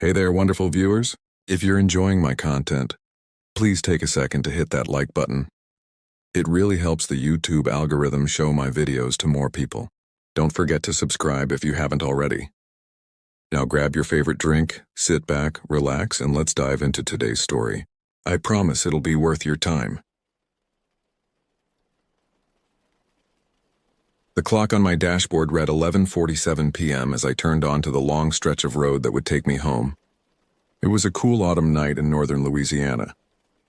Hey there, wonderful viewers. If you're enjoying my content, please take a second to hit that like button. It really helps the YouTube algorithm show my videos to more people. Don't forget to subscribe if you haven't already. Now grab your favorite drink, sit back, relax, and let's dive into today's story. I promise it'll be worth your time. The clock on my dashboard read 11:47 p.m. as I turned onto the long stretch of road that would take me home. It was a cool autumn night in northern Louisiana,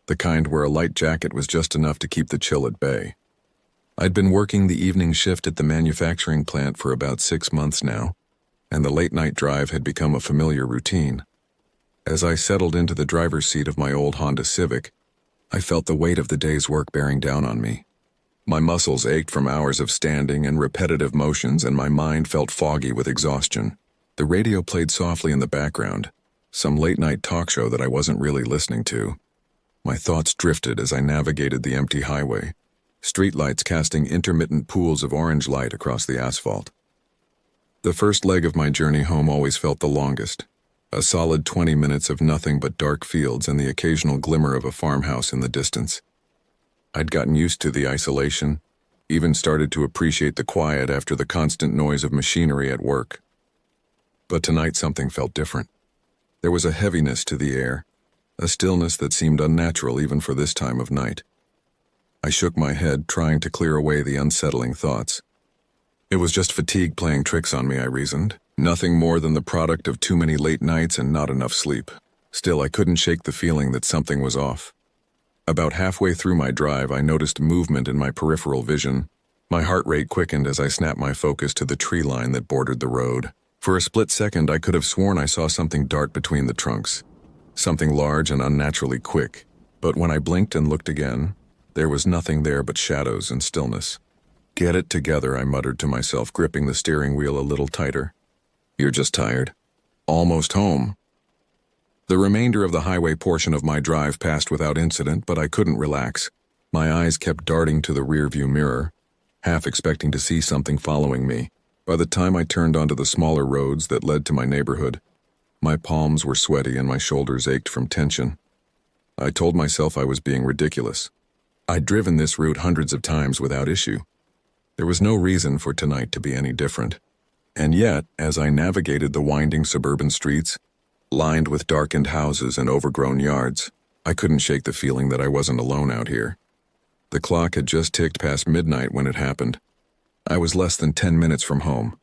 the kind where a light jacket was just enough to keep the chill at bay. I'd been working the evening shift at the manufacturing plant for about 6 months now, and the late-night drive had become a familiar routine. As I settled into the driver's seat of my old Honda Civic, I felt the weight of the day's work bearing down on me. My muscles ached from hours of standing and repetitive motions, and my mind felt foggy with exhaustion. The radio played softly in the background, some late-night talk show that I wasn't really listening to. My thoughts drifted as I navigated the empty highway, streetlights casting intermittent pools of orange light across the asphalt. The first leg of my journey home always felt the longest, a solid 20 minutes of nothing but dark fields and the occasional glimmer of a farmhouse in the distance. I'd gotten used to the isolation, even started to appreciate the quiet after the constant noise of machinery at work. But tonight something felt different. There was a heaviness to the air, a stillness that seemed unnatural even for this time of night. I shook my head, trying to clear away the unsettling thoughts. It was just fatigue playing tricks on me, I reasoned. Nothing more than the product of too many late nights and not enough sleep. Still, I couldn't shake the feeling that something was off. About halfway through my drive, I noticed movement in my peripheral vision. My heart rate quickened as I snapped my focus to the tree line that bordered the road. For a split second, I could have sworn I saw something dart between the trunks. Something large and unnaturally quick. But when I blinked and looked again, there was nothing there but shadows and stillness. "Get it together," I muttered to myself, gripping the steering wheel a little tighter. "You're just tired. Almost home." The remainder of the highway portion of my drive passed without incident, but I couldn't relax. My eyes kept darting to the rearview mirror, half expecting to see something following me. By the time I turned onto the smaller roads that led to my neighborhood, my palms were sweaty and my shoulders ached from tension. I told myself I was being ridiculous. I'd driven this route hundreds of times without issue. There was no reason for tonight to be any different. And yet, as I navigated the winding suburban streets, lined with darkened houses and overgrown yards, I couldn't shake the feeling that I wasn't alone out here. The clock had just ticked past midnight when it happened. I was less than 10 minutes from home,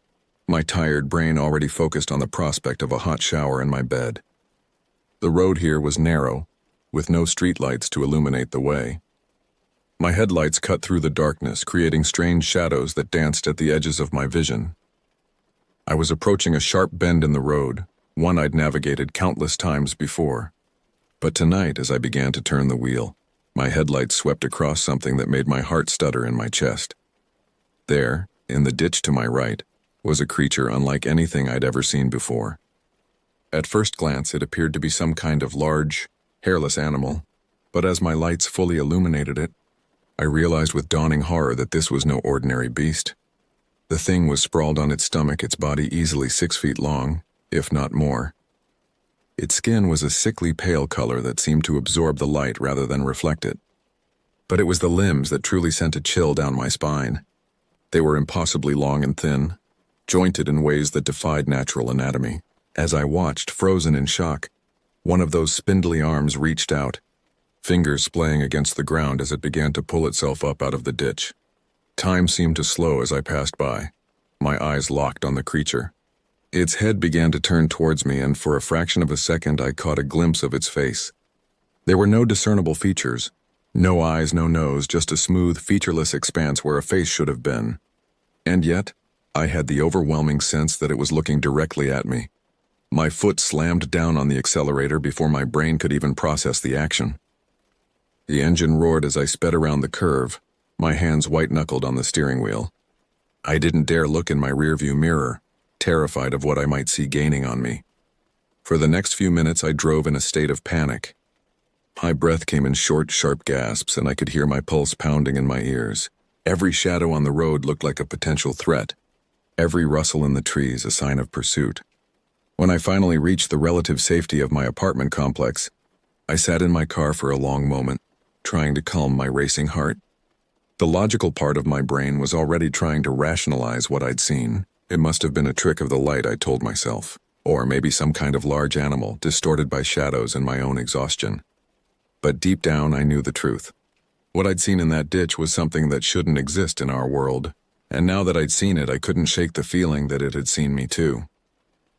my tired brain already focused on the prospect of a hot shower in my bed. The road here was narrow, with no streetlights to illuminate the way. My headlights cut through the darkness, creating strange shadows that danced at the edges of my vision. I was approaching a sharp bend in the road, one I'd navigated countless times before. But tonight, as I began to turn the wheel, my headlights swept across something that made my heart stutter in my chest. There, in the ditch to my right, was a creature unlike anything I'd ever seen before. At first glance, it appeared to be some kind of large, hairless animal, but as my lights fully illuminated it, I realized with dawning horror that this was no ordinary beast. The thing was sprawled on its stomach, its body easily 6 feet long, if not more. Its skin was a sickly pale color that seemed to absorb the light rather than reflect it. But it was the limbs that truly sent a chill down my spine. They were impossibly long and thin, jointed in ways that defied natural anatomy. As I watched, frozen in shock, one of those spindly arms reached out, fingers splaying against the ground as it began to pull itself up out of the ditch. Time seemed to slow as I passed by, my eyes locked on the creature. Its head began to turn towards me, and for a fraction of a second I caught a glimpse of its face. There were no discernible features, no eyes, no nose, just a smooth, featureless expanse where a face should have been. And yet, I had the overwhelming sense that it was looking directly at me. My foot slammed down on the accelerator before my brain could even process the action. The engine roared as I sped around the curve, my hands white-knuckled on the steering wheel. I didn't dare look in my rearview mirror, terrified of what I might see gaining on me. For the next few minutes, I drove in a state of panic. My breath came in short, sharp gasps, and I could hear my pulse pounding in my ears. Every shadow on the road looked like a potential threat, every rustle in the trees a sign of pursuit. When I finally reached the relative safety of my apartment complex, I sat in my car for a long moment, trying to calm my racing heart. The logical part of my brain was already trying to rationalize what I'd seen. It must have been a trick of the light, I told myself, or maybe some kind of large animal distorted by shadows and my own exhaustion. But deep down, I knew the truth. What I'd seen in that ditch was something that shouldn't exist in our world, and now that I'd seen it, I couldn't shake the feeling that it had seen me too.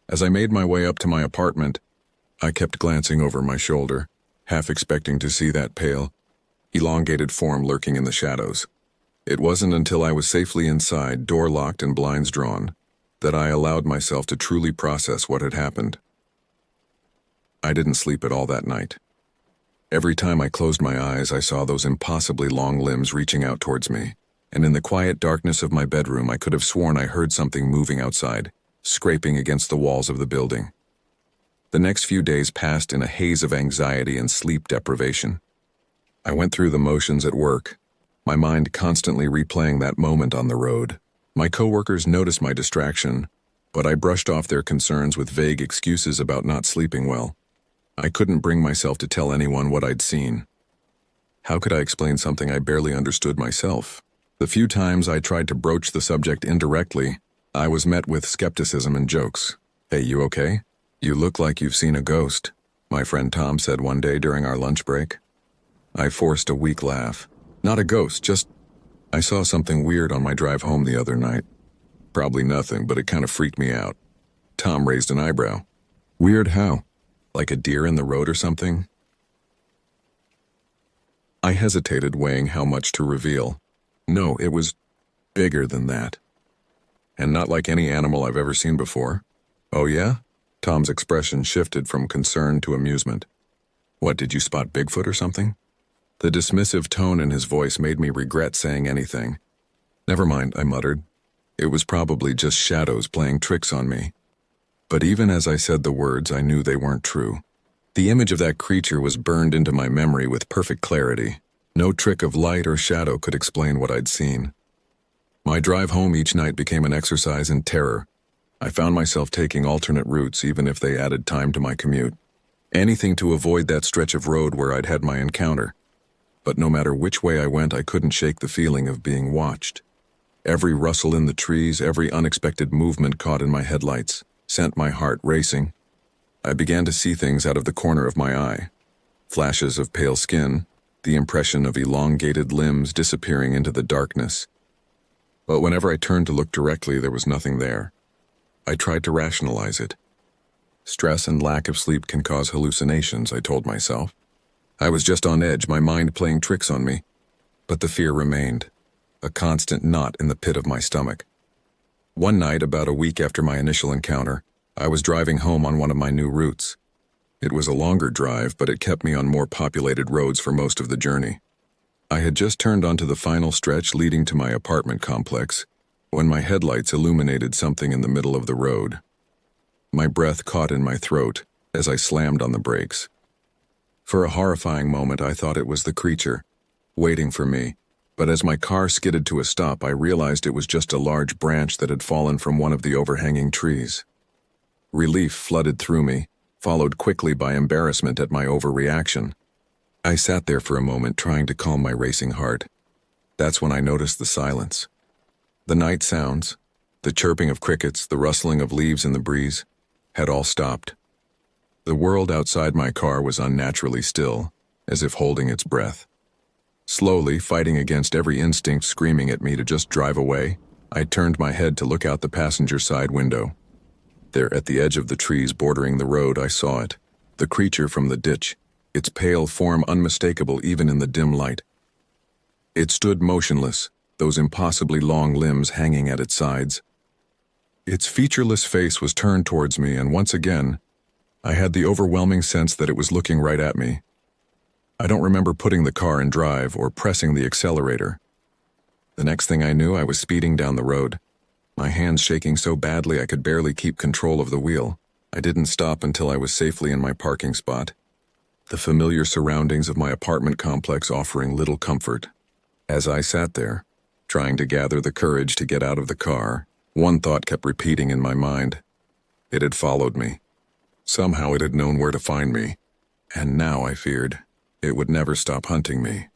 As I made my way up to my apartment, I kept glancing over my shoulder, half expecting to see that pale, elongated form lurking in the shadows. It wasn't until I was safely inside, door locked and blinds drawn, that I allowed myself to truly process what had happened. I didn't sleep at all that night. Every time I closed my eyes, I saw those impossibly long limbs reaching out towards me, and in the quiet darkness of my bedroom, I could have sworn I heard something moving outside, scraping against the walls of the building. The next few days passed in a haze of anxiety and sleep deprivation. I went through the motions at work, my mind constantly replaying that moment on the road. My coworkers noticed my distraction, but I brushed off their concerns with vague excuses about not sleeping well. I couldn't bring myself to tell anyone what I'd seen. How could I explain something I barely understood myself? The few times I tried to broach the subject indirectly, I was met with skepticism and jokes. "Hey, you okay? You look like you've seen a ghost," my friend Tom said one day during our lunch break. I forced a weak laugh. "Not a ghost, just... I saw something weird on my drive home the other night. Probably nothing, but it kind of freaked me out." Tom raised an eyebrow. "Weird how? Like a deer in the road or something?" I hesitated, weighing how much to reveal. No, it was bigger than that. And not like any animal I've ever seen before. "Oh yeah?" Tom's expression shifted from concern to amusement. "What, did you spot Bigfoot or something?" The dismissive tone in his voice made me regret saying anything. "Never mind," I muttered. "It was probably just shadows playing tricks on me." But even as I said the words, I knew they weren't true. The image of that creature was burned into my memory with perfect clarity. No trick of light or shadow could explain what I'd seen. My drive home each night became an exercise in terror. I found myself taking alternate routes even if they added time to my commute. Anything to avoid that stretch of road where I'd had my encounter. But no matter which way I went, I couldn't shake the feeling of being watched. Every rustle in the trees, every unexpected movement caught in my headlights, sent my heart racing. I began to see things out of the corner of my eye. Flashes of pale skin, the impression of elongated limbs disappearing into the darkness. But whenever I turned to look directly, there was nothing there. I tried to rationalize it. Stress and lack of sleep can cause hallucinations, I told myself. I was just on edge, my mind playing tricks on me. But the fear remained, a constant knot in the pit of my stomach. One night, about a week after my initial encounter, I was driving home on one of my new routes. It was a longer drive, but it kept me on more populated roads for most of the journey. I had just turned onto the final stretch leading to my apartment complex when my headlights illuminated something in the middle of the road. My breath caught in my throat as I slammed on the brakes. For a horrifying moment, I thought it was the creature, waiting for me, but as my car skidded to a stop, I realized it was just a large branch that had fallen from one of the overhanging trees. Relief flooded through me, followed quickly by embarrassment at my overreaction. I sat there for a moment, trying to calm my racing heart. That's when I noticed the silence. The night sounds, the chirping of crickets, the rustling of leaves in the breeze, had all stopped. The world outside my car was unnaturally still, as if holding its breath. Slowly, fighting against every instinct screaming at me to just drive away, I turned my head to look out the passenger side window. There, at the edge of the trees bordering the road, I saw it, the creature from the ditch, its pale form unmistakable even in the dim light. It stood motionless, those impossibly long limbs hanging at its sides. Its featureless face was turned towards me, and once again, I had the overwhelming sense that it was looking right at me. I don't remember putting the car in drive or pressing the accelerator. The next thing I knew, I was speeding down the road, my hands shaking so badly I could barely keep control of the wheel. I didn't stop until I was safely in my parking spot, the familiar surroundings of my apartment complex offering little comfort. As I sat there, trying to gather the courage to get out of the car, one thought kept repeating in my mind. It had followed me. Somehow it had known where to find me, and now I feared it would never stop hunting me.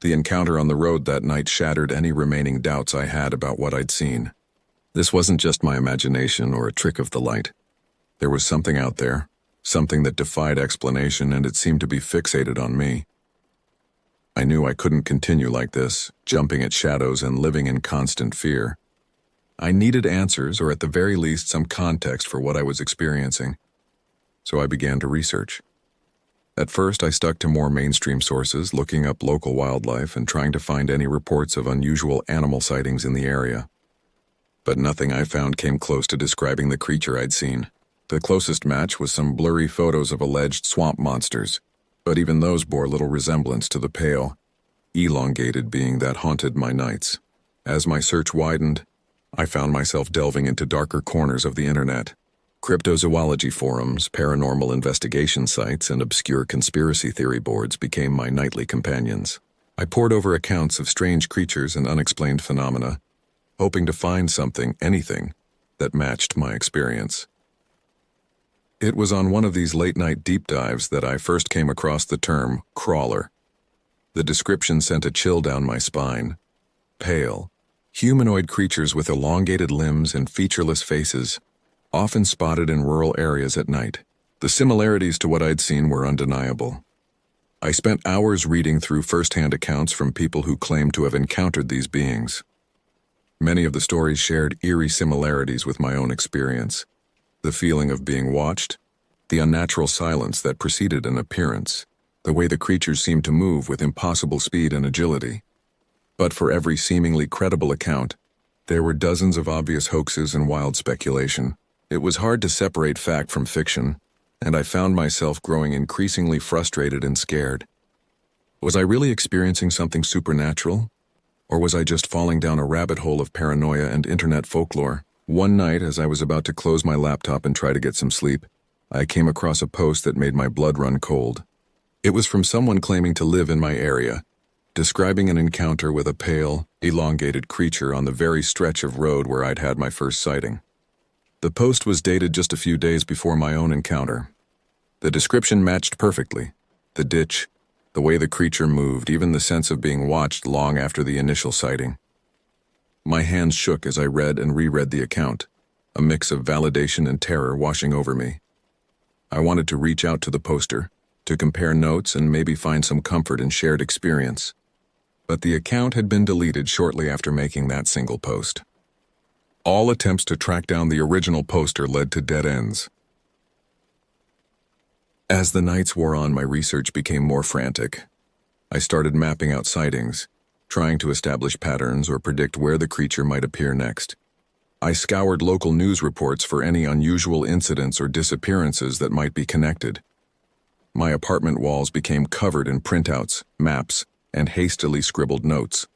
The encounter on the road that night shattered any remaining doubts I had about what I'd seen. This wasn't just my imagination or a trick of the light. There was something out there, something that defied explanation, and it seemed to be fixated on me. I knew I couldn't continue like this, jumping at shadows and living in constant fear. I needed answers, or at the very least some context for what I was experiencing. So I began to research. At first, I stuck to more mainstream sources, looking up local wildlife and trying to find any reports of unusual animal sightings in the area. But nothing I found came close to describing the creature I'd seen. The closest match was some blurry photos of alleged swamp monsters, but even those bore little resemblance to the pale, elongated being that haunted my nights. As my search widened, I found myself delving into darker corners of the internet. Cryptozoology forums, paranormal investigation sites, and obscure conspiracy theory boards became my nightly companions. I pored over accounts of strange creatures and unexplained phenomena, hoping to find something, anything, that matched my experience. It was on one of these late-night deep dives that I first came across the term crawler. The description sent a chill down my spine. Pale, humanoid creatures with elongated limbs and featureless faces, often spotted in rural areas at night. The similarities to what I'd seen were undeniable. I spent hours reading through first-hand accounts from people who claimed to have encountered these beings. Many of the stories shared eerie similarities with my own experience. The feeling of being watched, the unnatural silence that preceded an appearance, the way the creatures seemed to move with impossible speed and agility. But for every seemingly credible account, there were dozens of obvious hoaxes and wild speculation. It was hard to separate fact from fiction, and I found myself growing increasingly frustrated and scared. Was I really experiencing something supernatural? Or was I just falling down a rabbit hole of paranoia and internet folklore? One night, as I was about to close my laptop and try to get some sleep, I came across a post that made my blood run cold. It was from someone claiming to live in my area, describing an encounter with a pale, elongated creature on the very stretch of road where I'd had my first sighting. The post was dated just a few days before my own encounter. The description matched perfectly. The ditch, the way the creature moved, even the sense of being watched long after the initial sighting. My hands shook as I read and reread the account, a mix of validation and terror washing over me. I wanted to reach out to the poster, to compare notes and maybe find some comfort in shared experience. But the account had been deleted shortly after making that single post. All attempts to track down the original poster led to dead ends. As the nights wore on, my research became more frantic. I started mapping out sightings, trying to establish patterns or predict where the creature might appear next. I scoured local news reports for any unusual incidents or disappearances that might be connected. My apartment walls became covered in printouts, maps, and hastily scribbled notes.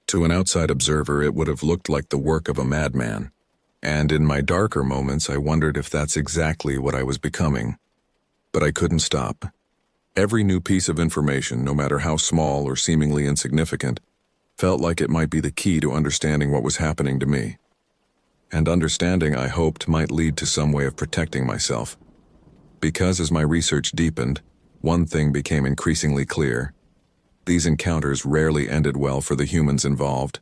To an outside observer, it would have looked like the work of a madman. And in my darker moments, I wondered if that's exactly what I was becoming. But I couldn't stop. Every new piece of information, no matter how small or seemingly insignificant, felt like it might be the key to understanding what was happening to me. And understanding, I hoped, might lead to some way of protecting myself. Because as my research deepened, one thing became increasingly clear. These encounters rarely ended well for the humans involved.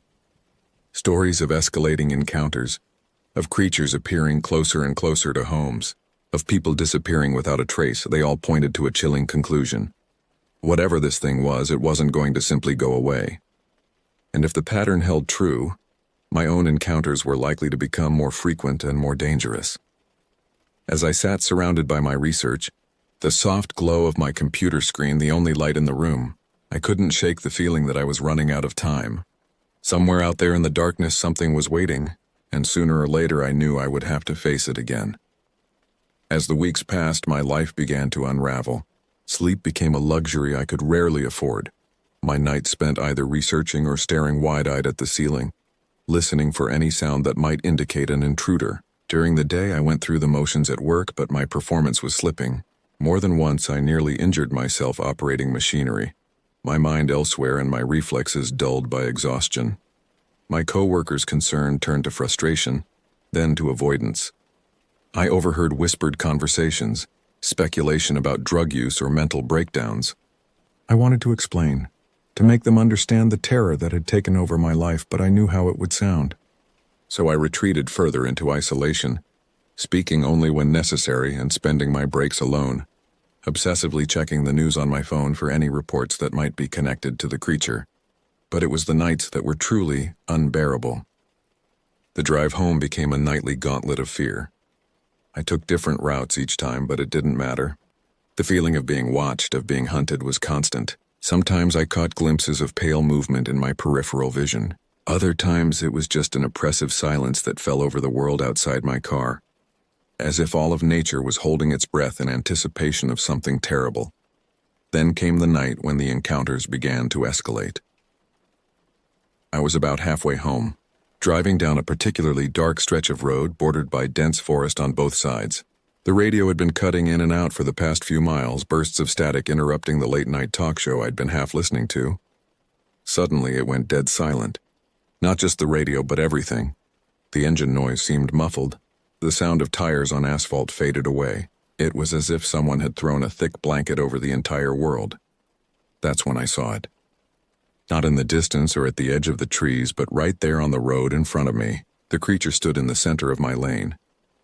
Stories of escalating encounters, of creatures appearing closer and closer to homes, of people disappearing without a trace, they all pointed to a chilling conclusion. Whatever this thing was, it wasn't going to simply go away. And if the pattern held true, my own encounters were likely to become more frequent and more dangerous. As I sat surrounded by my research, the soft glow of my computer screen the only light in the room, I couldn't shake the feeling that I was running out of time. Somewhere out there in the darkness something was waiting, and sooner or later I knew I would have to face it again. As the weeks passed, my life began to unravel. Sleep became a luxury I could rarely afford. My nights spent either researching or staring wide-eyed at the ceiling, listening for any sound that might indicate an intruder. During the day, I went through the motions at work, but my performance was slipping. More than once, I nearly injured myself operating machinery, my mind elsewhere and my reflexes dulled by exhaustion. My coworkers' concern turned to frustration, then to avoidance. I overheard whispered conversations, speculation about drug use or mental breakdowns. I wanted to explain, to make them understand the terror that had taken over my life, but I knew how it would sound. So I retreated further into isolation, speaking only when necessary and spending my breaks alone, obsessively checking the news on my phone for any reports that might be connected to the creature. But it was the nights that were truly unbearable. The drive home became a nightly gauntlet of fear. I took different routes each time, but it didn't matter. The feeling of being watched, of being hunted, was constant. Sometimes I caught glimpses of pale movement in my peripheral vision. Other times it was just an oppressive silence that fell over the world outside my car, as if all of nature was holding its breath in anticipation of something terrible. Then came the night when the encounters began to escalate. I was about halfway home, driving down a particularly dark stretch of road bordered by dense forest on both sides. The radio had been cutting in and out for the past few miles, bursts of static interrupting the late-night talk show I'd been half listening to. Suddenly, it went dead silent. Not just the radio, but everything. The engine noise seemed muffled. The sound of tires on asphalt faded away. It was as if someone had thrown a thick blanket over the entire world. That's when I saw it. Not in the distance or at the edge of the trees, but right there on the road in front of me. The creature stood in the center of my lane,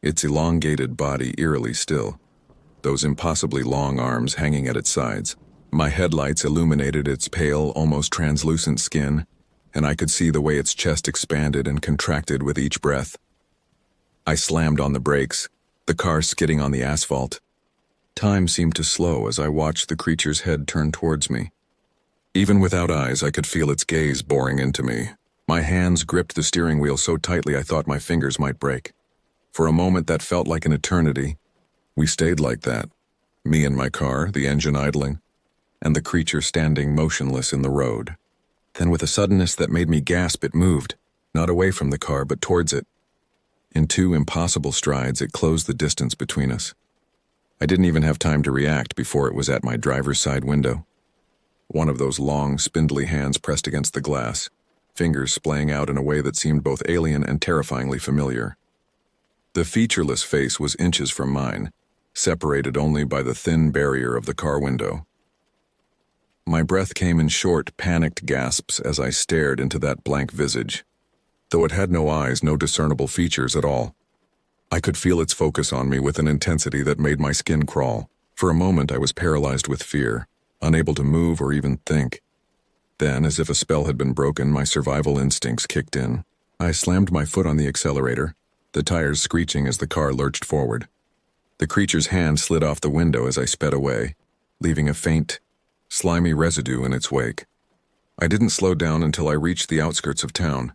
its elongated body eerily still, those impossibly long arms hanging at its sides. My headlights illuminated its pale, almost translucent skin, and I could see the way its chest expanded and contracted with each breath. I slammed on the brakes, the car skidding on the asphalt. Time seemed to slow as I watched the creature's head turn towards me. Even without eyes, I could feel its gaze boring into me. My hands gripped the steering wheel so tightly I thought my fingers might break. For a moment that felt like an eternity. We stayed like that, me and my car, the engine idling, and the creature standing motionless in the road. Then with a suddenness that made me gasp, it moved, not away from the car, but towards it. In 2 impossible strides, it closed the distance between us. I didn't even have time to react before it was at my driver's side window. One of those long, spindly hands pressed against the glass, fingers splaying out in a way that seemed both alien and terrifyingly familiar. The featureless face was inches from mine, separated only by the thin barrier of the car window. My breath came in short, panicked gasps as I stared into that blank visage. Though it had no eyes, no discernible features at all. I could feel its focus on me with an intensity that made my skin crawl. For a moment I was paralyzed with fear, unable to move or even think. Then, as if a spell had been broken, my survival instincts kicked in. I slammed my foot on the accelerator, the tires screeching as the car lurched forward. The creature's hand slid off the window as I sped away, leaving a faint, slimy residue in its wake. I didn't slow down until I reached the outskirts of town,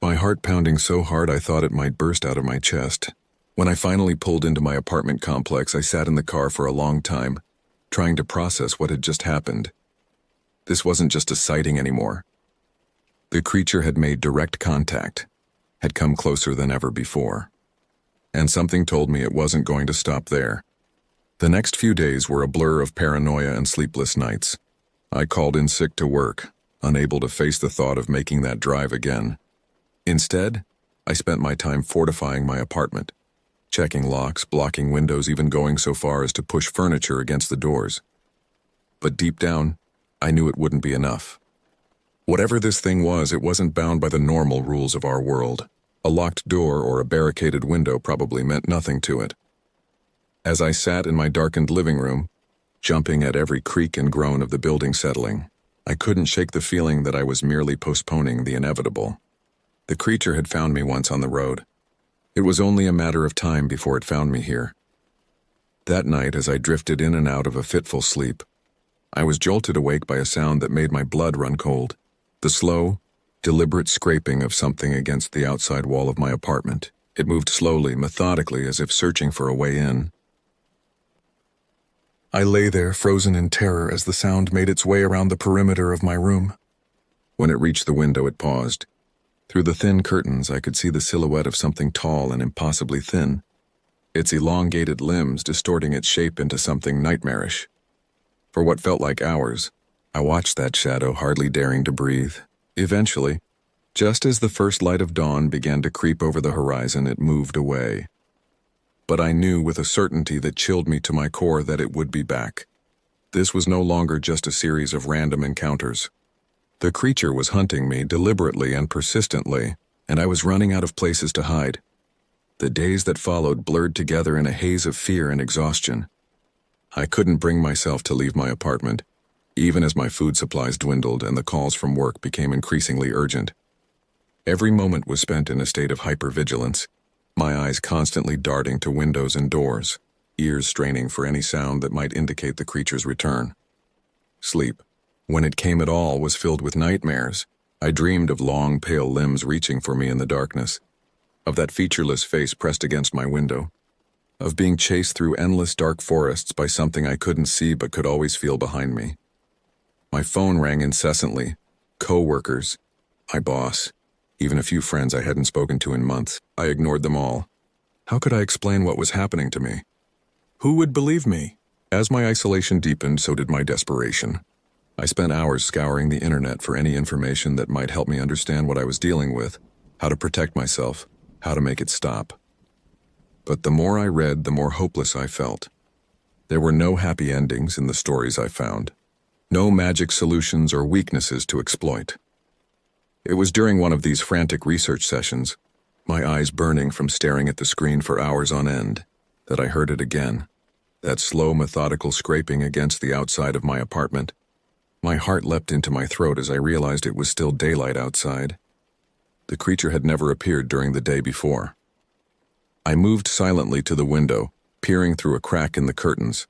my heart pounding so hard I thought it might burst out of my chest. When I finally pulled into my apartment complex, I sat in the car for a long time, trying to process what had just happened. This wasn't just a sighting anymore. The creature had made direct contact, had come closer than ever before. And something told me it wasn't going to stop there. The next few days were a blur of paranoia and sleepless nights. I called in sick to work, unable to face the thought of making that drive again. Instead, I spent my time fortifying my apartment, checking locks, blocking windows, even going so far as to push furniture against the doors. But deep down, I knew it wouldn't be enough. Whatever this thing was, it wasn't bound by the normal rules of our world. A locked door or a barricaded window probably meant nothing to it. As I sat in my darkened living room, jumping at every creak and groan of the building settling, I couldn't shake the feeling that I was merely postponing the inevitable. The creature had found me once on the road. It was only a matter of time before it found me here. That night, as I drifted in and out of a fitful sleep, I was jolted awake by a sound that made my blood run cold. The slow, deliberate scraping of something against the outside wall of my apartment. It moved slowly, methodically, as if searching for a way in. I lay there, frozen in terror, as the sound made its way around the perimeter of my room. When it reached the window, it paused. Through the thin curtains, I could see the silhouette of something tall and impossibly thin, its elongated limbs distorting its shape into something nightmarish. For what felt like hours, I watched that shadow, hardly daring to breathe. Eventually, just as the first light of dawn began to creep over the horizon, it moved away. but I knew with a certainty that chilled me to my core that it would be back. This was no longer just a series of random encounters. The creature was hunting me deliberately and persistently, and I was running out of places to hide. The days that followed blurred together in a haze of fear and exhaustion. I couldn't bring myself to leave my apartment, even as my food supplies dwindled and the calls from work became increasingly urgent. Every moment was spent in a state of hypervigilance, my eyes constantly darting to windows and doors, ears straining for any sound that might indicate the creature's return. Sleep, when it came at all, was filled with nightmares. I dreamed of long, pale limbs reaching for me in the darkness, of that featureless face pressed against my window, of being chased through endless dark forests by something I couldn't see but could always feel behind me. My phone rang incessantly. Co-workers, my boss, even a few friends I hadn't spoken to in months. I ignored them all. How could I explain what was happening to me? Who would believe me? As my isolation deepened, so did my desperation. I spent hours scouring the internet for any information that might help me understand what I was dealing with, how to protect myself, how to make it stop. But the more I read, the more hopeless I felt. There were no happy endings in the stories I found. No magic solutions or weaknesses to exploit. It was during one of these frantic research sessions, my eyes burning from staring at the screen for hours on end, that I heard it again. That slow, methodical scraping against the outside of my apartment. My heart leapt into my throat as I realized it was still daylight outside. The creature had never appeared during the day before. I moved silently to the window, peering through a crack in the curtains.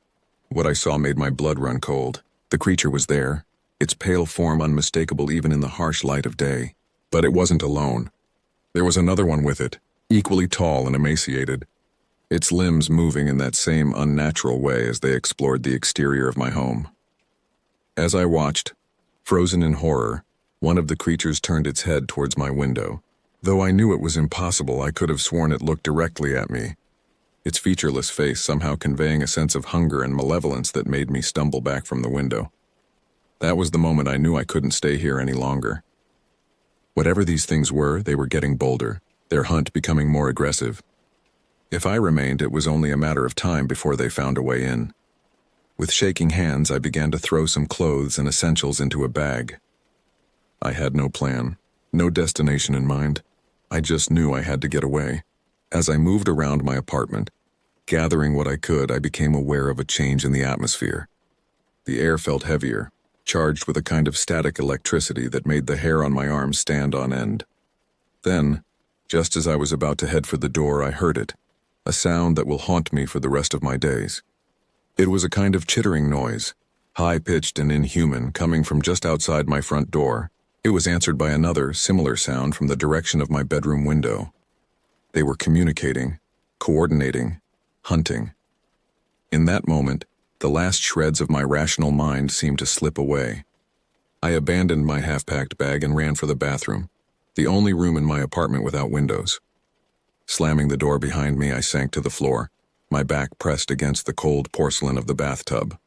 What I saw made my blood run cold. The creature was there, its pale form unmistakable even in the harsh light of day. But it wasn't alone. There was another one with it, equally tall and emaciated, its limbs moving in that same unnatural way as they explored the exterior of my home. As I watched, frozen in horror, one of the creatures turned its head towards my window. Though I knew it was impossible, I could have sworn it looked directly at me, its featureless face somehow conveying a sense of hunger and malevolence that made me stumble back from the window. That was the moment I knew I couldn't stay here any longer. Whatever these things were, they were getting bolder, their hunt becoming more aggressive. If I remained, it was only a matter of time before they found a way in. With shaking hands, I began to throw some clothes and essentials into a bag. I had no plan, no destination in mind. I just knew I had to get away. As I moved around my apartment, gathering what I could, I became aware of a change in the atmosphere. The air felt heavier, charged with a kind of static electricity that made the hair on my arms stand on end. Then, just as I was about to head for the door, I heard it, a sound that will haunt me for the rest of my days. It was a kind of chittering noise, high-pitched and inhuman, coming from just outside my front door. It was answered by another, similar sound from the direction of my bedroom window. They were communicating, coordinating, hunting. In that moment, the last shreds of my rational mind seemed to slip away. I abandoned my half-packed bag and ran for the bathroom, the only room in my apartment without windows. Slamming the door behind me, I sank to the floor, my back pressed against the cold porcelain of the bathtub.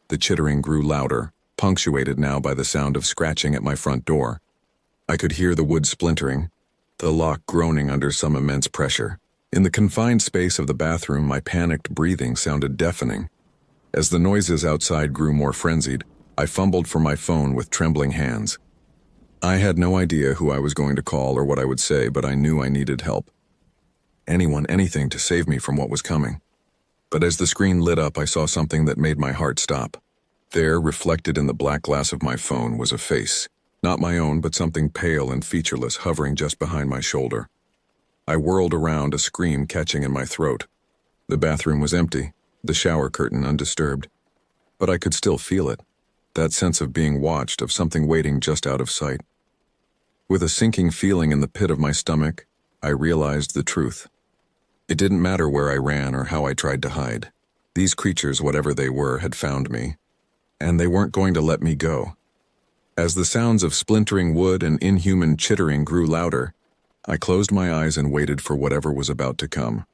The chittering grew louder, punctuated now by the sound of scratching at my front door. I could hear the wood splintering, the lock groaning under some immense pressure. In the confined space of the bathroom, my panicked breathing sounded deafening. As the noises outside grew more frenzied, I fumbled for my phone with trembling hands. I had no idea who I was going to call or what I would say, but I knew I needed help. Anyone, anything to save me from what was coming. But as the screen lit up, I saw something that made my heart stop. There, reflected in the black glass of my phone, was a face. Not my own, but something pale and featureless hovering just behind my shoulder. I whirled around, a scream catching in my throat. The bathroom was empty, the shower curtain undisturbed. But I could still feel it, that sense of being watched, of something waiting just out of sight. With a sinking feeling in the pit of my stomach, I realized the truth. It didn't matter where I ran or how I tried to hide. These creatures, whatever they were, had found me, and they weren't going to let me go. As the sounds of splintering wood and inhuman chittering grew louder, I closed my eyes and waited for whatever was about to come.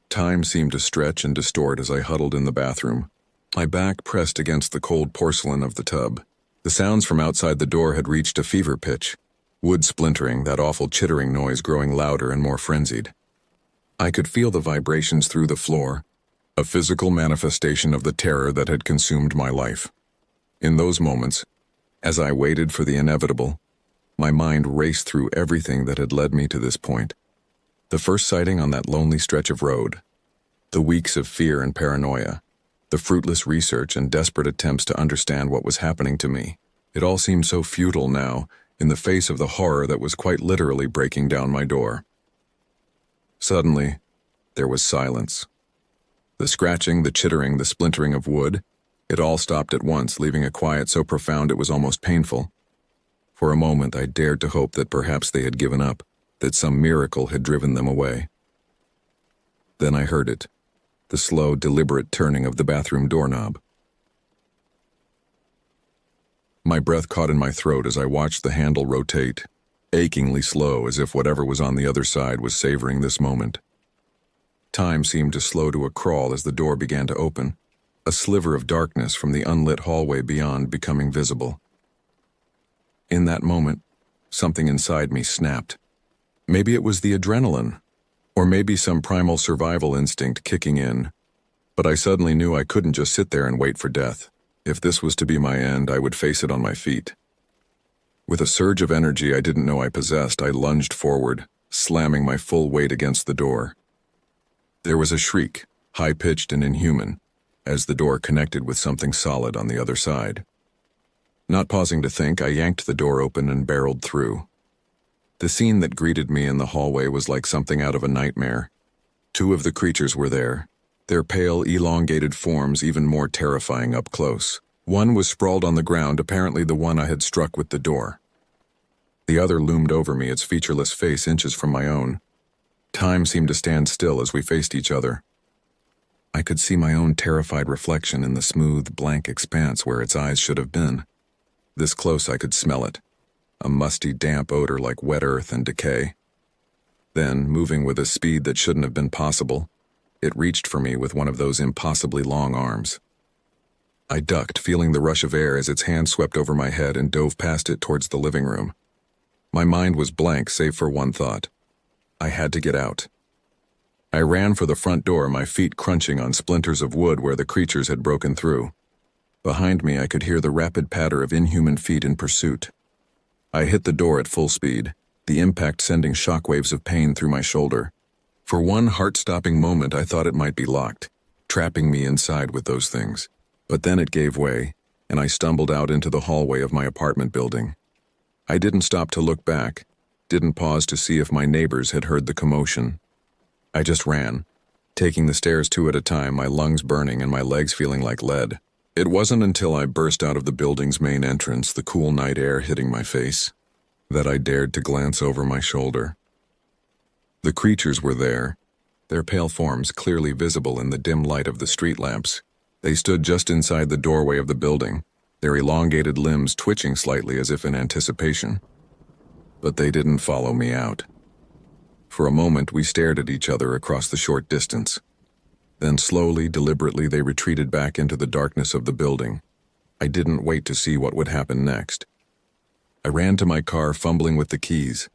Time seemed to stretch and distort as I huddled in the bathroom, my back pressed against the cold porcelain of the tub. The sounds from outside the door had reached a fever pitch, wood splintering, that awful chittering noise growing louder and more frenzied. I could feel the vibrations through the floor, a physical manifestation of the terror that had consumed my life. In those moments, as I waited for the inevitable, my mind raced through everything that had led me to this point. The first sighting on that lonely stretch of road, the weeks of fear and paranoia, the fruitless research and desperate attempts to understand what was happening to me. It all seemed so futile now, in the face of the horror that was quite literally breaking down my door. Suddenly, there was silence. The scratching, the chittering, the splintering of wood, it all stopped at once, leaving a quiet so profound it was almost painful. For a moment, I dared to hope that perhaps they had given up, that some miracle had driven them away. Then I heard it, the slow, deliberate turning of the bathroom doorknob. My breath caught in my throat as I watched the handle rotate, achingly slow, as if whatever was on the other side was savoring this moment. Time seemed to slow to a crawl as the door began to open, a sliver of darkness from the unlit hallway beyond becoming visible. In that moment, something inside me snapped. Maybe it was the adrenaline, or maybe some primal survival instinct kicking in, but I suddenly knew I couldn't just sit there and wait for death. If this was to be my end, I would face it on my feet. With a surge of energy I didn't know I possessed, I lunged forward, slamming my full weight against the door. There was a shriek, high-pitched and inhuman, as the door connected with something solid on the other side. Not pausing to think, I yanked the door open and barreled through. The scene that greeted me in the hallway was like something out of a nightmare. Two of the creatures were there, their pale, elongated forms even more terrifying up close. One was sprawled on the ground, apparently the one I had struck with the door. The other loomed over me, its featureless face inches from my own. Time seemed to stand still as we faced each other. I could see my own terrified reflection in the smooth, blank expanse where its eyes should have been. This close I could smell it, a musty, damp odor like wet earth and decay. Then, moving with a speed that shouldn't have been possible, it reached for me with one of those impossibly long arms. I ducked, feeling the rush of air as its hand swept over my head and dove past it towards the living room. My mind was blank save for one thought. I had to get out. I ran for the front door, my feet crunching on splinters of wood where the creatures had broken through. Behind me I could hear the rapid patter of inhuman feet in pursuit. I hit the door at full speed, the impact sending shockwaves of pain through my shoulder. For one heart-stopping moment I thought it might be locked, trapping me inside with those things. But then it gave way, and I stumbled out into the hallway of my apartment building. I didn't stop to look back, didn't pause to see if my neighbors had heard the commotion. I just ran, taking the stairs two at a time, my lungs burning and my legs feeling like lead. It wasn't until I burst out of the building's main entrance, the cool night air hitting my face, that I dared to glance over my shoulder. The creatures were there, their pale forms clearly visible in the dim light of the street lamps. They stood just inside the doorway of the building, their elongated limbs twitching slightly as if in anticipation. But they didn't follow me out. For a moment we stared at each other across the short distance. Then slowly, deliberately, they retreated back into the darkness of the building. I didn't wait to see what would happen next. I ran to my car, fumbling with the keys,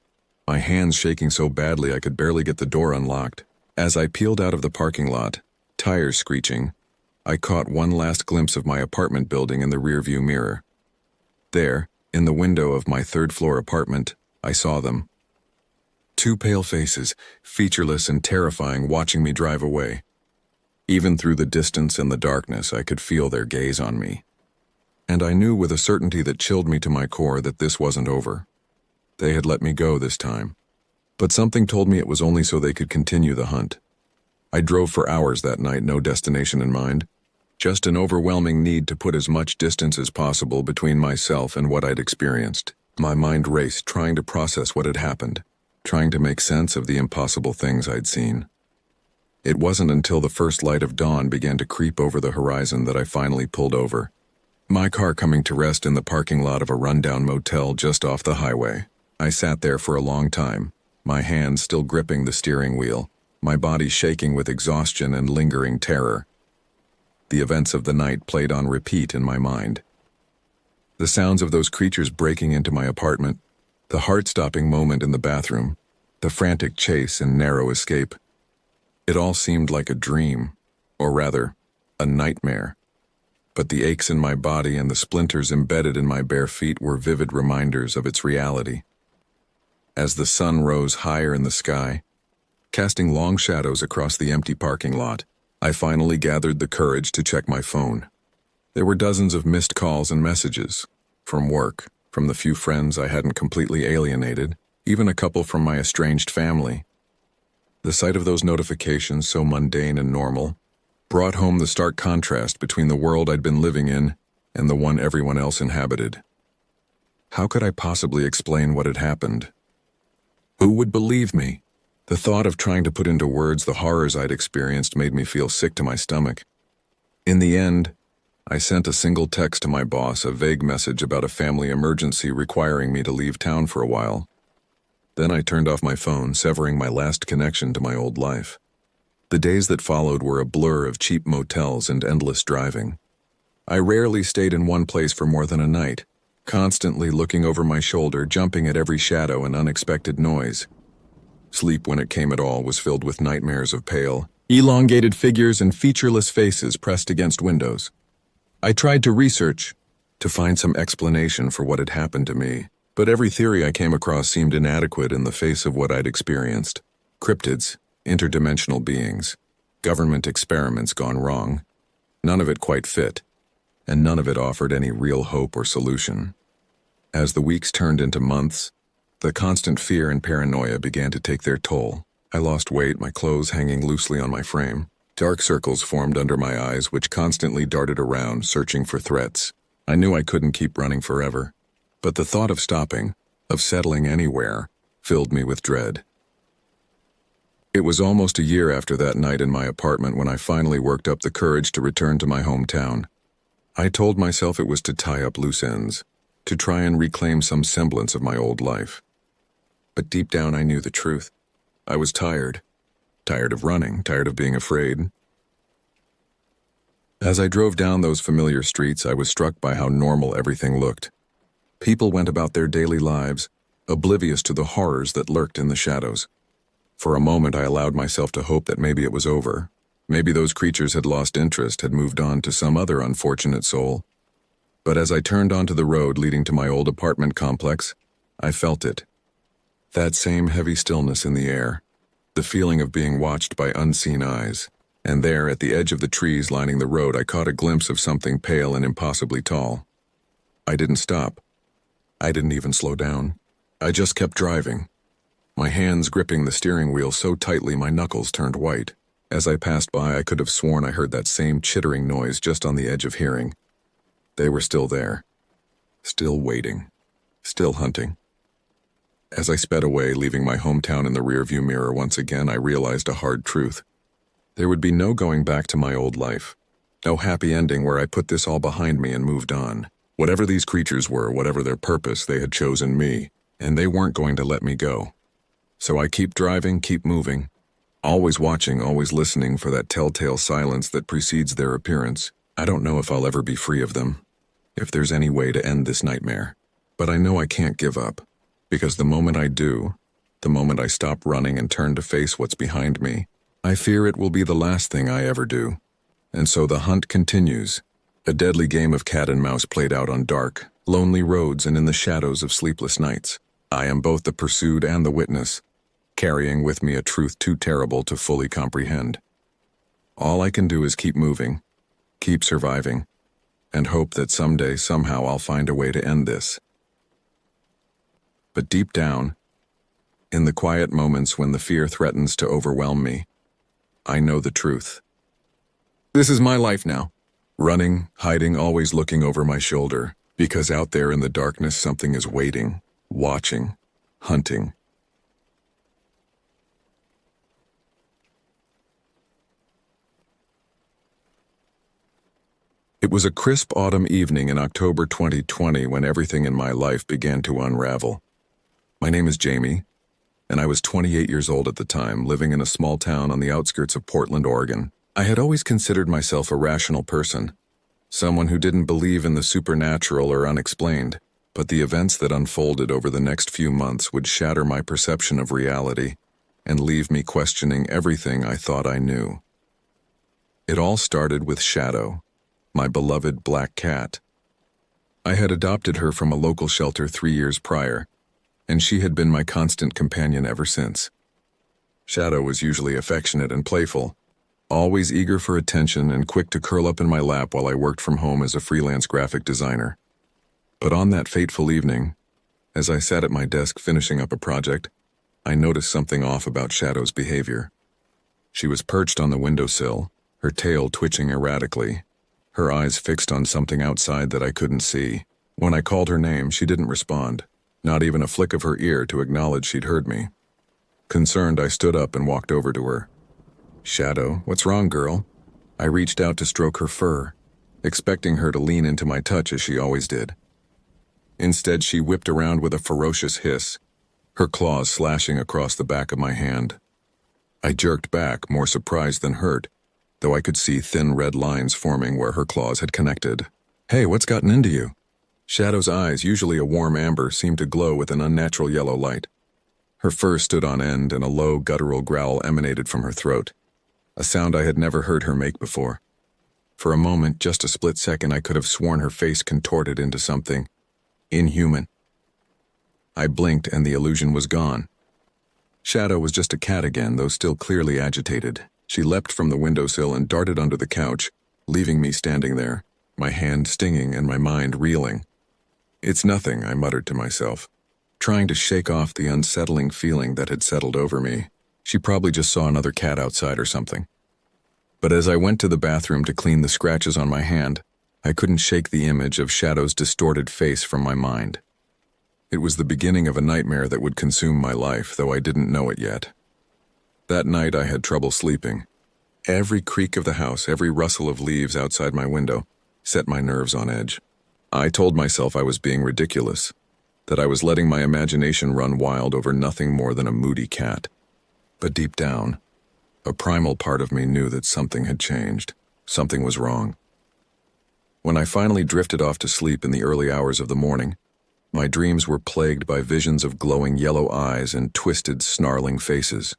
my hands shaking so badly I could barely get the door unlocked. As I peeled out of the parking lot, tires screeching, I caught one last glimpse of my apartment building in the rearview mirror. There, in the window of my third-floor apartment, I saw them. Two pale faces, featureless and terrifying, watching me drive away. Even through the distance and the darkness, I could feel their gaze on me. And I knew with a certainty that chilled me to my core that this wasn't over. They had let me go this time. But something told me it was only so they could continue the hunt. I drove for hours that night, no destination in mind. Just an overwhelming need to put as much distance as possible between myself and what I'd experienced. My mind raced, trying to process what had happened, trying to make sense of the impossible things I'd seen. It wasn't until the first light of dawn began to creep over the horizon that I finally pulled over, my car coming to rest in the parking lot of a rundown motel just off the highway. I sat there for a long time, my hands still gripping the steering wheel, my body shaking with exhaustion and lingering terror. The events of the night played on repeat in my mind. The sounds of those creatures breaking into my apartment, the heart-stopping moment in the bathroom, the frantic chase and narrow escape. It all seemed like a dream, or rather, a nightmare. But the aches in my body and the splinters embedded in my bare feet were vivid reminders of its reality. As the sun rose higher in the sky, casting long shadows across the empty parking lot, I finally gathered the courage to check my phone. There were dozens of missed calls and messages, from work, from the few friends I hadn't completely alienated, even a couple from my estranged family. The sight of those notifications, so mundane and normal, brought home the stark contrast between the world I'd been living in and the one everyone else inhabited. How could I possibly explain what had happened? Who would believe me? The thought of trying to put into words the horrors I'd experienced made me feel sick to my stomach. In the end, I sent a single text to my boss, a vague message about a family emergency requiring me to leave town for a while. Then I turned off my phone, severing my last connection to my old life. The days that followed were a blur of cheap motels and endless driving. I rarely stayed in one place for more than a night, constantly looking over my shoulder, jumping at every shadow and unexpected noise. Sleep, when it came at all, was filled with nightmares of pale, elongated figures and featureless faces pressed against windows. I tried to research, to find some explanation for what had happened to me, but every theory I came across seemed inadequate in the face of what I'd experienced. Cryptids, interdimensional beings, government experiments gone wrong. None of it quite fit, and none of it offered any real hope or solution. As the weeks turned into months, the constant fear and paranoia began to take their toll. I lost weight, my clothes hanging loosely on my frame. Dark circles formed under my eyes, which constantly darted around, searching for threats. I knew I couldn't keep running forever, but the thought of stopping, of settling anywhere, filled me with dread. It was almost a year after that night in my apartment when I finally worked up the courage to return to my hometown. I told myself it was to tie up loose ends, to try and reclaim some semblance of my old life. But deep down I knew the truth. I was tired. Tired of running, tired of being afraid. As I drove down those familiar streets, I was struck by how normal everything looked. People went about their daily lives, oblivious to the horrors that lurked in the shadows. For a moment I allowed myself to hope that maybe it was over. Maybe those creatures had lost interest, had moved on to some other unfortunate soul. But as I turned onto the road leading to my old apartment complex, I felt it. That same heavy stillness in the air, the feeling of being watched by unseen eyes. And there, at the edge of the trees lining the road, I caught a glimpse of something pale and impossibly tall. I didn't stop. I didn't even slow down. I just kept driving, my hands gripping the steering wheel so tightly my knuckles turned white. As I passed by, I could have sworn I heard that same chittering noise just on the edge of hearing. They were still there, still waiting, still hunting. As I sped away, leaving my hometown in the rearview mirror once again, I realized a hard truth. There would be no going back to my old life. No happy ending where I put this all behind me and moved on. Whatever these creatures were, whatever their purpose, they had chosen me, and they weren't going to let me go. So I keep driving, keep moving, always watching, always listening for that telltale silence that precedes their appearance. I don't know if I'll ever be free of them, if there's any way to end this nightmare. But I know I can't give up, because the moment I do, the moment I stop running and turn to face what's behind me, I fear it will be the last thing I ever do. And so the hunt continues, a deadly game of cat and mouse played out on dark, lonely roads and in the shadows of sleepless nights. I am both the pursued and the witness, carrying with me a truth too terrible to fully comprehend. All I can do is keep moving, keep surviving, and hope that someday, somehow, I'll find a way to end this. But deep down, in the quiet moments when the fear threatens to overwhelm me, I know the truth. This is my life now. Running, hiding, always looking over my shoulder, because out there in the darkness something is waiting, watching, hunting. It was a crisp autumn evening in October 2020 when everything in my life began to unravel. My name is Jamie, and I was 28 years old at the time, living in a small town on the outskirts of Portland, Oregon. I had always considered myself a rational person, someone who didn't believe in the supernatural or unexplained, but the events that unfolded over the next few months would shatter my perception of reality. and leave me questioning everything I thought I knew. It all started with Shadow, my beloved black cat. I had adopted her from a local shelter 3 years prior, and she had been my constant companion ever since. Shadow was usually affectionate and playful, always eager for attention and quick to curl up in my lap while I worked from home as a freelance graphic designer. But on that fateful evening, as I sat at my desk finishing up a project, I noticed something off about Shadow's behavior. She was perched on the windowsill, her tail twitching erratically, her eyes fixed on something outside that I couldn't see. When I called her name, she didn't respond, not even a flick of her ear to acknowledge she'd heard me. Concerned, I stood up and walked over to her. "Shadow, what's wrong, girl?" I reached out to stroke her fur, expecting her to lean into my touch as she always did. Instead, she whipped around with a ferocious hiss, her claws slashing across the back of my hand. I jerked back, more surprised than hurt, though I could see thin red lines forming where her claws had connected. "Hey, what's gotten into you?" Shadow's eyes, usually a warm amber, seemed to glow with an unnatural yellow light. Her fur stood on end and a low, guttural growl emanated from her throat, a sound I had never heard her make before. For a moment, just a split second, I could have sworn her face contorted into something inhuman. I blinked and the illusion was gone. Shadow was just a cat again, though still clearly agitated. She leapt from the windowsill and darted under the couch, leaving me standing there, my hand stinging and my mind reeling. "It's nothing," I muttered to myself, trying to shake off the unsettling feeling that had settled over me. She probably just saw another cat outside or something. But as I went to the bathroom to clean the scratches on my hand, I couldn't shake the image of Shadow's distorted face from my mind. It was the beginning of a nightmare that would consume my life, though I didn't know it yet. That night I had trouble sleeping. Every creak of the house, every rustle of leaves outside my window, set my nerves on edge. I told myself I was being ridiculous, that I was letting my imagination run wild over nothing more than a moody cat. But deep down, a primal part of me knew that something had changed. Something was wrong. When I finally drifted off to sleep in the early hours of the morning, my dreams were plagued by visions of glowing yellow eyes and twisted, snarling faces.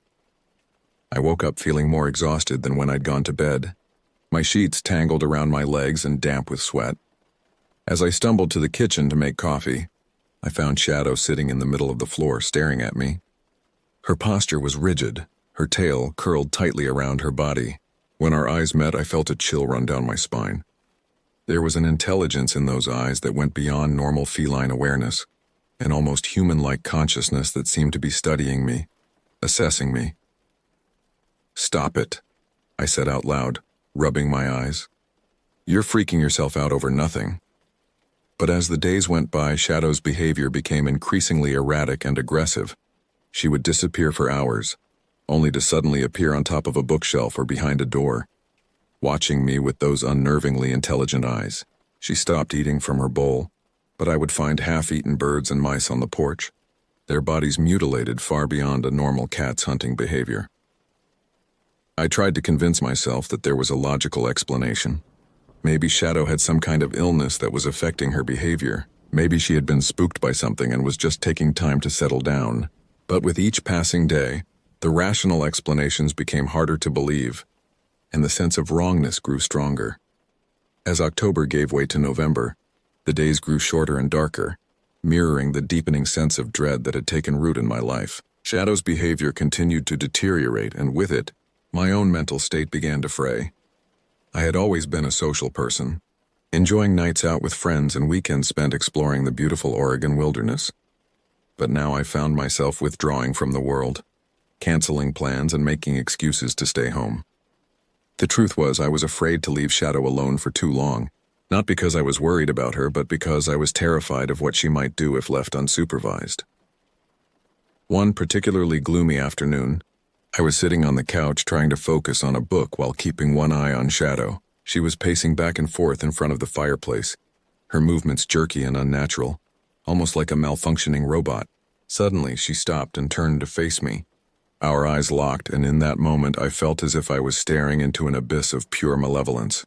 I woke up feeling more exhausted than when I'd gone to bed, my sheets tangled around my legs and damp with sweat. As I stumbled to the kitchen to make coffee, I found Shadow sitting in the middle of the floor staring at me. Her posture was rigid, her tail curled tightly around her body. When our eyes met, I felt a chill run down my spine. There was an intelligence in those eyes that went beyond normal feline awareness, an almost human-like consciousness that seemed to be studying me, assessing me. "Stop it," I said out loud, rubbing my eyes. "You're freaking yourself out over nothing." But as the days went by, Shadow's behavior became increasingly erratic and aggressive. She would disappear for hours, only to suddenly appear on top of a bookshelf or behind a door, watching me with those unnervingly intelligent eyes. She stopped eating from her bowl, but I would find half-eaten birds and mice on the porch, their bodies mutilated far beyond a normal cat's hunting behavior. I tried to convince myself that there was a logical explanation. Maybe Shadow had some kind of illness that was affecting her behavior. Maybe she had been spooked by something and was just taking time to settle down. But with each passing day, the rational explanations became harder to believe, and the sense of wrongness grew stronger. As October gave way to November, the days grew shorter and darker, mirroring the deepening sense of dread that had taken root in my life. Shadow's behavior continued to deteriorate, and with it, my own mental state began to fray. I had always been a social person, enjoying nights out with friends and weekends spent exploring the beautiful Oregon wilderness. But now I found myself withdrawing from the world, canceling plans and making excuses to stay home. The truth was, I was afraid to leave Shadow alone for too long, not because I was worried about her, but because I was terrified of what she might do if left unsupervised. One particularly gloomy afternoon, I was sitting on the couch trying to focus on a book while keeping one eye on Shadow. She was pacing back and forth in front of the fireplace, her movements jerky and unnatural, almost like a malfunctioning robot. Suddenly, she stopped and turned to face me. Our eyes locked, and in that moment I felt as if I was staring into an abyss of pure malevolence.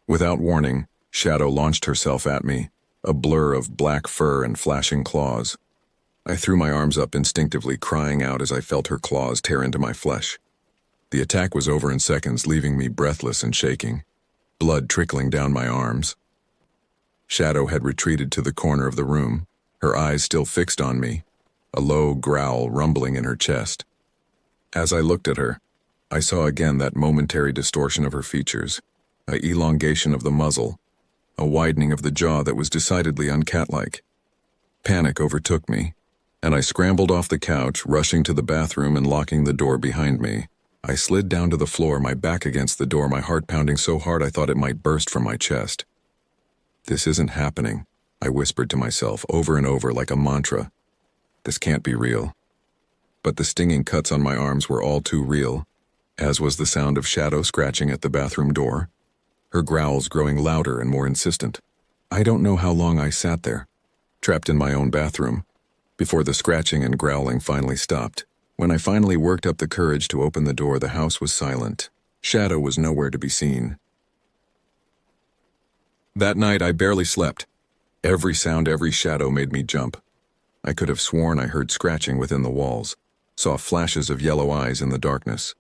Without warning, Shadow launched herself at me, a blur of black fur and flashing claws. I threw my arms up instinctively, crying out as I felt her claws tear into my flesh. The attack was over in seconds, leaving me breathless and shaking, blood trickling down my arms. Shadow had retreated to the corner of the room, her eyes still fixed on me, a low growl rumbling in her chest. As I looked at her, I saw again that momentary distortion of her features, an elongation of the muzzle, a widening of the jaw that was decidedly uncat-like. Panic overtook me, and I scrambled off the couch, rushing to the bathroom and locking the door behind me. I slid down to the floor, my back against the door, my heart pounding so hard I thought it might burst from my chest. This isn't happening, I whispered to myself over and over like a mantra. This can't be real. But the stinging cuts on my arms were all too real, as was the sound of Shadow scratching at the bathroom door, her growls growing louder and more insistent. I don't know how long I sat there, trapped in my own bathroom, before the scratching and growling finally stopped. When I finally worked up the courage to open the door, the house was silent. Shadow was nowhere to be seen. That night, I barely slept. Every sound, every shadow made me jump. I could have sworn I heard scratching within the walls, saw flashes of yellow eyes in the darkness.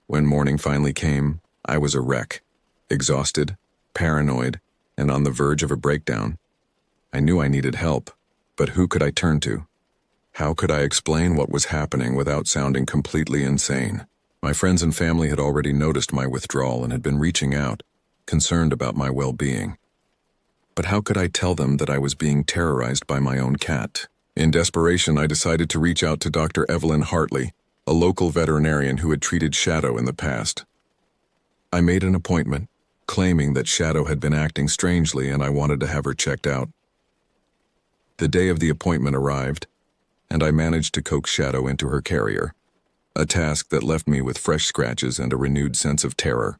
When morning finally came, I was a wreck, exhausted, paranoid, and on the verge of a breakdown. I knew I needed help, but who could I turn to? How could I explain what was happening without sounding completely insane? My friends and family had already noticed my withdrawal and had been reaching out, concerned about my well-being. But how could I tell them that I was being terrorized by my own cat? In desperation, I decided to reach out to Dr. Evelyn Hartley, a local veterinarian who had treated Shadow in the past. I made an appointment, claiming that Shadow had been acting strangely and I wanted to have her checked out. The day of the appointment arrived, and I managed to coax Shadow into her carrier, a task that left me with fresh scratches and a renewed sense of terror.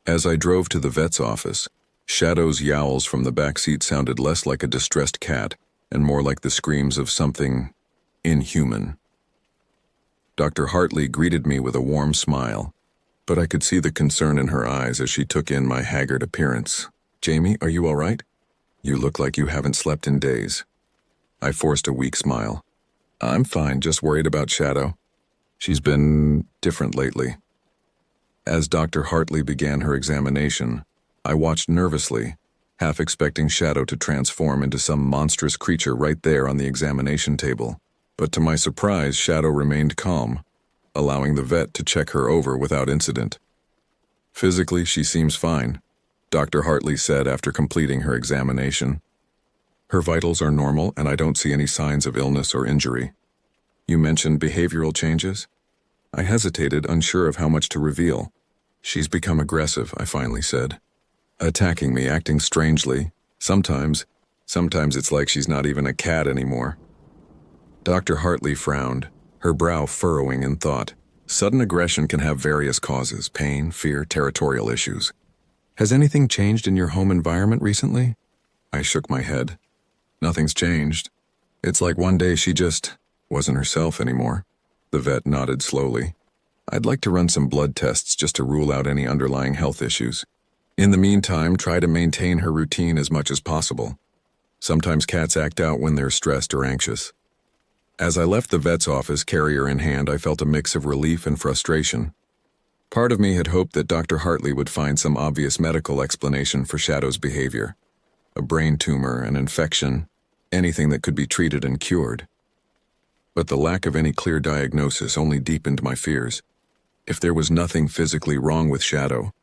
As I drove to the vet's office, Shadow's yowls from the back seat sounded less like a distressed cat and more like the screams of something inhuman. Dr. Hartley greeted me with a warm smile, but I could see the concern in her eyes as she took in my haggard appearance. "Jamie, are you all right? You look like you haven't slept in days." I forced a weak smile. "I'm fine, just worried about Shadow. She's been different lately." As Dr. Hartley began her examination, I watched nervously, half expecting Shadow to transform into some monstrous creature right there on the examination table. But to my surprise, Shadow remained calm, allowing the vet to check her over without incident. "Physically, she seems fine," Dr. Hartley said after completing her examination. "Her vitals are normal and I don't see any signs of illness or injury." "You mentioned behavioral changes?" I hesitated, unsure of how much to reveal. "She's become aggressive," I finally said. "Attacking me, acting strangely. Sometimes it's like she's not even a cat anymore." Dr. Hartley frowned, her brow furrowing in thought. "Sudden aggression can have various causes: pain, fear, territorial issues. Has anything changed in your home environment recently?" I shook my head. "Nothing's changed. It's like one day she just wasn't herself anymore." The vet nodded slowly. "I'd like to run some blood tests just to rule out any underlying health issues. In the meantime, try to maintain her routine as much as possible. Sometimes cats act out when they're stressed or anxious." As I left the vet's office, carrier in hand, I felt a mix of relief and frustration. Part of me had hoped that Dr. Hartley would find some obvious medical explanation for Shadow's behavior. A brain tumor, an infection, anything that could be treated and cured. But the lack of any clear diagnosis only deepened my fears. If there was nothing physically wrong with Shadow,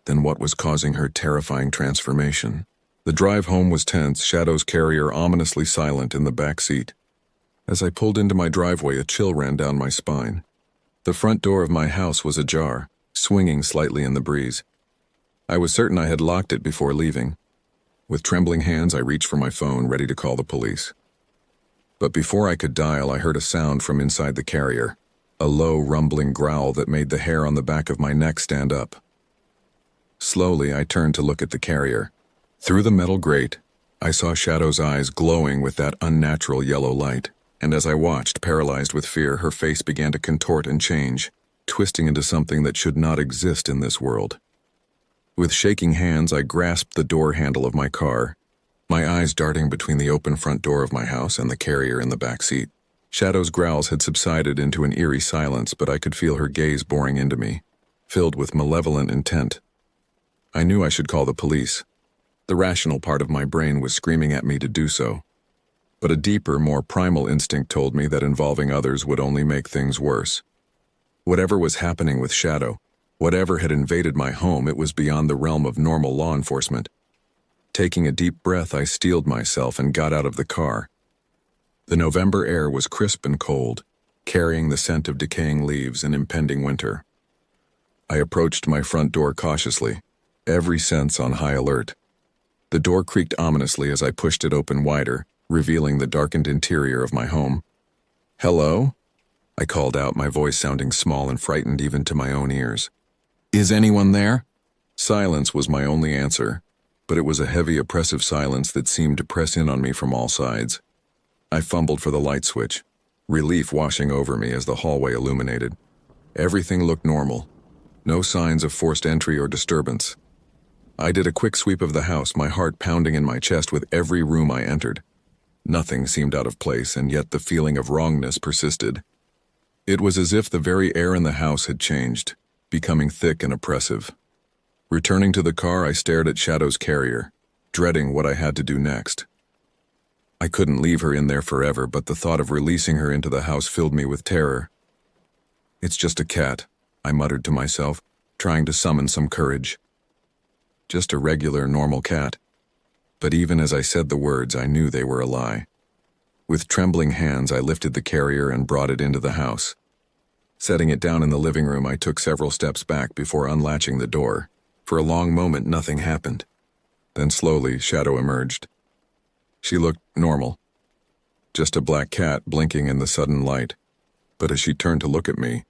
then what was causing her terrifying transformation? The drive home was tense, Shadow's carrier ominously silent in the back seat. As I pulled into my driveway, a chill ran down my spine. The front door of my house was ajar, swinging slightly in the breeze. I was certain I had locked it before leaving. With trembling hands, I reached for my phone, ready to call the police. But before I could dial, I heard a sound from inside the carrier, a low, rumbling growl that made the hair on the back of my neck stand up. Slowly, I turned to look at the carrier. Through the metal grate, I saw Shadow's eyes glowing with that unnatural yellow light. And as I watched, paralyzed with fear, her face began to contort and change, twisting into something that should not exist in this world. With shaking hands, I grasped the door handle of my car, my eyes darting between the open front door of my house and the carrier in the back seat. Shadow's growls had subsided into an eerie silence, but I could feel her gaze boring into me, filled with malevolent intent. I knew I should call the police. The rational part of my brain was screaming at me to do so. But a deeper, more primal instinct told me that involving others would only make things worse. Whatever was happening with Shadow, whatever had invaded my home, it was beyond the realm of normal law enforcement. Taking a deep breath, I steeled myself and got out of the car. The November air was crisp and cold, carrying the scent of decaying leaves and impending winter. I approached my front door cautiously, every sense on high alert. The door creaked ominously as I pushed it open wider, revealing the darkened interior of my home. "Hello?" I called out, my voice sounding small and frightened even to my own ears. "Is anyone there?" Silence was my only answer, but it was a heavy, oppressive silence that seemed to press in on me from all sides. I fumbled for the light switch, relief washing over me as the hallway illuminated. Everything looked normal. No signs of forced entry or disturbance. I did a quick sweep of the house, my heart pounding in my chest with every room I entered. Nothing seemed out of place, and yet the feeling of wrongness persisted. It was as if the very air in the house had changed, becoming thick and oppressive. Returning to the car, I stared at Shadow's carrier, dreading what I had to do next. I couldn't leave her in there forever, but the thought of releasing her into the house filled me with terror. "It's just a cat," I muttered to myself, trying to summon some courage. Just a regular, normal cat. But even as I said the words, I knew they were a lie. With trembling hands, I lifted the carrier and brought it into the house. Setting it down in the living room, I took several steps back before unlatching the door. For a long moment, nothing happened. Then slowly, Shadow emerged. She looked normal. Just a black cat blinking in the sudden light. But as she turned to look at me,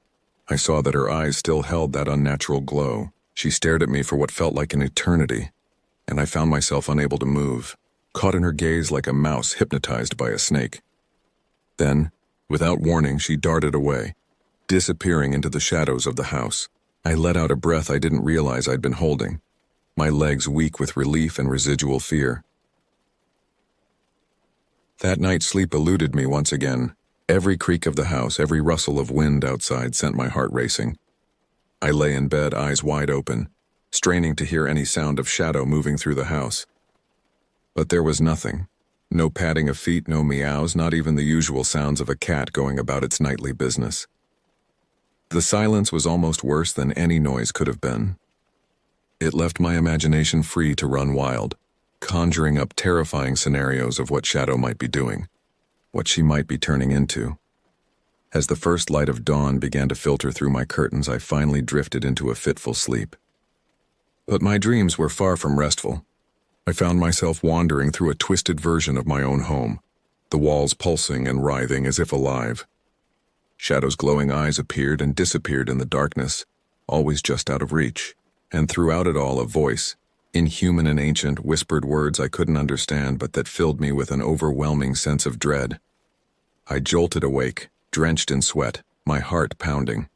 I saw that her eyes still held that unnatural glow. She stared at me for what felt like an eternity, and I found myself unable to move, caught in her gaze like a mouse hypnotized by a snake. Then, without warning, she darted away, disappearing into the shadows of the house. I let out a breath I didn't realize I'd been holding, my legs weak with relief and residual fear. That night's sleep eluded me once again. Every creak of the house, every rustle of wind outside sent my heart racing. I lay in bed, eyes wide open, straining to hear any sound of Shadow moving through the house. But there was nothing. No padding of feet, no meows, not even the usual sounds of a cat going about its nightly business. The silence was almost worse than any noise could have been. It left my imagination free to run wild, conjuring up terrifying scenarios of what Shadow might be doing, what she might be turning into. As the first light of dawn began to filter through my curtains, I finally drifted into a fitful sleep. But my dreams were far from restful. I found myself wandering through a twisted version of my own home, the walls pulsing and writhing as if alive. Shadow's glowing eyes appeared and disappeared in the darkness, always just out of reach, and throughout it all a voice, inhuman and ancient, whispered words I couldn't understand but that filled me with an overwhelming sense of dread. I jolted awake, drenched in sweat, my heart pounding.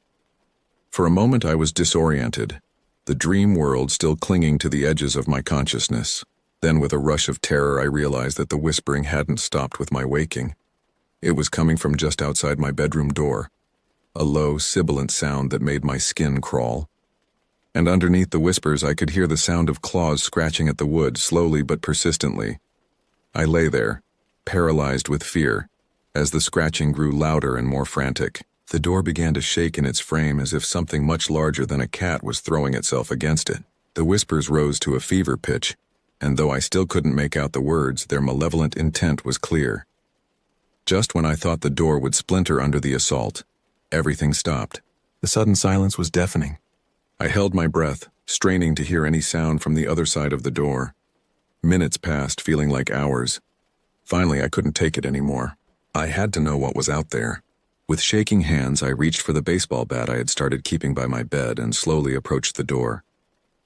For a moment I was disoriented, the dream world still clinging to the edges of my consciousness. Then with a rush of terror I realized that the whispering hadn't stopped with my waking. It was coming from just outside my bedroom door, a low, sibilant sound that made my skin crawl. And underneath the whispers I could hear the sound of claws scratching at the wood, slowly but persistently. I lay there, paralyzed with fear, as the scratching grew louder and more frantic. The door began to shake in its frame as if something much larger than a cat was throwing itself against it. The whispers rose to a fever pitch, and though I still couldn't make out the words, their malevolent intent was clear. Just when I thought the door would splinter under the assault, everything stopped. The sudden silence was deafening. I held my breath, straining to hear any sound from the other side of the door. Minutes passed, feeling like hours. Finally, I couldn't take it anymore. I had to know what was out there. With shaking hands, I reached for the baseball bat I had started keeping by my bed and slowly approached the door.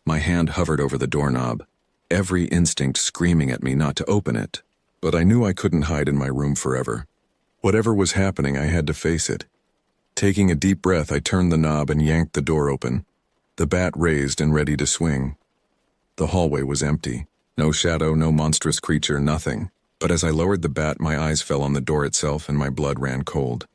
My hand hovered over the doorknob, every instinct screaming at me not to open it. But I knew I couldn't hide in my room forever. Whatever was happening, I had to face it. Taking a deep breath, I turned the knob and yanked the door open, the bat raised and ready to swing. The hallway was empty. No shadow, no monstrous creature, nothing. But as I lowered the bat, my eyes fell on the door itself and my blood ran cold.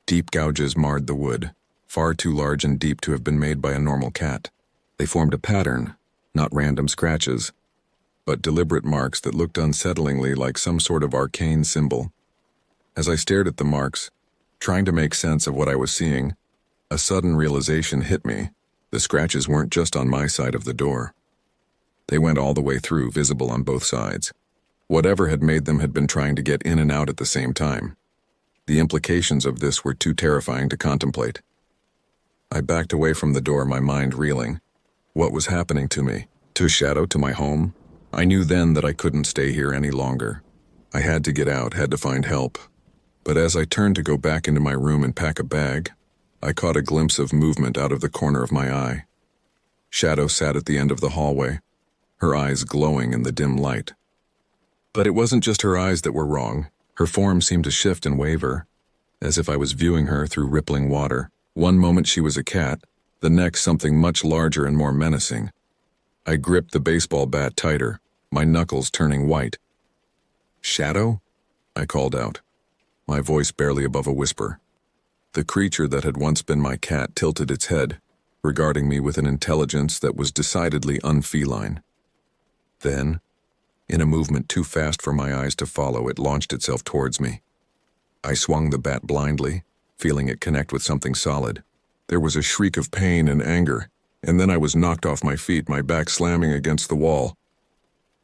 Deep gouges marred the wood, far too large and deep to have been made by a normal cat. They formed a pattern, not random scratches, but deliberate marks that looked unsettlingly like some sort of arcane symbol. As I stared at the marks, trying to make sense of what I was seeing, a sudden realization hit me. The scratches weren't just on my side of the door. They went all the way through, visible on both sides. Whatever had made them had been trying to get in and out at the same time. The implications of this were too terrifying to contemplate. I backed away from the door, my mind reeling. What was happening to me? To Shadow, to my home? I knew then that I couldn't stay here any longer. I had to get out, had to find help. But as I turned to go back into my room and pack a bag, I caught a glimpse of movement out of the corner of my eye. Shadow sat at the end of the hallway, her eyes glowing in the dim light. But it wasn't just her eyes that were wrong. Her form seemed to shift and waver, as if I was viewing her through rippling water. One moment she was a cat, the next something much larger and more menacing. I gripped the baseball bat tighter, my knuckles turning white. "Shadow?" I called out, my voice barely above a whisper. The creature that had once been my cat tilted its head, regarding me with an intelligence that was decidedly unfeline. Then, in a movement too fast for my eyes to follow, it launched itself towards me. I swung the bat blindly, feeling it connect with something solid. There was a shriek of pain and anger, and then I was knocked off my feet, my back slamming against the wall.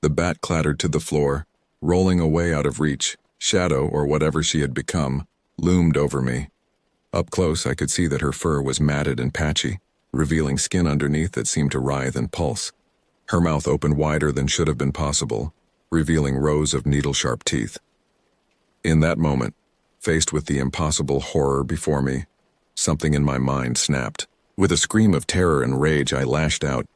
The bat clattered to the floor, rolling away out of reach. Shadow, or whatever she had become, loomed over me. Up close, I could see that her fur was matted and patchy, revealing skin underneath that seemed to writhe and pulse. Her mouth opened wider than should have been possible, revealing rows of needle-sharp teeth. In that moment, faced with the impossible horror before me, something in my mind snapped. With a scream of terror and rage, I lashed out,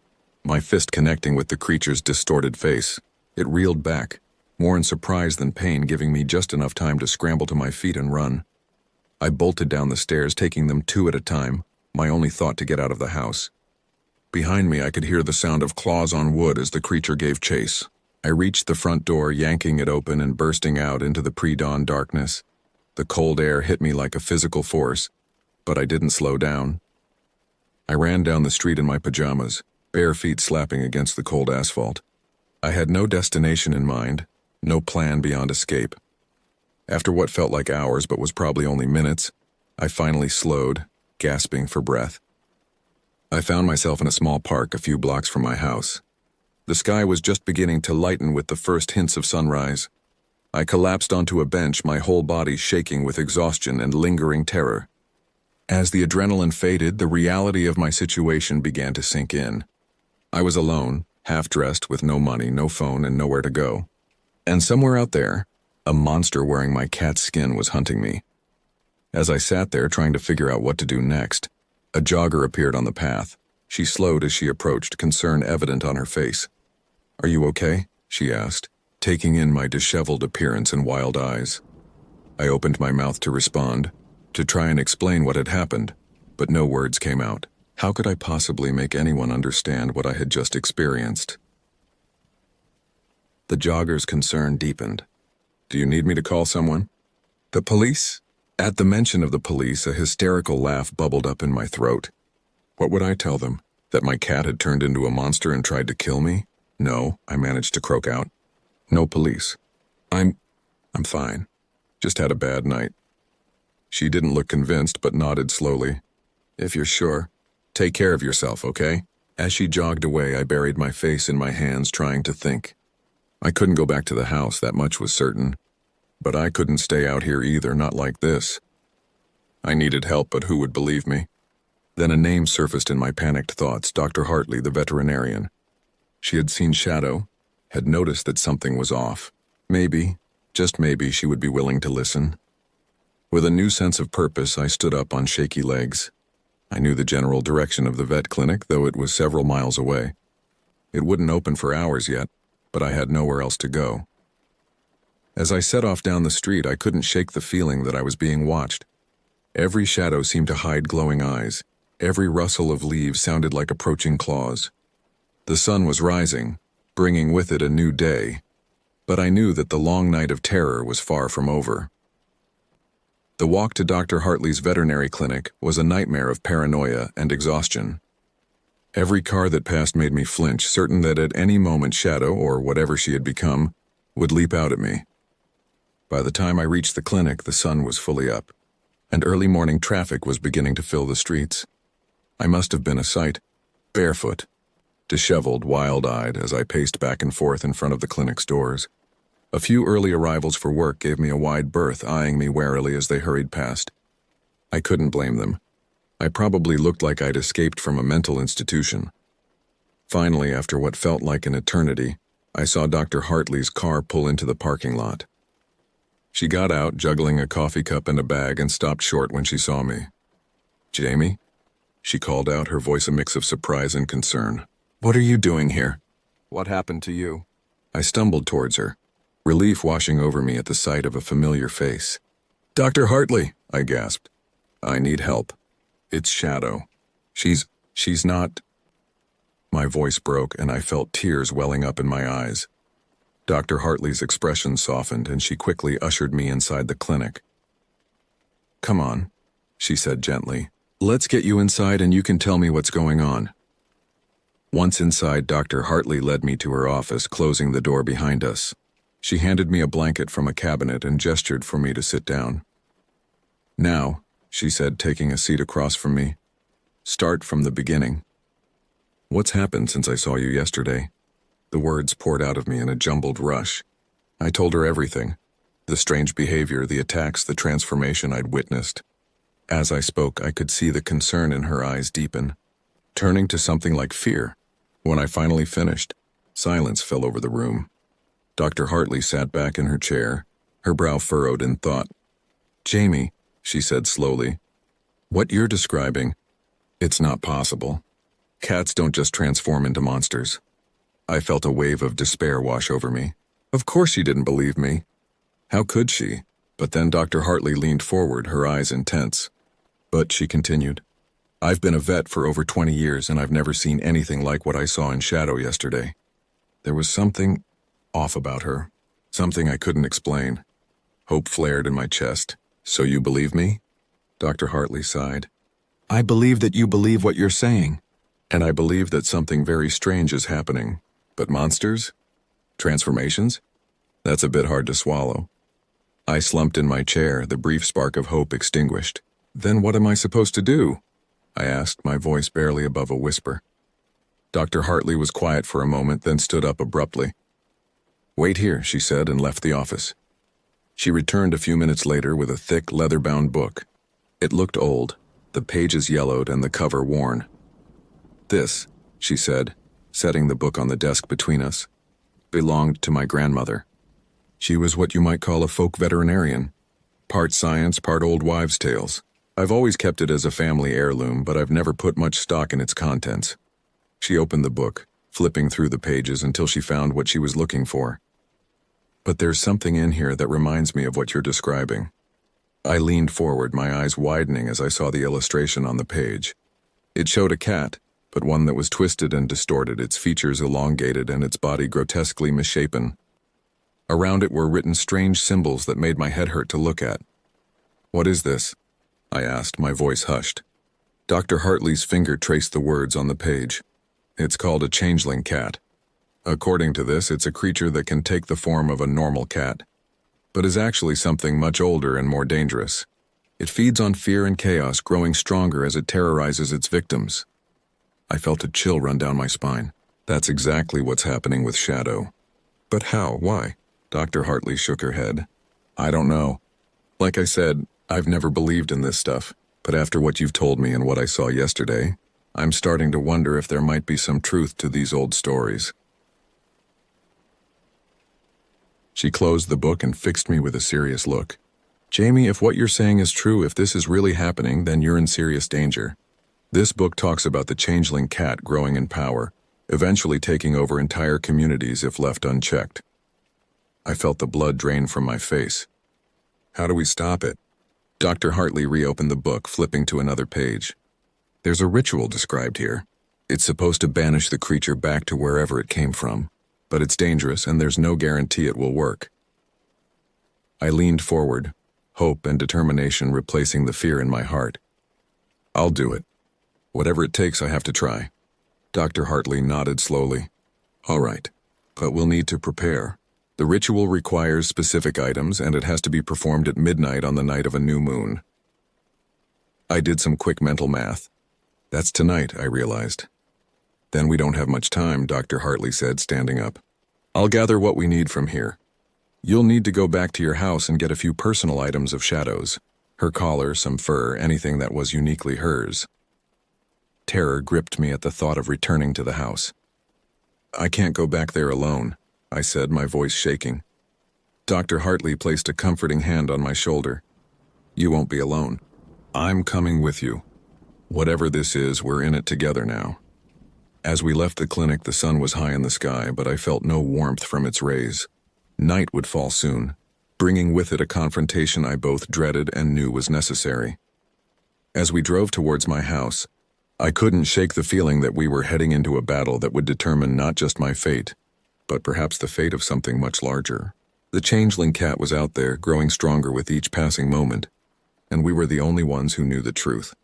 my fist connecting with the creature's distorted face. It reeled back, more in surprise than pain, giving me just enough time to scramble to my feet and run. I bolted down the stairs, taking them two at a time, my only thought to get out of the house. Behind me, I could hear the sound of claws on wood as the creature gave chase. I reached the front door, yanking it open and bursting out into the pre-dawn darkness. The cold air hit me like a physical force, but I didn't slow down. I ran down the street in my pajamas, bare feet slapping against the cold asphalt. I had no destination in mind, no plan beyond escape. After what felt like hours but was probably only minutes, I finally slowed, gasping for breath. I found myself in a small park a few blocks from my house. The sky was just beginning to lighten with the first hints of sunrise. I collapsed onto a bench, my whole body shaking with exhaustion and lingering terror. As the adrenaline faded, the reality of my situation began to sink in. I was alone, half-dressed, with no money, no phone, and nowhere to go. And somewhere out there, a monster wearing my cat's skin was hunting me. As I sat there trying to figure out what to do next, a jogger appeared on the path. She slowed as she approached, concern evident on her face. "Are you okay?" she asked, taking in my disheveled appearance and wild eyes. I opened my mouth to respond, to try and explain what had happened, but no words came out. How could I possibly make anyone understand what I had just experienced? The jogger's concern deepened. "Do you need me to call someone?" "The police?" At the mention of the police, a hysterical laugh bubbled up in my throat. What would I tell them? That my cat had turned into a monster and tried to kill me? "No," I managed to croak out. "No police. I'm fine. Just had a bad night." She didn't look convinced, but nodded slowly. "If you're sure. Take care of yourself, okay?" As she jogged away, I buried my face in my hands, trying to think. I couldn't go back to the house, that much was certain. But I couldn't stay out here either, not like this. I needed help, but who would believe me? Then a name surfaced in my panicked thoughts, Dr. Hartley, the veterinarian. She had seen Shadow, had noticed that something was off. Maybe, just maybe, she would be willing to listen. With a new sense of purpose, I stood up on shaky legs. I knew the general direction of the vet clinic, though it was several miles away. It wouldn't open for hours yet, but I had nowhere else to go. As I set off down the street, I couldn't shake the feeling that I was being watched. Every shadow seemed to hide glowing eyes. Every rustle of leaves sounded like approaching claws. The sun was rising, bringing with it a new day. But I knew that the long night of terror was far from over. The walk to Dr. Hartley's veterinary clinic was a nightmare of paranoia and exhaustion. Every car that passed made me flinch, certain that at any moment Shadow, or whatever she had become, would leap out at me. By the time I reached the clinic, the sun was fully up, and early morning traffic was beginning to fill the streets. I must have been a sight, barefoot, disheveled, wild-eyed, as I paced back and forth in front of the clinic's doors. A few early arrivals for work gave me a wide berth, eyeing me warily as they hurried past. I couldn't blame them. I probably looked like I'd escaped from a mental institution. Finally, after what felt like an eternity, I saw Dr. Hartley's car pull into the parking lot. She got out, juggling a coffee cup and a bag, and stopped short when she saw me. "Jamie?" she called out, her voice a mix of surprise and concern. "What are you doing here? What happened to you?" I stumbled towards her, relief washing over me at the sight of a familiar face. "Dr. Hartley," I gasped. "I need help. It's Shadow. She's not..." My voice broke and I felt tears welling up in my eyes. Dr. Hartley's expression softened and she quickly ushered me inside the clinic. "Come on," she said gently. "Let's get you inside and you can tell me what's going on." Once inside, Dr. Hartley led me to her office, closing the door behind us. She handed me a blanket from a cabinet and gestured for me to sit down. "Now," she said, taking a seat across from me, "start from the beginning. What's happened since I saw you yesterday?" The words poured out of me in a jumbled rush. I told her everything. The strange behavior, the attacks, the transformation I'd witnessed. As I spoke, I could see the concern in her eyes deepen, turning to something like fear. When I finally finished, silence fell over the room. Dr. Hartley sat back in her chair, her brow furrowed in thought. "Jamie," she said slowly, "what you're describing, it's not possible. Cats don't just transform into monsters." I felt a wave of despair wash over me. Of course she didn't believe me. How could she? But then Dr. Hartley leaned forward, her eyes intense. "But," she continued, "I've been a vet for over 20 years and I've never seen anything like what I saw in Shadow yesterday. There was something off about her, something I couldn't explain." Hope flared in my chest. "So you believe me?" Dr. Hartley sighed. "I believe that you believe what you're saying. And I believe that something very strange is happening. But monsters? Transformations? That's a bit hard to swallow." I slumped in my chair, the brief spark of hope extinguished. "Then what am I supposed to do?" I asked, my voice barely above a whisper. Dr. Hartley was quiet for a moment, then stood up abruptly. "Wait here," she said, and left the office. She returned a few minutes later with a thick, leather-bound book. It looked old, the pages yellowed and the cover worn. "This," she said, setting the book on the desk between us, "belonged to my grandmother. She was what you might call a folk veterinarian. Part science, part old wives' tales. I've always kept it as a family heirloom, but I've never put much stock in its contents." She opened the book, flipping through the pages until she found what she was looking for. "But there's something in here that reminds me of what you're describing." I leaned forward, my eyes widening as I saw the illustration on the page. It showed a cat, but one that was twisted and distorted, its features elongated and its body grotesquely misshapen. Around it were written strange symbols that made my head hurt to look at. "What is this?" I asked, my voice hushed. Dr. Hartley's finger traced the words on the page. "It's called a changeling cat. According to this, it's a creature that can take the form of a normal cat, but is actually something much older and more dangerous. It feeds on fear and chaos, growing stronger as it terrorizes its victims." I felt a chill run down my spine. That's exactly what's happening with Shadow. "But how? Why?" Dr. Hartley shook her head. "I don't know. Like I said, I've never believed in this stuff, but after what you've told me and what I saw yesterday, I'm starting to wonder if there might be some truth to these old stories." She closed the book and fixed me with a serious look. "Jamie, if what you're saying is true, if this is really happening, then you're in serious danger. This book talks about the changeling cat growing in power, eventually taking over entire communities if left unchecked." I felt the blood drain from my face. "How do we stop it?" Dr. Hartley reopened the book, flipping to another page. "There's a ritual described here. It's supposed to banish the creature back to wherever it came from. but it's dangerous and there's no guarantee it will work. I leaned forward, hope and determination replacing the fear in my heart. I'll do it. Whatever it takes, I have to try. Dr. Hartley nodded slowly. All right, but we'll need to prepare. The ritual requires specific items and it has to be performed at midnight on the night of a new moon. I did some quick mental math. That's tonight, I realized. Then we don't have much time, Dr. Hartley said, standing up. I'll gather what we need from here. You'll need to go back to your house and get a few personal items of Shadow's. Her collar, some fur, anything that was uniquely hers. Terror gripped me at the thought of returning to the house. I can't go back there alone, I said, my voice shaking. Dr. Hartley placed a comforting hand on my shoulder. You won't be alone. I'm coming with you. Whatever this is, we're in it together now. As we left the clinic, the sun was high in the sky, but I felt no warmth from its rays. Night would fall soon, bringing with it a confrontation I both dreaded and knew was necessary. As we drove towards my house, I couldn't shake the feeling that we were heading into a battle that would determine not just my fate, but perhaps the fate of something much larger. The changeling cat was out there, growing stronger with each passing moment, and we were the only ones who knew the truth.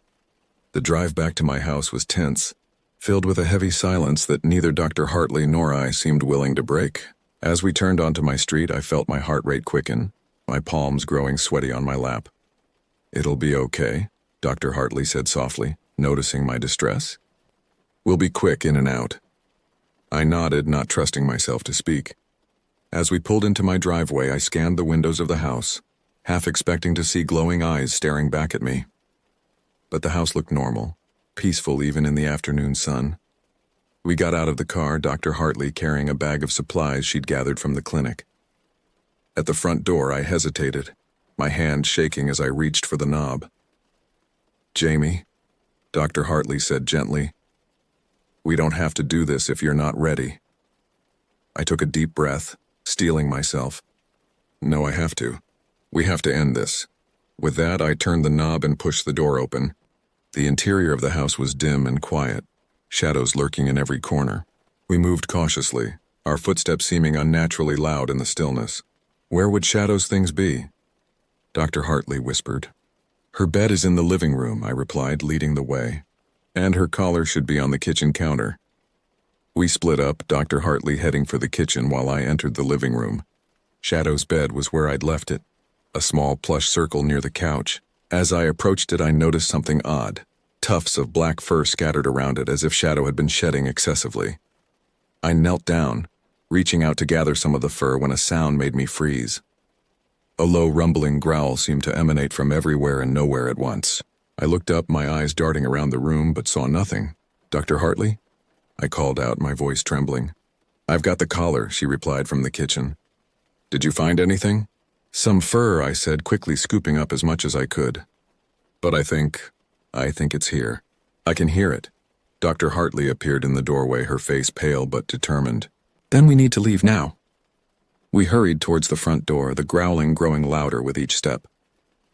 The drive back to my house was tense, filled with a heavy silence that neither Dr. Hartley nor I seemed willing to break. As we turned onto my street, I felt my heart rate quicken, my palms growing sweaty on my lap. It'll be okay, Dr. Hartley said softly, noticing my distress. We'll be quick in and out. I nodded, not trusting myself to speak. As we pulled into my driveway, I scanned the windows of the house, half expecting to see glowing eyes staring back at me. But the house looked normal, peaceful even in the afternoon sun. We got out of the car, Dr. Hartley carrying a bag of supplies she'd gathered from the clinic. At the front door, I hesitated, my hand shaking as I reached for the knob. Jamie, Dr. Hartley said gently, we don't have to do this if you're not ready. I took a deep breath, steeling myself. No, I have to. We have to end this. With that, I turned the knob and pushed the door open. The interior of the house was dim and quiet, shadows lurking in every corner. We moved cautiously, our footsteps seeming unnaturally loud in the stillness. Where would Shadow's things be? Dr. Hartley whispered. Her bed is in the living room, I replied, leading the way. And her collar should be on the kitchen counter. We split up, Dr. Hartley heading for the kitchen while I entered the living room. Shadow's bed was where I'd left it, a small plush circle near the couch. As I approached it, I noticed something odd. Tufts of black fur scattered around it as if Shadow had been shedding excessively. I knelt down, reaching out to gather some of the fur when a sound made me freeze. A low rumbling growl seemed to emanate from everywhere and nowhere at once. I looked up, my eyes darting around the room, but saw nothing. Dr. Hartley? I called out, my voice trembling. I've got the collar, she replied from the kitchen. Did you find anything? Some fur, I said, quickly scooping up as much as I could. But I think it's here. I can hear it. Dr. Hartley appeared in the doorway, her face pale but determined. Then we need to leave now. We hurried towards the front door, the growling growing louder with each step.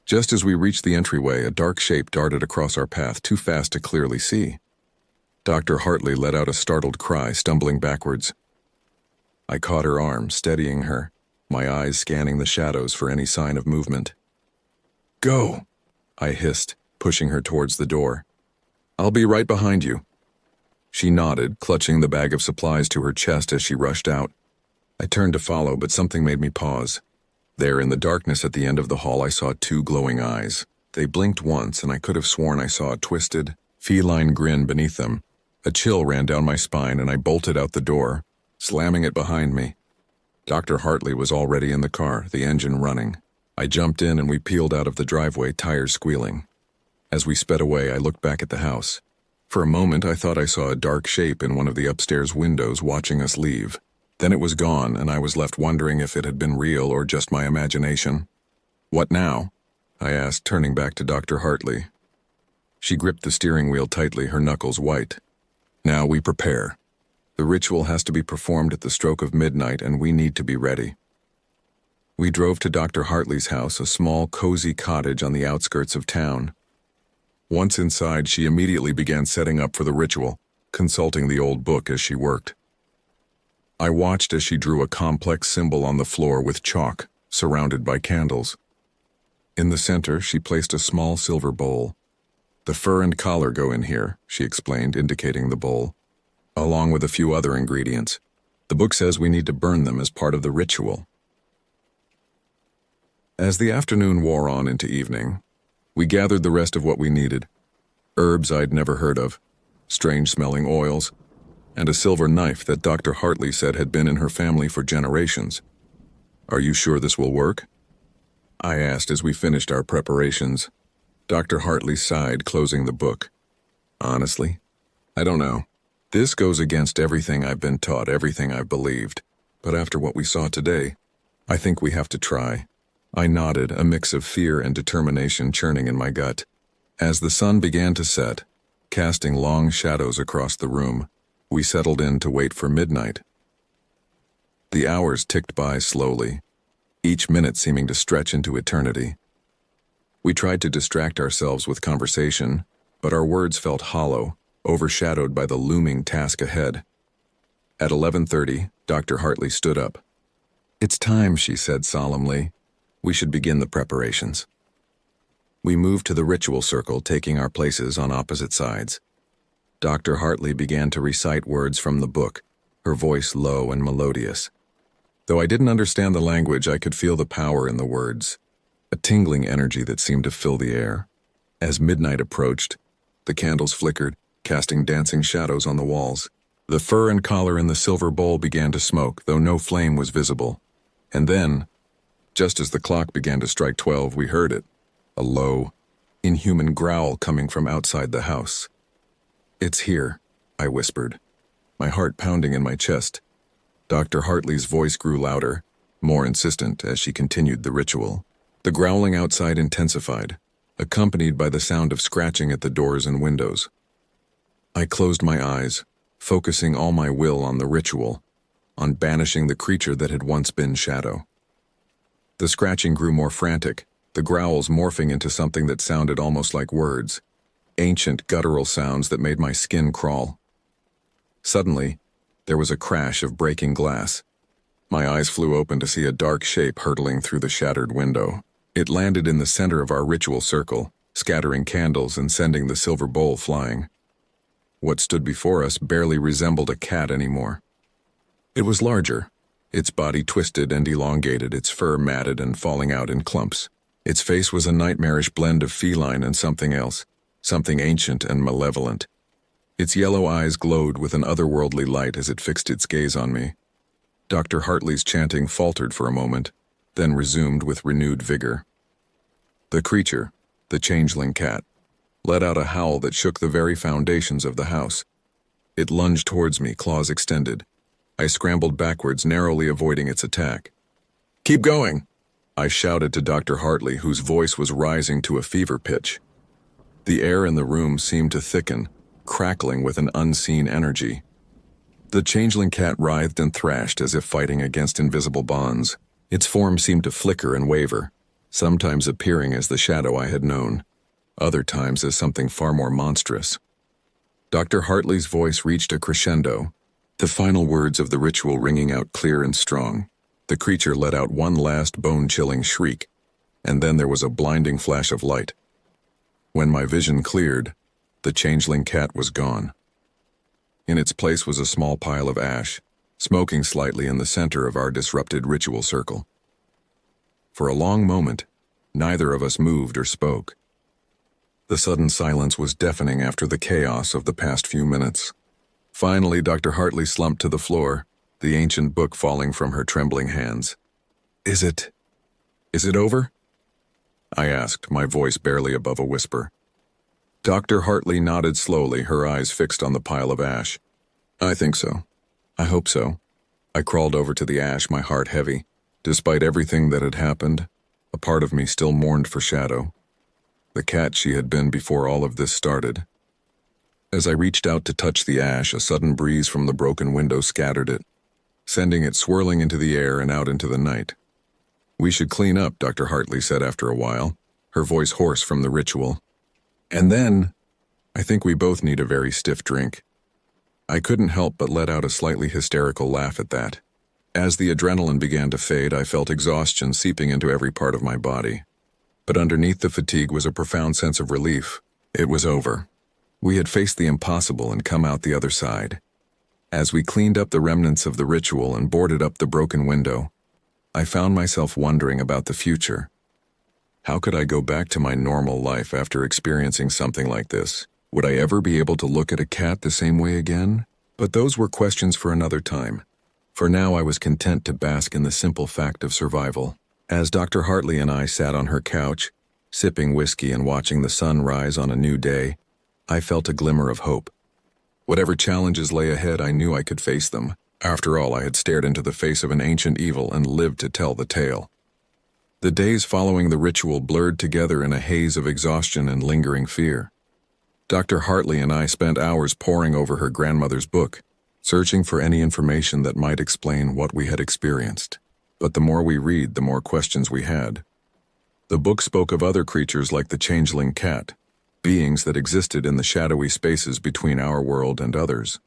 Just as we reached the entryway, a dark shape darted across our path, too fast to clearly see. Dr. Hartley let out a startled cry, stumbling backwards. I caught her arm, steadying her, my eyes scanning the shadows for any sign of movement. Go, I hissed, pushing her towards the door. I'll be right behind you. She nodded, clutching the bag of supplies to her chest as she rushed out. I turned to follow, but something made me pause. There, in the darkness at the end of the hall, I saw two glowing eyes. They blinked once, and I could have sworn I saw a twisted, feline grin beneath them. A chill ran down my spine, and I bolted out the door, slamming it behind me. Dr. Hartley was already in the car, the engine running. I jumped in, and we peeled out of the driveway, tires squealing. As we sped away, I looked back at the house. For a moment, I thought I saw a dark shape in one of the upstairs windows watching us leave. Then it was gone, and I was left wondering if it had been real or just my imagination. What now? I asked, turning back to Dr. Hartley. She gripped the steering wheel tightly, her knuckles white. Now we prepare. The ritual has to be performed at the stroke of midnight, and we need to be ready. We drove to Dr. Hartley's house, a small, cozy cottage on the outskirts of town. Once inside, she immediately began setting up for the ritual, consulting the old book as she worked. I watched as she drew a complex symbol on the floor with chalk, surrounded by candles. In the center, she placed a small silver bowl. "The fur and collar go in here," she explained, indicating the bowl, along with a few other ingredients. "The book says we need to burn them as part of the ritual." As the afternoon wore on into evening, we gathered the rest of what we needed. Herbs I'd never heard of, strange-smelling oils, and a silver knife that Dr. Hartley said had been in her family for generations. "Are you sure this will work?" I asked as we finished our preparations. Dr. Hartley sighed, closing the book. "Honestly, I don't know. This goes against everything I've been taught, everything I've believed. But after what we saw today, I think we have to try." I nodded, a mix of fear and determination churning in my gut. As the sun began to set, casting long shadows across the room, we settled in to wait for midnight. The hours ticked by slowly, each minute seeming to stretch into eternity. We tried to distract ourselves with conversation, but our words felt hollow, overshadowed by the looming task ahead. At 11:30, Dr. Hartley stood up. "It's time," she said solemnly. "We should begin the preparations." We moved to the ritual circle, taking our places on opposite sides. Dr. Hartley began to recite words from the book, her voice low and melodious. Though I didn't understand the language, I could feel the power in the words, a tingling energy that seemed to fill the air. As midnight approached, the candles flickered, casting dancing shadows on the walls. The fur and collar in the silver bowl began to smoke, though no flame was visible. And then, just as the clock began to strike 12, we heard it, a low, inhuman growl coming from outside the house. "It's here," I whispered, my heart pounding in my chest. Dr. Hartley's voice grew louder, more insistent as she continued the ritual. The growling outside intensified, accompanied by the sound of scratching at the doors and windows. I closed my eyes, focusing all my will on the ritual, on banishing the creature that had once been Shadow. The scratching grew more frantic, the growls morphing into something that sounded almost like words, ancient guttural sounds that made my skin crawl. Suddenly, there was a crash of breaking glass. My eyes flew open to see a dark shape hurtling through the shattered window. It landed in the center of our ritual circle, scattering candles and sending the silver bowl flying. What stood before us barely resembled a cat anymore. It was larger, its body twisted and elongated, its fur matted and falling out in clumps. Its face was a nightmarish blend of feline and something else, something ancient and malevolent. Its yellow eyes glowed with an otherworldly light as it fixed its gaze on me. Dr. Hartley's chanting faltered for a moment, then resumed with renewed vigor. The creature, the changeling cat, let out a howl that shook the very foundations of the house. It lunged towards me, claws extended. I scrambled backwards, narrowly avoiding its attack. "Keep going!" I shouted to Dr. Hartley, whose voice was rising to a fever pitch. The air in the room seemed to thicken, crackling with an unseen energy. The changeling cat writhed and thrashed as if fighting against invisible bonds. Its form seemed to flicker and waver, sometimes appearing as the shadow I had known, other times as something far more monstrous. Dr. Hartley's voice reached a crescendo, the final words of the ritual ringing out clear and strong. The creature let out one last bone-chilling shriek, and then there was a blinding flash of light. When my vision cleared, the changeling cat was gone. In its place was a small pile of ash, smoking slightly in the center of our disrupted ritual circle. For a long moment, neither of us moved or spoke. The sudden silence was deafening after the chaos of the past few minutes. Finally, Dr. Hartley slumped to the floor, the ancient book falling from her trembling hands. Is it over?" I asked, my voice barely above a whisper. Dr. Hartley nodded slowly, her eyes fixed on the pile of ash. "I think so. I hope so." I crawled over to the ash, my heart heavy. Despite everything that had happened, a part of me still mourned for Shadow, the cat she had been before all of this started. As I reached out to touch the ash, a sudden breeze from the broken window scattered it, sending it swirling into the air and out into the night. "We should clean up," Dr. Hartley said after a while, her voice hoarse from the ritual. "And then, I think we both need a very stiff drink." I couldn't help but let out a slightly hysterical laugh at that. As the adrenaline began to fade, I felt exhaustion seeping into every part of my body. But underneath the fatigue was a profound sense of relief. It was over. We had faced the impossible and come out the other side. As we cleaned up the remnants of the ritual and boarded up the broken window, I found myself wondering about the future. How could I go back to my normal life after experiencing something like this? Would I ever be able to look at a cat the same way again? But those were questions for another time. For now, I was content to bask in the simple fact of survival. As Dr. Hartley and I sat on her couch, sipping whiskey and watching the sun rise on a new day, I felt a glimmer of hope. Whatever challenges lay ahead, I knew I could face them. After all, I had stared into the face of an ancient evil and lived to tell the tale. The days following the ritual blurred together in a haze of exhaustion and lingering fear. Dr. Hartley and I spent hours poring over her grandmother's book, searching for any information that might explain what we had experienced. But the more we read, the more questions we had. The book spoke of other creatures like the changeling cat, beings that existed in the shadowy spaces between our world and others.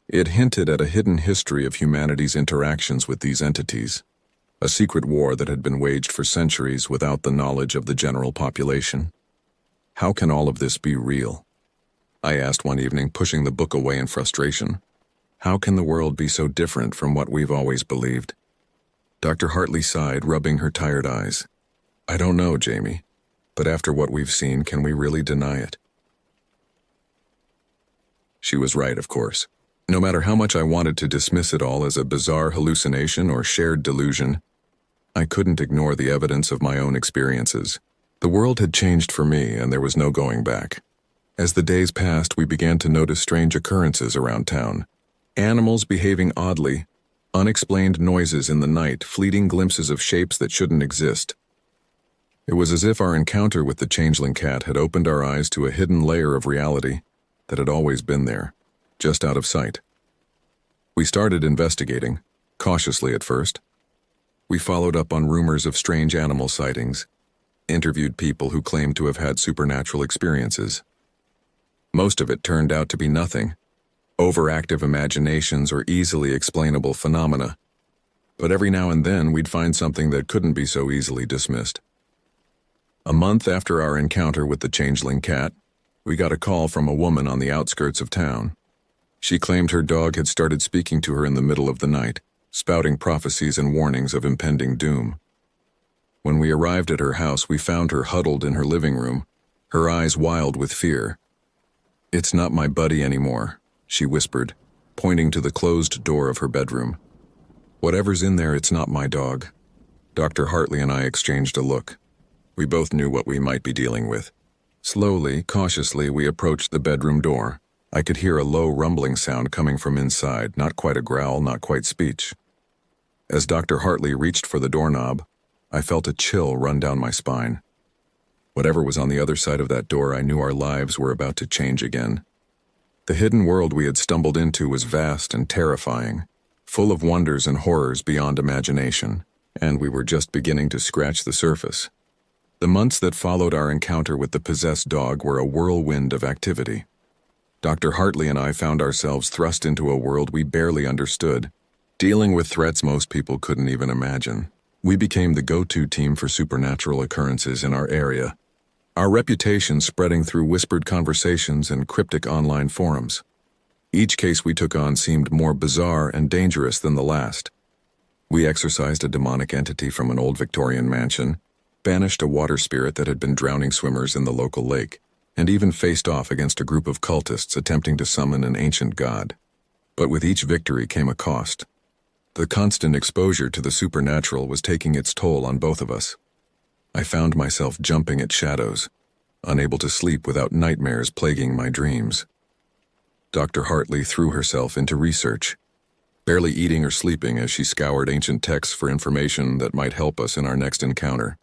It hinted at a hidden history of humanity's interactions with these entities, a secret war that had been waged for centuries without the knowledge of the general population. How can all of this be real? I asked one evening, pushing the book away in frustration. How can the world be so different from what we've always believed? Dr. Hartley sighed, rubbing her tired eyes. I don't know, Jamie, but after what we've seen, can we really deny it? She was right, of course. No matter how much I wanted to dismiss it all as a bizarre hallucination or shared delusion, I couldn't ignore the evidence of my own experiences. The world had changed for me, and there was no going back. As the days passed, we began to notice strange occurrences around town. Animals behaving oddly, unexplained noises in the night, fleeting glimpses of shapes that shouldn't exist. It was as if our encounter with the changeling cat had opened our eyes to a hidden layer of reality that had always been there, just out of sight. We started investigating, cautiously at first. We followed up on rumors of strange animal sightings, interviewed people who claimed to have had supernatural experiences. Most of it turned out to be nothing, overactive imaginations or easily explainable phenomena. But every now and then we'd find something that couldn't be so easily dismissed. A month after our encounter with the changeling cat, we got a call from a woman on the outskirts of town. She claimed her dog had started speaking to her in the middle of the night, spouting prophecies and warnings of impending doom. When we arrived at her house, we found her huddled in her living room, her eyes wild with fear. "It's not my buddy anymore," she whispered, pointing to the closed door of her bedroom. "Whatever's in there, it's not my dog." Dr. Hartley and I exchanged a look. We both knew what we might be dealing with. Slowly, cautiously, we approached the bedroom door. I could hear a low rumbling sound coming from inside, not quite a growl, not quite speech. As Dr. Hartley reached for the doorknob, I felt a chill run down my spine. Whatever was on the other side of that door, I knew our lives were about to change again. The hidden world we had stumbled into was vast and terrifying, full of wonders and horrors beyond imagination, and we were just beginning to scratch the surface. The months that followed our encounter with the possessed dog were a whirlwind of activity. Dr. Hartley and I found ourselves thrust into a world we barely understood, dealing with threats most people couldn't even imagine. We became the go-to team for supernatural occurrences in our area, our reputation spreading through whispered conversations and cryptic online forums. Each case we took on seemed more bizarre and dangerous than the last. We exorcised a demonic entity from an old Victorian mansion, banished a water spirit that had been drowning swimmers in the local lake, and even faced off against a group of cultists attempting to summon an ancient god. But with each victory came a cost. The constant exposure to the supernatural was taking its toll on both of us. I found myself jumping at shadows, unable to sleep without nightmares plaguing my dreams. Dr. Hartley threw herself into research, barely eating or sleeping as she scoured ancient texts for information that might help us in our next encounter.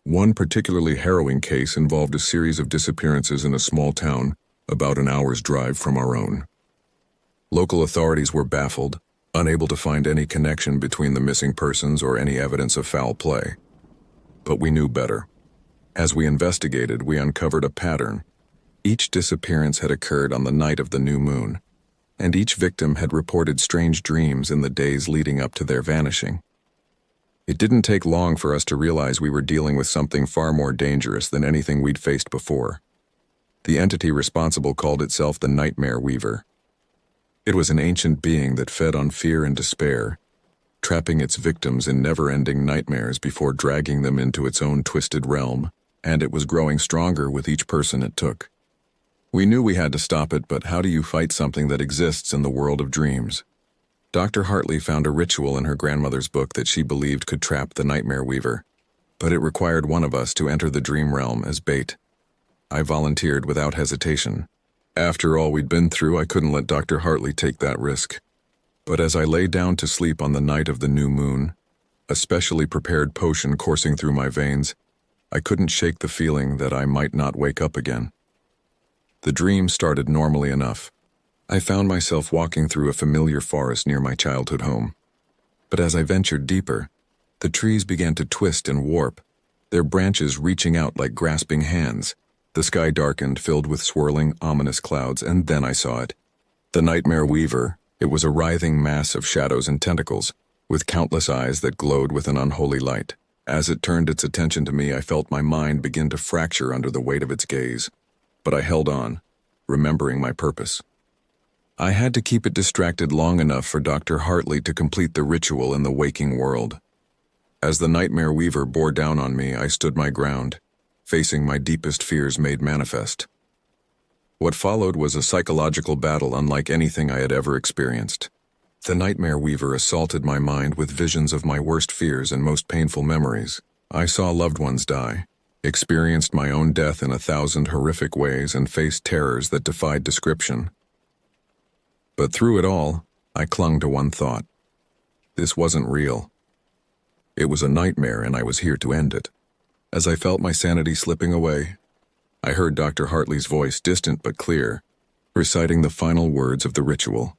One particularly harrowing case involved a series of disappearances in a small town about an hour's drive from our own. Local authorities were baffled, unable to find any connection between the missing persons or any evidence of foul play. But we knew better. As we investigated, we uncovered a pattern. Each disappearance had occurred on the night of the new moon. and each victim had reported strange dreams in the days leading up to their vanishing. It didn't take long for us to realize we were dealing with something far more dangerous than anything we'd faced before. The entity responsible called itself the Nightmare Weaver. It was an ancient being that fed on fear and despair, trapping its victims in never-ending nightmares before dragging them into its own twisted realm, and it was growing stronger with each person it took. We knew we had to stop it, but how do you fight something that exists in the world of dreams? Dr. Hartley found a ritual in her grandmother's book that she believed could trap the Nightmare Weaver, but it required one of us to enter the dream realm as bait. I volunteered without hesitation. After all we'd been through, I couldn't let Dr. Hartley take that risk. But as I lay down to sleep on the night of the new moon, a specially prepared potion coursing through my veins, I couldn't shake the feeling that I might not wake up again. The dream started normally enough. I found myself walking through a familiar forest near my childhood home. But as I ventured deeper, the trees began to twist and warp, their branches reaching out like grasping hands. The sky darkened, filled with swirling, ominous clouds, and then I saw it. The Nightmare Weaver. It was a writhing mass of shadows and tentacles, with countless eyes that glowed with an unholy light. As it turned its attention to me, I felt my mind begin to fracture under the weight of its gaze. But I held on, remembering my purpose. I had to keep it distracted long enough for Dr. Hartley to complete the ritual in the waking world. As the Nightmare Weaver bore down on me, I stood my ground, facing my deepest fears made manifest. What followed was a psychological battle unlike anything I had ever experienced. The Nightmare Weaver assaulted my mind with visions of my worst fears and most painful memories. I saw loved ones die, experienced my own death in 1,000 horrific ways, and faced terrors that defied description. But through it all, I clung to one thought. This wasn't real. It was a nightmare, and I was here to end it. As I felt my sanity slipping away, I heard Dr. Hartley's voice, distant but clear, reciting the final words of the ritual.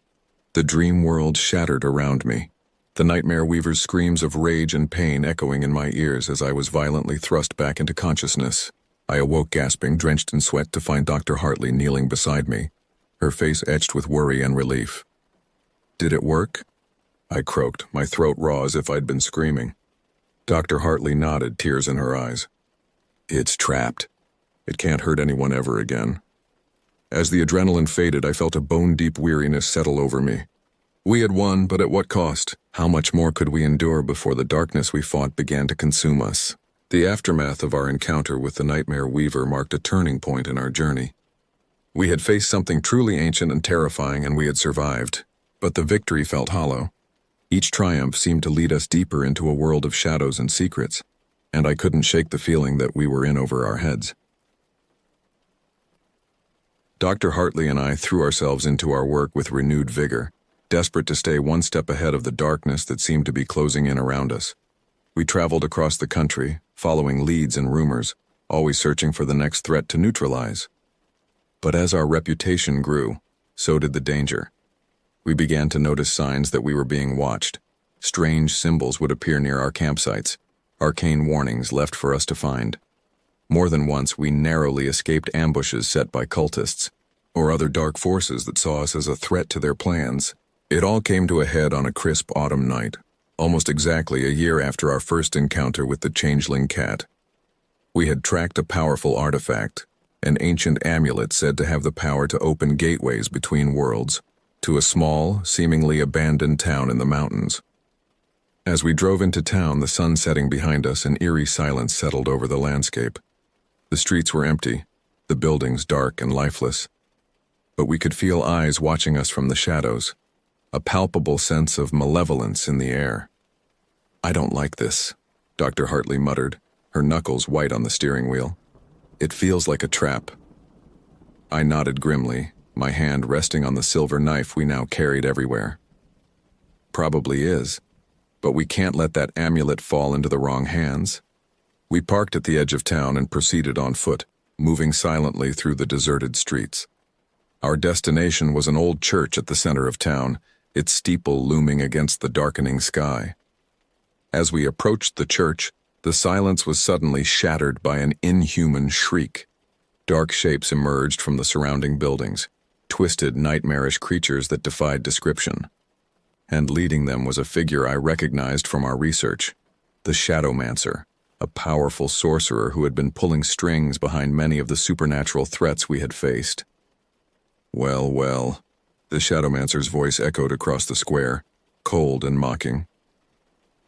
The dream world shattered around me, the Nightmare Weaver's screams of rage and pain echoing in my ears as I was violently thrust back into consciousness. I awoke gasping, drenched in sweat, to find Dr. Hartley kneeling beside me, her face etched with worry and relief. "Did it work?" I croaked, my throat raw as if I'd been screaming. Dr. Hartley nodded, tears in her eyes. "It's trapped. It can't hurt anyone ever again." As the adrenaline faded, I felt a bone-deep weariness settle over me. We had won, but at what cost? How much more could we endure before the darkness we fought began to consume us? The aftermath of our encounter with the Nightmare Weaver marked a turning point in our journey. We had faced something truly ancient and terrifying, and we had survived. But the victory felt hollow. Each triumph seemed to lead us deeper into a world of shadows and secrets, and I couldn't shake the feeling that we were in over our heads. Dr. Hartley and I threw ourselves into our work with renewed vigor, desperate to stay one step ahead of the darkness that seemed to be closing in around us. We traveled across the country, following leads and rumors, always searching for the next threat to neutralize. But as our reputation grew, so did the danger. We began to notice signs that we were being watched. Strange symbols would appear near our campsites, arcane warnings left for us to find. More than once, we narrowly escaped ambushes set by cultists, or other dark forces that saw us as a threat to their plans. It all came to a head on a crisp autumn night, almost exactly a year after our first encounter with the changeling cat. We had tracked a powerful artifact, an ancient amulet said to have the power to open gateways between worlds, to a small, seemingly abandoned town in the mountains. As we drove into town, the sun setting behind us, an eerie silence settled over the landscape. The streets were empty, the buildings dark and lifeless. But we could feel eyes watching us from the shadows, a palpable sense of malevolence in the air. "I don't like this," Dr. Hartley muttered, her knuckles white on the steering wheel. "It feels like a trap." I nodded grimly, my hand resting on the silver knife we now carried everywhere. "Probably is, but we can't let that amulet fall into the wrong hands." We parked at the edge of town and proceeded on foot, moving silently through the deserted streets. Our destination was an old church at the center of town, its steeple looming against the darkening sky. As we approached the church, the silence was suddenly shattered by an inhuman shriek. Dark shapes emerged from the surrounding buildings, twisted, nightmarish creatures that defied description. And leading them was a figure I recognized from our research, the Shadowmancer, a powerful sorcerer who had been pulling strings behind many of the supernatural threats we had faced. Well, well, the Shadowmancer's voice echoed across the square, cold and mocking.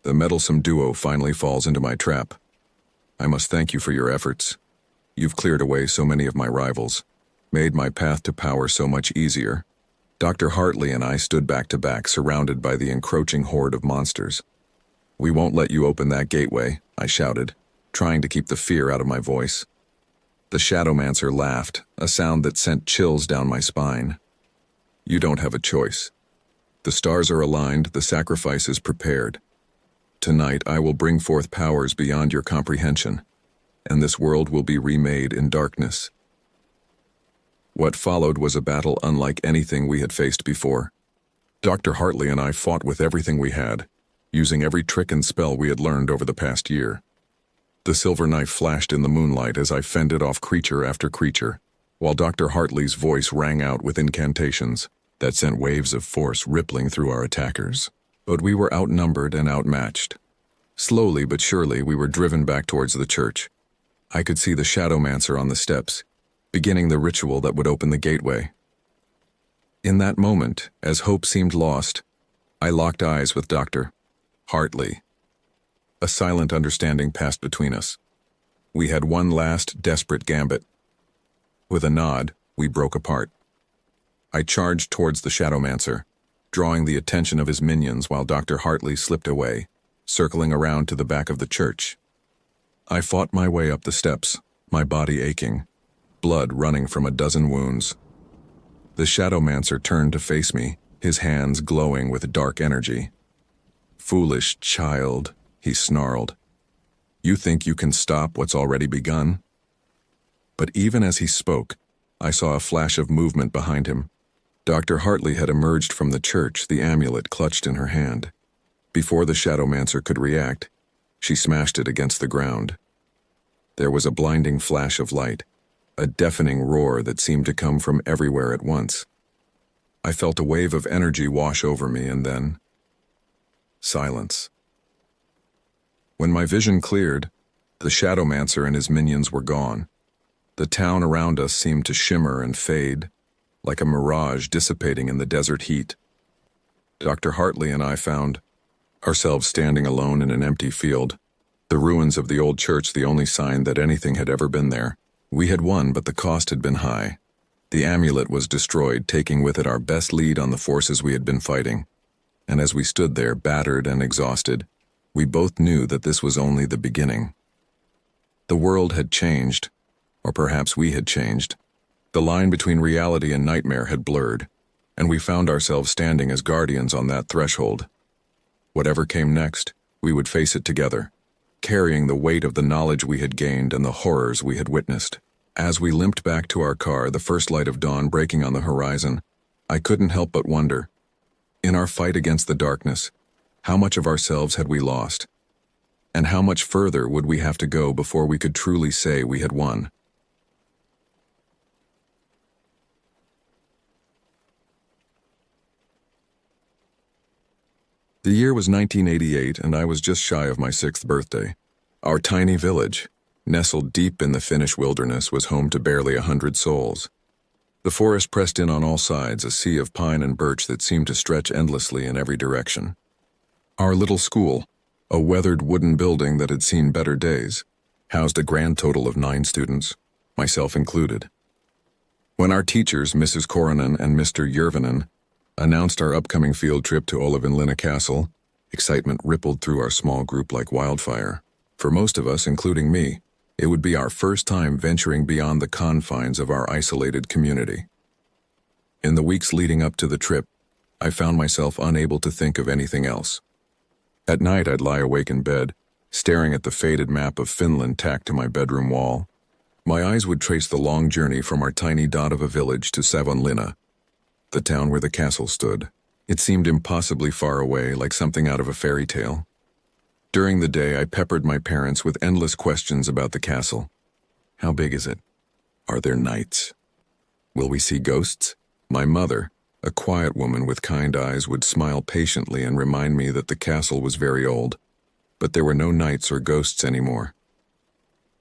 The meddlesome duo finally falls into my trap. I must thank you for your efforts. You've cleared away so many of my rivals, made my path to power so much easier. Dr. Hartley and I stood back to back, surrounded by the encroaching horde of monsters. We won't let you open that gateway, I shouted, trying to keep the fear out of my voice. The Shadowmancer laughed, a sound that sent chills down my spine. You don't have a choice. The stars are aligned, the sacrifice is prepared. Tonight I will bring forth powers beyond your comprehension, and this world will be remade in darkness. What followed was a battle unlike anything we had faced before. Dr. Hartley and I fought with everything we had, using every trick and spell we had learned over the past year. The silver knife flashed in the moonlight as I fended off creature after creature, while Dr. Hartley's voice rang out with incantations that sent waves of force rippling through our attackers. But we were outnumbered and outmatched. Slowly but surely we were driven back towards the church. I could see the Shadowmancer on the steps, beginning the ritual that would open the gateway. In that moment, as hope seemed lost, I locked eyes with Dr. Hartley. A silent understanding passed between us. We had one last desperate gambit. With a nod, we broke apart. I charged towards the Shadowmancer, drawing the attention of his minions while Dr. Hartley slipped away, circling around to the back of the church. I fought my way up the steps, my body aching, blood running from a dozen wounds. The Shadowmancer turned to face me, his hands glowing with dark energy. Foolish child, he snarled. You think you can stop what's already begun? But even as he spoke, I saw a flash of movement behind him. Dr. Hartley had emerged from the church, the amulet clutched in her hand. Before the Shadowmancer could react, she smashed it against the ground. There was a blinding flash of light, a deafening roar that seemed to come from everywhere at once. I felt a wave of energy wash over me and then silence. When my vision cleared, the Shadowmancer and his minions were gone. The town around us seemed to shimmer and fade, like a mirage dissipating in the desert heat. Dr. Hartley and I found ourselves standing alone in an empty field, the ruins of the old church the only sign that anything had ever been there. We had won, but the cost had been high. The amulet was destroyed, taking with it our best lead on the forces we had been fighting. And as we stood there, battered and exhausted, we both knew that this was only the beginning. The world had changed, or perhaps we had changed. The line between reality and nightmare had blurred, and we found ourselves standing as guardians on that threshold. Whatever came next, we would face it together, carrying the weight of the knowledge we had gained and the horrors we had witnessed. As we limped back to our car, the first light of dawn breaking on the horizon, I couldn't help but wonder, in our fight against the darkness, how much of ourselves had we lost? And how much further would we have to go before we could truly say we had won? The year was 1988, and I was just shy of my 6th birthday. Our tiny village, nestled deep in the Finnish wilderness, was home to barely 100 souls. The forest pressed in on all sides, a sea of pine and birch that seemed to stretch endlessly in every direction. Our little school, a weathered wooden building that had seen better days, housed a grand total of 9 students, myself included. When our teachers, Mrs. Koronen and Mr. Järvinen, announced our upcoming field trip to Olavinlinna Castle, excitement rippled through our small group like wildfire. For most of us, including me, it would be our first time venturing beyond the confines of our isolated community. In the weeks leading up to the trip, I found myself unable to think of anything else. At night, I'd lie awake in bed, staring at the faded map of Finland tacked to my bedroom wall. My eyes would trace the long journey from our tiny dot of a village to Savonlinna, the town where the castle stood. It seemed impossibly far away, like something out of a fairy tale. During the day, I peppered my parents with endless questions about the castle. How big is it? Are there knights? Will we see ghosts? My mother, a quiet woman with kind eyes, would smile patiently and remind me that the castle was very old, but there were no knights or ghosts anymore.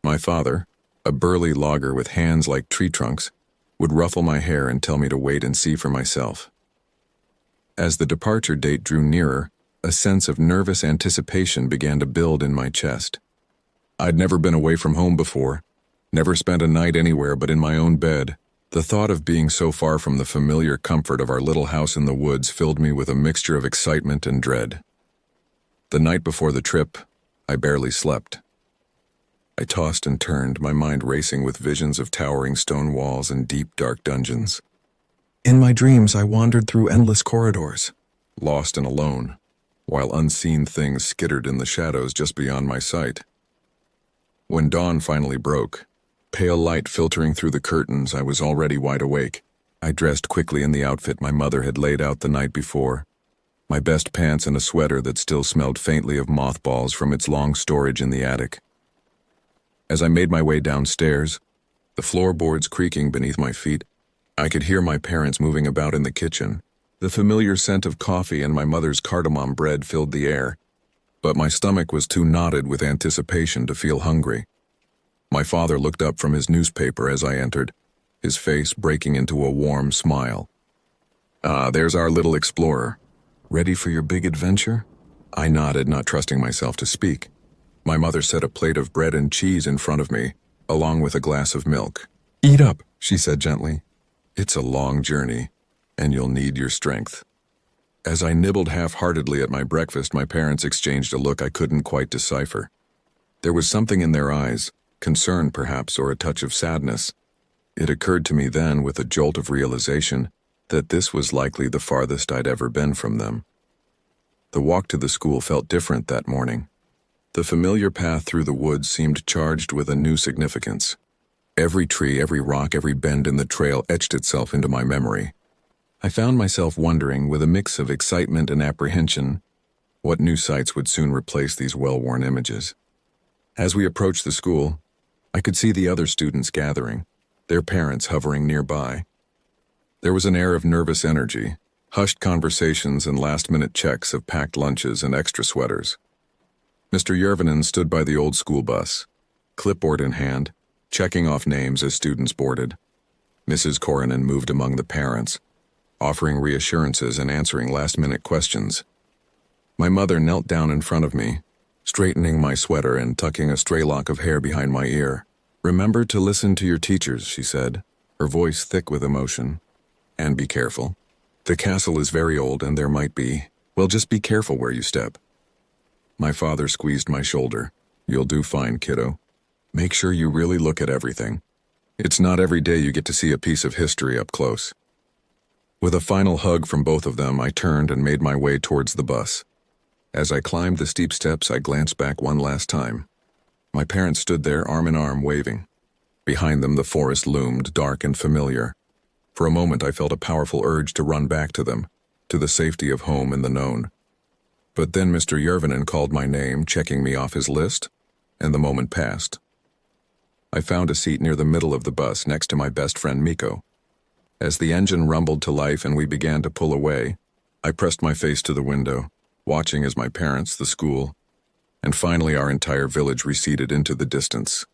My father, a burly logger with hands like tree trunks, would ruffle my hair and tell me to wait and see for myself. As the departure date drew nearer, a sense of nervous anticipation began to build in my chest. I'd never been away from home before, never spent a night anywhere but in my own bed. The thought of being so far from the familiar comfort of our little house in the woods filled me with a mixture of excitement and dread. The night before the trip, I barely slept. I tossed and turned, my mind racing with visions of towering stone walls and deep, dark dungeons. In my dreams, I wandered through endless corridors, lost and alone, while unseen things skittered in the shadows just beyond my sight. When dawn finally broke, pale light filtering through the curtains, I was already wide awake. I dressed quickly in the outfit my mother had laid out the night before, my best pants and a sweater that still smelled faintly of mothballs from its long storage in the attic. As I made my way downstairs, the floorboards creaking beneath my feet, I could hear my parents moving about in the kitchen. The familiar scent of coffee and my mother's cardamom bread filled the air, but my stomach was too knotted with anticipation to feel hungry. My father looked up from his newspaper as I entered, his face breaking into a warm smile. "Ah, there's our little explorer. Ready for your big adventure?" I nodded, not trusting myself to speak. My mother set a plate of bread and cheese in front of me, along with a glass of milk. "Eat up," she said gently. "It's a long journey, and you'll need your strength." As I nibbled half-heartedly at my breakfast, my parents exchanged a look I couldn't quite decipher. There was something in their eyes, concern perhaps, or a touch of sadness. It occurred to me then, with a jolt of realization, that this was likely the farthest I'd ever been from them. The walk to the school felt different that morning. The familiar path through the woods seemed charged with a new significance. Every tree, every rock, every bend in the trail etched itself into my memory. I found myself wondering, with a mix of excitement and apprehension, what new sights would soon replace these well-worn images. As we approached the school, I could see the other students gathering, their parents hovering nearby. There was an air of nervous energy, hushed conversations and last-minute checks of packed lunches and extra sweaters. Mr. Yervinen stood by the old school bus, clipboard in hand, checking off names as students boarded. Mrs. Korinen moved among the parents, offering reassurances and answering last-minute questions. My mother knelt down in front of me, straightening my sweater and tucking a stray lock of hair behind my ear. "Remember to listen to your teachers," she said, her voice thick with emotion. "And be careful. The castle is very old and there might be, well, just be careful where you step." My father squeezed my shoulder. "You'll do fine, kiddo. Make sure you really look at everything. It's not every day you get to see a piece of history up close." With a final hug from both of them, I turned and made my way towards the bus. As I climbed the steep steps, I glanced back one last time. My parents stood there, arm in arm, waving. Behind them, the forest loomed, dark and familiar. For a moment, I felt a powerful urge to run back to them, to the safety of home and the known. But then Mr. Yervinen called my name, checking me off his list, and the moment passed. I found a seat near the middle of the bus, next to my best friend Miko. As the engine rumbled to life and we began to pull away, I pressed my face to the window, watching as my parents, the school, and finally our entire village receded into the distance.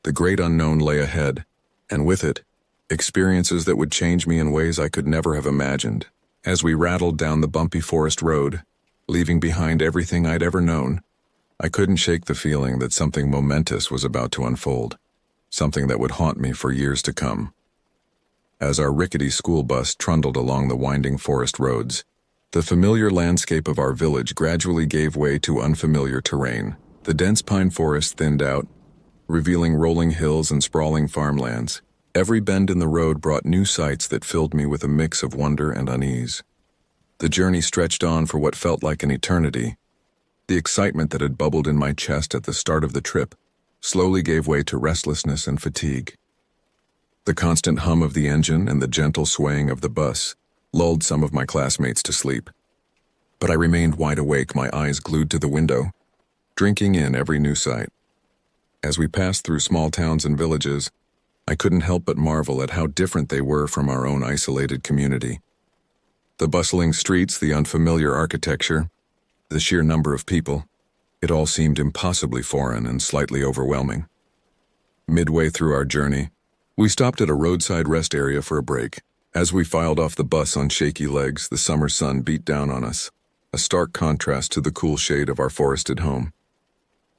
The great unknown lay ahead, and with it, experiences that would change me in ways I could never have imagined. As we rattled down the bumpy forest road, leaving behind everything I'd ever known, I couldn't shake the feeling that something momentous was about to unfold, something that would haunt me for years to come. As our rickety school bus trundled along the winding forest roads, the familiar landscape of our village gradually gave way to unfamiliar terrain. The dense pine forest thinned out, revealing rolling hills and sprawling farmlands. Every bend in the road brought new sights that filled me with a mix of wonder and unease. The journey stretched on for what felt like an eternity. The excitement that had bubbled in my chest at the start of the trip slowly gave way to restlessness and fatigue. The constant hum of the engine and the gentle swaying of the bus lulled some of my classmates to sleep. But I remained wide awake, my eyes glued to the window, drinking in every new sight. As we passed through small towns and villages, I couldn't help but marvel at how different they were from our own isolated community. The bustling streets, the unfamiliar architecture, the sheer number of people, it all seemed impossibly foreign and slightly overwhelming. Midway through our journey, we stopped at a roadside rest area for a break. As we filed off the bus on shaky legs, the summer sun beat down on us, a stark contrast to the cool shade of our forested home.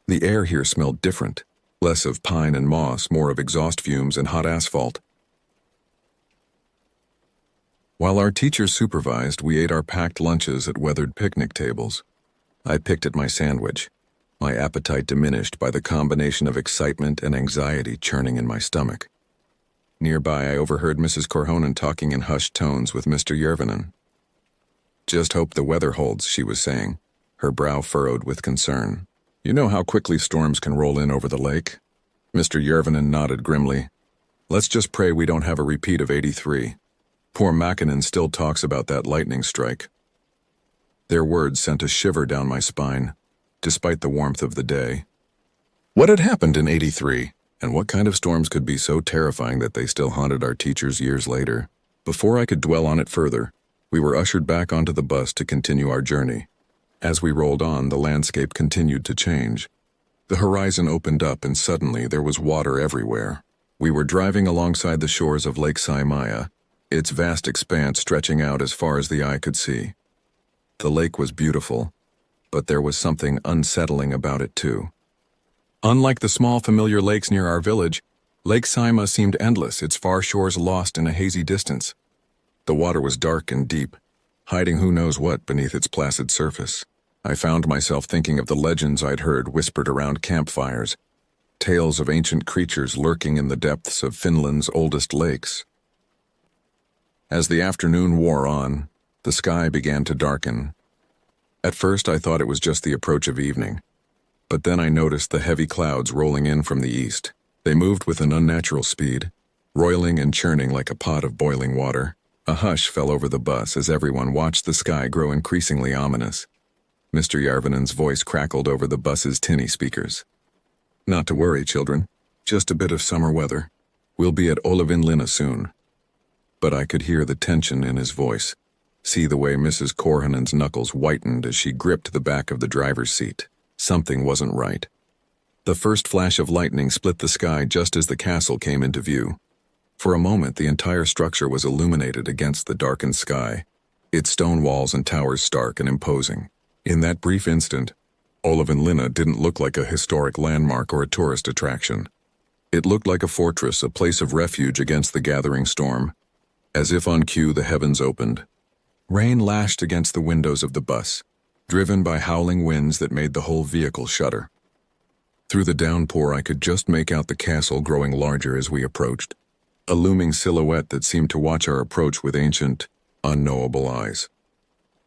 The air here smelled different, less of pine and moss, more of exhaust fumes and hot asphalt. While our teachers supervised, we ate our packed lunches at weathered picnic tables. I picked at my sandwich, my appetite diminished by the combination of excitement and anxiety churning in my stomach. Nearby, I overheard Mrs. Korhonen talking in hushed tones with Mr. Järvinen. "Just hope the weather holds," she was saying, her brow furrowed with concern. "You know how quickly storms can roll in over the lake?" Mr. Järvinen nodded grimly. "Let's just pray we don't have a repeat of '83. Poor Makinen still talks about that lightning strike." Their words sent a shiver down my spine, despite the warmth of the day. What had happened in '83? And what kind of storms could be so terrifying that they still haunted our teachers years later? Before I could dwell on it further, we were ushered back onto the bus to continue our journey. As we rolled on, the landscape continued to change. The horizon opened up and suddenly there was water everywhere. We were driving alongside the shores of Lake Saimaya, its vast expanse stretching out as far as the eye could see. The lake was beautiful, but there was something unsettling about it too. Unlike the small familiar lakes near our village, Lake Saima seemed endless, its far shores lost in a hazy distance. The water was dark and deep, hiding who knows what beneath its placid surface. I found myself thinking of the legends I'd heard whispered around campfires, tales of ancient creatures lurking in the depths of Finland's oldest lakes. As the afternoon wore on, the sky began to darken. At first I thought it was just the approach of evening. But then I noticed the heavy clouds rolling in from the east. They moved with an unnatural speed, roiling and churning like a pot of boiling water. A hush fell over the bus as everyone watched the sky grow increasingly ominous. Mr. Järvinen's voice crackled over the bus's tinny speakers. "Not to worry, children. Just a bit of summer weather. We'll be at Olavinlinna soon." But I could hear the tension in his voice, see the way Mrs. Korhonen's knuckles whitened as she gripped the back of the driver's seat. Something wasn't right. The first flash of lightning split the sky just as the castle came into view. For a moment, the entire structure was illuminated against the darkened sky, its stone walls and towers stark and imposing. In that brief instant, Olavinlinna didn't look like a historic landmark or a tourist attraction. It looked like a fortress, a place of refuge against the gathering storm. As if on cue, the heavens opened. Rain lashed against the windows of the bus, driven by howling winds that made the whole vehicle shudder. Through the downpour, I could just make out the castle growing larger as we approached, a looming silhouette that seemed to watch our approach with ancient, unknowable eyes.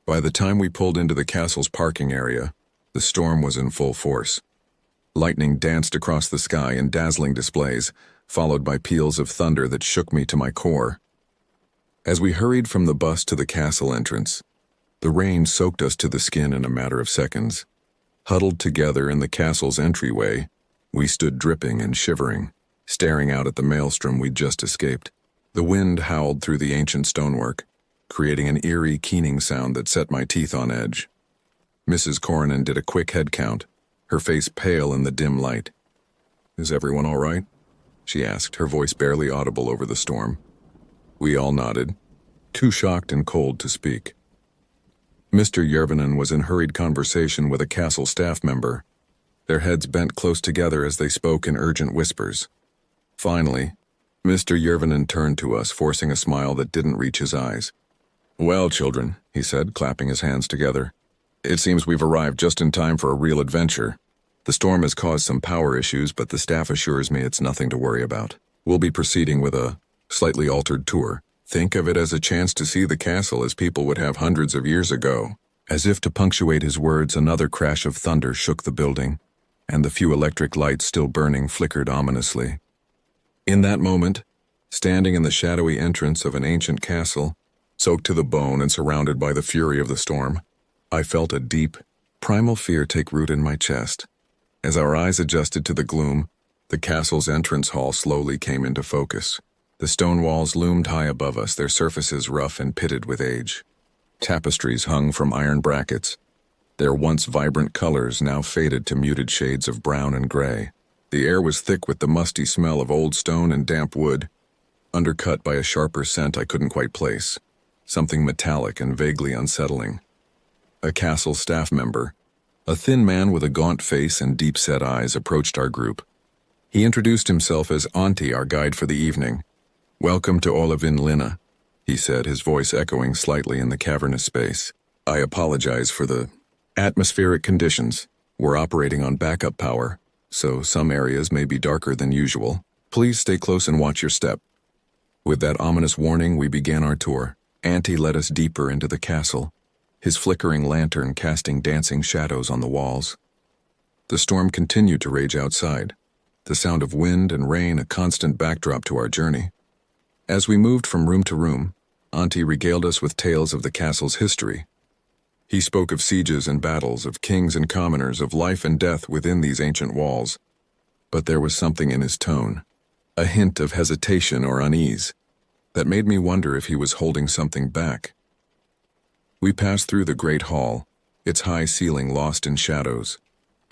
By the time we pulled into the castle's parking area, the storm was in full force. Lightning danced across the sky in dazzling displays, followed by peals of thunder that shook me to my core. As we hurried from the bus to the castle entrance, the rain soaked us to the skin in a matter of seconds. Huddled together in the castle's entryway, we stood dripping and shivering, staring out at the maelstrom we'd just escaped. The wind howled through the ancient stonework, creating an eerie, keening sound that set my teeth on edge. Mrs. Korhonen did a quick head count, her face pale in the dim light. "Is everyone all right?" she asked, her voice barely audible over the storm. We all nodded, too shocked and cold to speak. Mr. Järvinen was in hurried conversation with a castle staff member, their heads bent close together as they spoke in urgent whispers. Finally, Mr. Järvinen turned to us, forcing a smile that didn't reach his eyes. "Well, children," he said, clapping his hands together, "it seems we've arrived just in time for a real adventure. The storm has caused some power issues, but the staff assures me it's nothing to worry about. We'll be proceeding with a slightly altered tour. Think of it as a chance to see the castle as people would have hundreds of years ago." As if to punctuate his words, another crash of thunder shook the building, and the few electric lights still burning flickered ominously. In that moment, standing in the shadowy entrance of an ancient castle, soaked to the bone and surrounded by the fury of the storm, I felt a deep, primal fear take root in my chest. As our eyes adjusted to the gloom, The castle's entrance hall slowly came into focus. The stone walls loomed high above us, their surfaces rough and pitted with age. Tapestries hung from iron brackets, their once vibrant colors now faded to muted shades of brown and gray. The air was thick with the musty smell of old stone and damp wood, undercut by a sharper scent I couldn't quite place, something metallic and vaguely unsettling. A castle staff member, a thin man with a gaunt face and deep-set eyes, approached our group. He introduced himself as Auntie, our guide for the evening. "Welcome to Olivin Linna," he said, his voice echoing slightly in the cavernous space. "I apologize for the atmospheric conditions. We're operating on backup power, so some areas may be darker than usual. Please stay close and watch your step." With that ominous warning, we began our tour. Auntie led us deeper into the castle, his flickering lantern casting dancing shadows on the walls. The storm continued to rage outside, the sound of wind and rain a constant backdrop to our journey. As we moved from room to room, Auntie regaled us with tales of the castle's history. He spoke of sieges and battles, of kings and commoners, of life and death within these ancient walls. But there was something in his tone, a hint of hesitation or unease, that made me wonder if he was holding something back. We passed through the great hall, its high ceiling lost in shadows,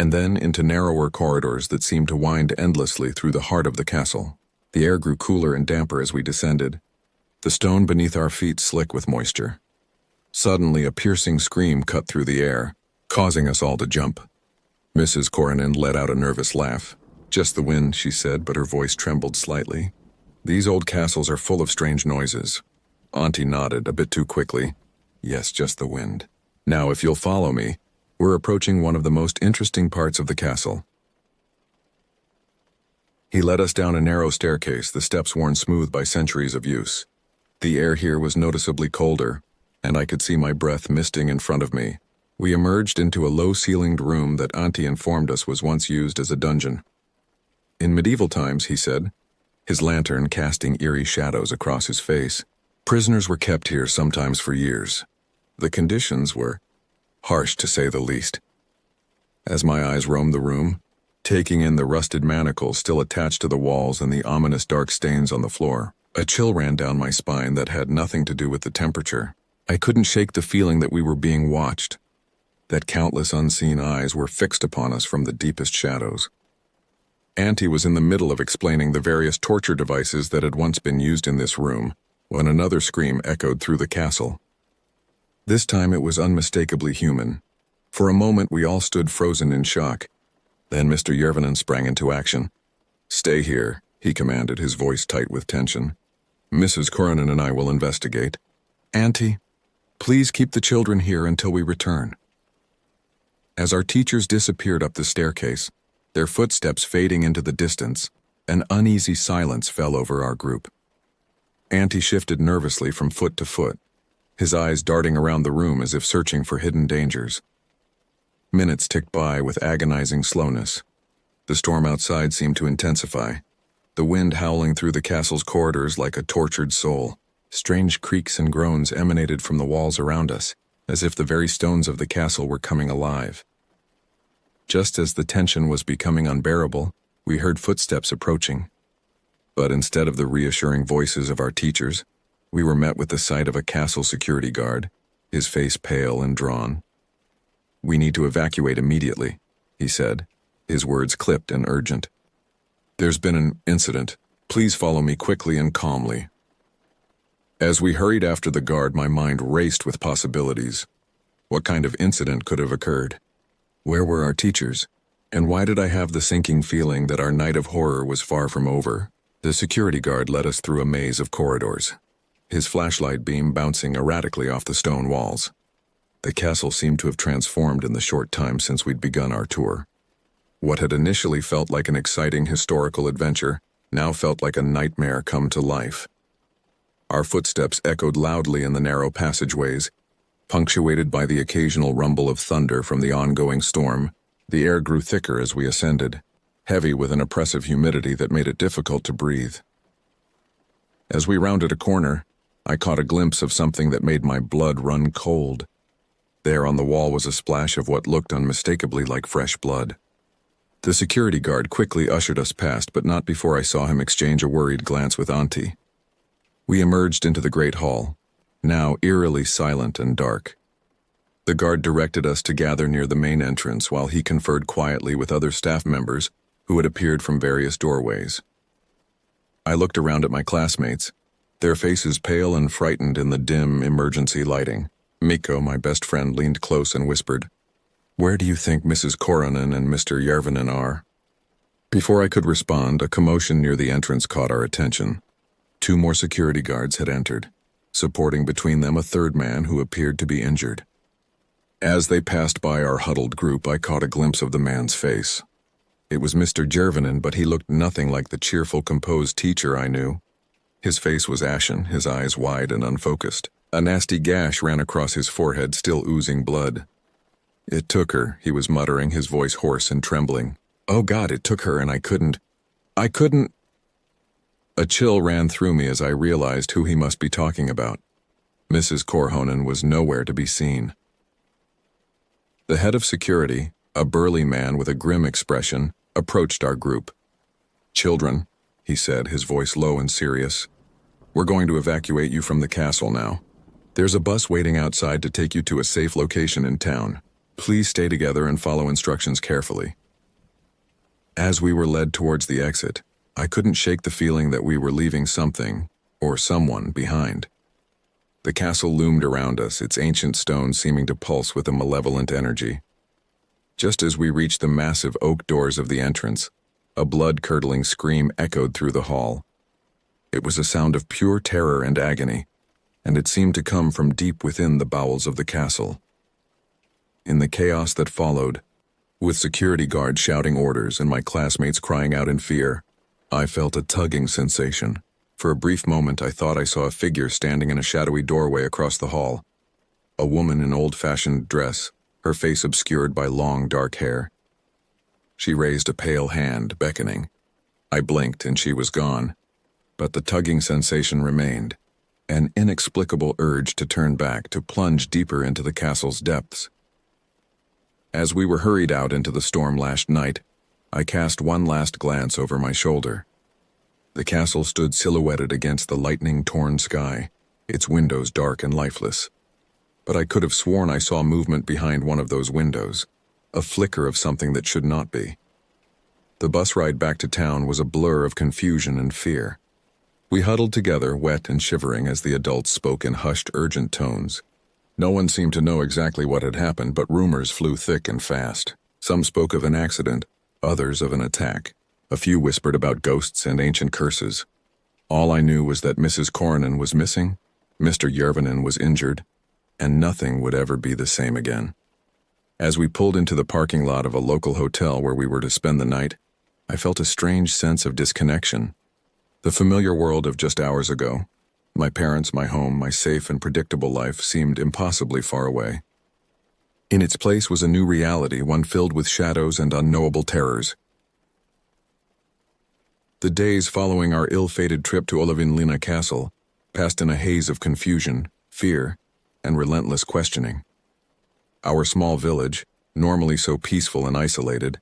and then into narrower corridors that seemed to wind endlessly through the heart of the castle. The air grew cooler and damper as we descended, the stone beneath our feet slick with moisture. Suddenly, a piercing scream cut through the air, causing us all to jump. Mrs. Coronin let out a nervous laugh. "Just the wind," she said, but her voice trembled slightly. "These old castles are full of strange noises." Auntie nodded, a bit too quickly. "Yes, just the wind. Now, if you'll follow me, we're approaching one of the most interesting parts of the castle." He led us down a narrow staircase, the steps worn smooth by centuries of use. The air here was noticeably colder, and I could see my breath misting in front of me. We emerged into a low-ceilinged room that Auntie informed us was once used as a dungeon. In medieval times, he said, his lantern casting eerie shadows across his face, prisoners were kept here sometimes for years. The conditions were harsh, to say the least. As my eyes roamed the room, taking in the rusted manacles still attached to the walls and the ominous dark stains on the floor, a chill ran down my spine that had nothing to do with the temperature. I couldn't shake the feeling that we were being watched, that countless unseen eyes were fixed upon us from the deepest shadows. Auntie was in the middle of explaining the various torture devices that had once been used in this room, when another scream echoed through the castle. This time it was unmistakably human. For a moment we all stood frozen in shock. Then Mr. Yervanen sprang into action. "Stay here," he commanded, his voice tight with tension. "Mrs. Coronin and I will investigate. Auntie, please keep the children here until we return." As our teachers disappeared up the staircase, their footsteps fading into the distance, an uneasy silence fell over our group. Auntie shifted nervously from foot to foot, his eyes darting around the room as if searching for hidden dangers. Minutes ticked by with agonizing slowness. The storm outside seemed to intensify, the wind howling through the castle's corridors like a tortured soul. Strange creaks and groans emanated from the walls around us, as if the very stones of the castle were coming alive. Just as the tension was becoming unbearable, we heard footsteps approaching. But instead of the reassuring voices of our teachers, we were met with the sight of a castle security guard, his face pale and drawn. "We need to evacuate immediately," he said, his words clipped and urgent. "There's been an incident. Please follow me quickly and calmly." As we hurried after the guard, my mind raced with possibilities. What kind of incident could have occurred? Where were our teachers? And why did I have the sinking feeling that our night of horror was far from over? The security guard led us through a maze of corridors, his flashlight beam bouncing erratically off the stone walls. The castle seemed to have transformed in the short time since we'd begun our tour. What had initially felt like an exciting historical adventure now felt like a nightmare come to life. Our footsteps echoed loudly in the narrow passageways, punctuated by the occasional rumble of thunder from the ongoing storm. The air grew thicker as we ascended, heavy with an oppressive humidity that made it difficult to breathe. As we rounded a corner, I caught a glimpse of something that made my blood run cold. There on the wall was a splash of what looked unmistakably like fresh blood. The security guard quickly ushered us past, but not before I saw him exchange a worried glance with Auntie. We emerged into the great hall, now eerily silent and dark. The guard directed us to gather near the main entrance while he conferred quietly with other staff members who had appeared from various doorways. I looked around at my classmates, their faces pale and frightened in the dim emergency lighting. Mikko, my best friend, leaned close and whispered, "Where do you think Mrs. Koronen and Mr. Järvinen are?" Before I could respond, a commotion near the entrance caught our attention. 2 more security guards had entered, supporting between them a third man who appeared to be injured. As they passed by our huddled group, I caught a glimpse of the man's face. It was Mr. Järvinen, but he looked nothing like the cheerful, composed teacher I knew. His face was ashen, his eyes wide and unfocused. A nasty gash ran across his forehead, still oozing blood. "It took her," he was muttering, his voice hoarse and trembling. "Oh God, it took her, and I couldn't. A chill ran through me as I realized who he must be talking about. Mrs. Korhonen was nowhere to be seen. The head of security, a burly man with a grim expression, approached our group. "Children," he said, his voice low and serious, "we're going to evacuate you from the castle now. There's a bus waiting outside to take you to a safe location in town. Please stay together and follow instructions carefully." As we were led towards the exit, I couldn't shake the feeling that we were leaving something, or someone, behind. The castle loomed around us, its ancient stones seeming to pulse with a malevolent energy. Just as we reached the massive oak doors of the entrance, a blood-curdling scream echoed through the hall. It was a sound of pure terror and agony, and it seemed to come from deep within the bowels of the castle. In the chaos that followed, with security guards shouting orders and my classmates crying out in fear, I felt a tugging sensation. For a brief moment, I thought I saw a figure standing in a shadowy doorway across the hall. A woman in old-fashioned dress, her face obscured by long, dark hair. She raised a pale hand, beckoning. I blinked and she was gone. But the tugging sensation remained, an inexplicable urge to turn back, to plunge deeper into the castle's depths. As we were hurried out into the storm-lashed night, I cast one last glance over my shoulder. The castle stood silhouetted against the lightning-torn sky, its windows dark and lifeless. But I could have sworn I saw movement behind one of those windows, a flicker of something that should not be. The bus ride back to town was a blur of confusion and fear. We huddled together, wet and shivering, as the adults spoke in hushed, urgent tones. No one seemed to know exactly what had happened, but rumors flew thick and fast. Some spoke of an accident, others of an attack. A few whispered about ghosts and ancient curses. All I knew was that Mrs. Koronen was missing, Mr. Järvinen was injured, and nothing would ever be the same again. As we pulled into the parking lot of a local hotel where we were to spend the night, I felt a strange sense of disconnection. The familiar world of just hours ago, my parents, my home, my safe and predictable life, seemed impossibly far away. In its place was a new reality, one filled with shadows and unknowable terrors. The days following our ill-fated trip to Olavinlinna Castle passed in a haze of confusion, fear, and relentless questioning. Our small village, normally so peaceful and isolated,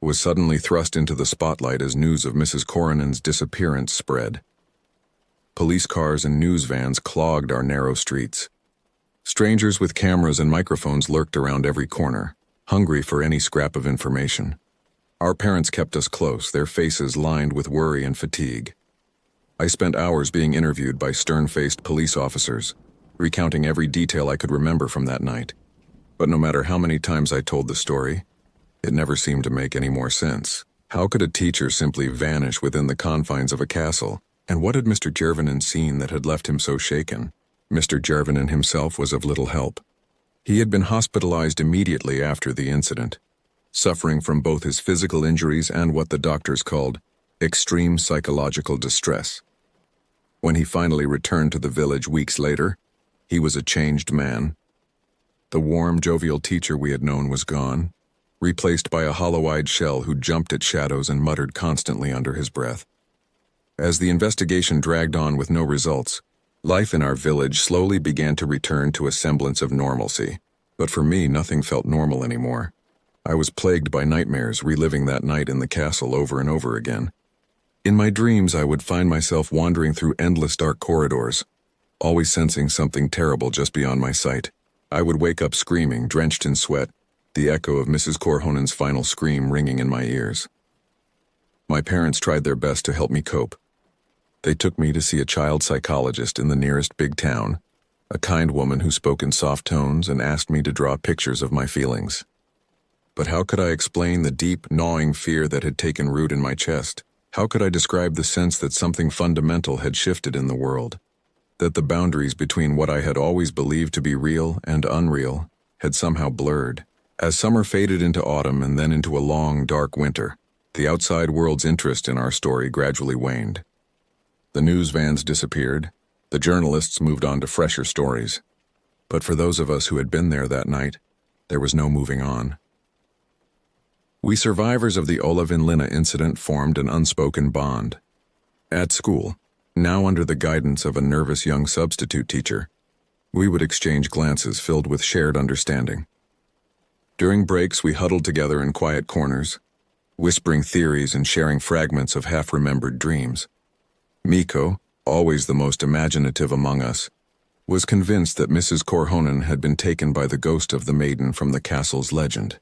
was suddenly thrust into the spotlight as news of Mrs. Koronen's disappearance spread. Police cars and news vans clogged our narrow streets. Strangers with cameras and microphones lurked around every corner, hungry for any scrap of information. Our parents kept us close, their faces lined with worry and fatigue. I spent hours being interviewed by stern-faced police officers, recounting every detail I could remember from that night. But no matter how many times I told the story, it never seemed to make any more sense. How could a teacher simply vanish within the confines of a castle? And what had Mr. Järvinen seen that had left him so shaken? Mr. Järvinen himself was of little help. He had been hospitalized immediately after the incident, suffering from both his physical injuries and what the doctors called extreme psychological distress. When he finally returned to the village weeks later, he was a changed man. The warm, jovial teacher we had known was gone, replaced by a hollow-eyed shell who jumped at shadows and muttered constantly under his breath. As the investigation dragged on with no results, life in our village slowly began to return to a semblance of normalcy. But for me, nothing felt normal anymore. I was plagued by nightmares, reliving that night in the castle over and over again. In my dreams, I would find myself wandering through endless dark corridors, always sensing something terrible just beyond my sight. I would wake up screaming, drenched in sweat, the echo of Mrs. Corhonen's final scream ringing in my ears. My parents tried their best to help me cope. They took me to see a child psychologist in the nearest big town, a kind woman who spoke in soft tones and asked me to draw pictures of my feelings. But how could I explain the deep, gnawing fear that had taken root in my chest? How could I describe the sense that something fundamental had shifted in the world? That the boundaries between what I had always believed to be real and unreal had somehow blurred. As summer faded into autumn and then into a long, dark winter, the outside world's interest in our story gradually waned. The news vans disappeared, the journalists moved on to fresher stories. But for those of us who had been there that night, there was no moving on. We survivors of the Olavinlinna incident formed an unspoken bond. At school, now under the guidance of a nervous young substitute teacher, we would exchange glances filled with shared understanding. During breaks, we huddled together in quiet corners, whispering theories and sharing fragments of half-remembered dreams. Miko, always the most imaginative among us, was convinced that Mrs. Corhonen had been taken by the ghost of the maiden from the castle's legend.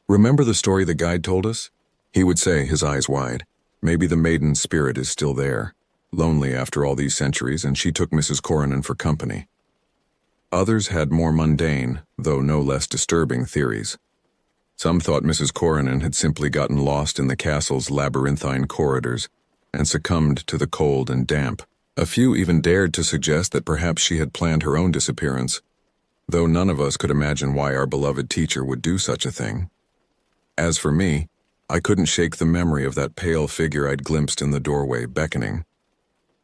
"Remember the story the guide told us?" he would say, his eyes wide. "Maybe the maiden's spirit is still there, lonely after all these centuries, and she took Mrs. Corhonen for company." Others had more mundane, though no less disturbing, theories. Some thought Mrs. Corhonen had simply gotten lost in the castle's labyrinthine corridors and succumbed to the cold and damp. A few even dared to suggest that perhaps she had planned her own disappearance, though none of us could imagine why our beloved teacher would do such a thing. As for me, I couldn't shake the memory of that pale figure I'd glimpsed in the doorway, beckoning.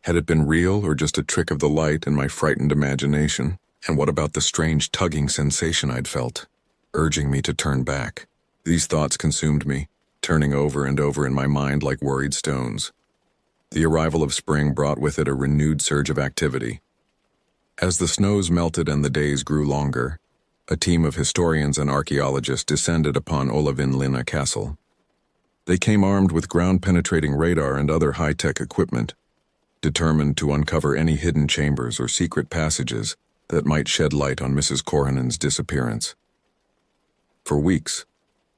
Had it been real or just a trick of the light in my frightened imagination? And what about the strange tugging sensation I'd felt, urging me to turn back? These thoughts consumed me, turning over and over in my mind like worried stones. The arrival of spring brought with it a renewed surge of activity. As the snows melted and the days grew longer, a team of historians and archaeologists descended upon Olavinlinna Castle. They came armed with ground-penetrating radar and other high-tech equipment, determined to uncover any hidden chambers or secret passages that might shed light on Mrs. Corhonen's disappearance. For weeks,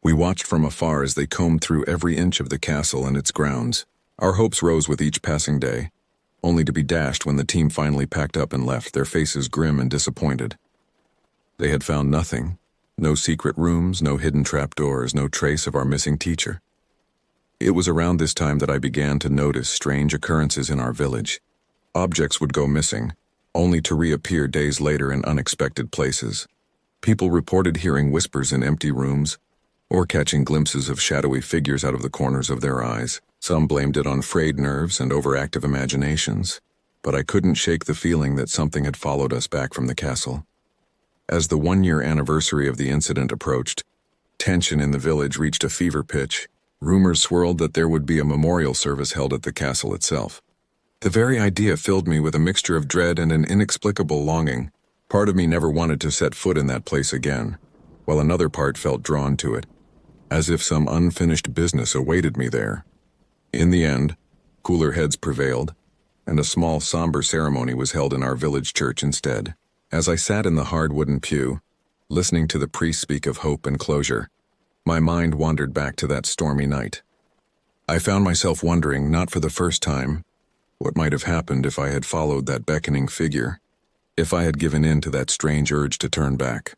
we watched from afar as they combed through every inch of the castle and its grounds. Our hopes rose with each passing day, only to be dashed when the team finally packed up and left, their faces grim and disappointed. They had found nothing, no secret rooms, no hidden trapdoors, no trace of our missing teacher. It was around this time that I began to notice strange occurrences in our village. Objects would go missing, only to reappear days later in unexpected places. People reported hearing whispers in empty rooms, or catching glimpses of shadowy figures out of the corners of their eyes. Some blamed it on frayed nerves and overactive imaginations, but I couldn't shake the feeling that something had followed us back from the castle. As the one-year anniversary of the incident approached, tension in the village reached a fever pitch. Rumors swirled that there would be a memorial service held at the castle itself. The very idea filled me with a mixture of dread and an inexplicable longing. Part of me never wanted to set foot in that place again, while another part felt drawn to it, as if some unfinished business awaited me there. In the end, cooler heads prevailed, and a small, somber ceremony was held in our village church instead. As I sat in the hard wooden pew, listening to the priest speak of hope and closure, my mind wandered back to that stormy night. I found myself wondering, not for the first time, what might have happened if I had followed that beckoning figure, if I had given in to that strange urge to turn back.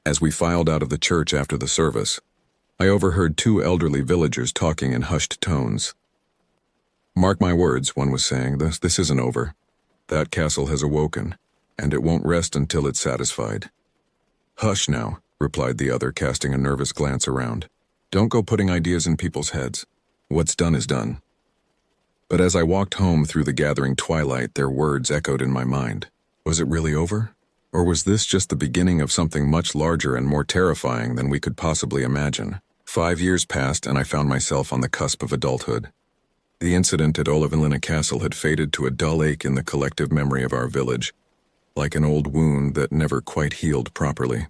As we filed out of the church after the service, I overheard two elderly villagers talking in hushed tones. "Mark my words," one was saying, this isn't over. That castle has awoken, and it won't rest until it's satisfied." "Hush now," replied the other, casting a nervous glance around. "Don't go putting ideas in people's heads. What's done is done." But as I walked home through the gathering twilight, their words echoed in my mind. Was it really over? Or was this just the beginning of something much larger and more terrifying than we could possibly imagine? 5 years passed, and I found myself on the cusp of adulthood. The incident at Olavinlinna Castle had faded to a dull ache in the collective memory of our village, like an old wound that never quite healed properly.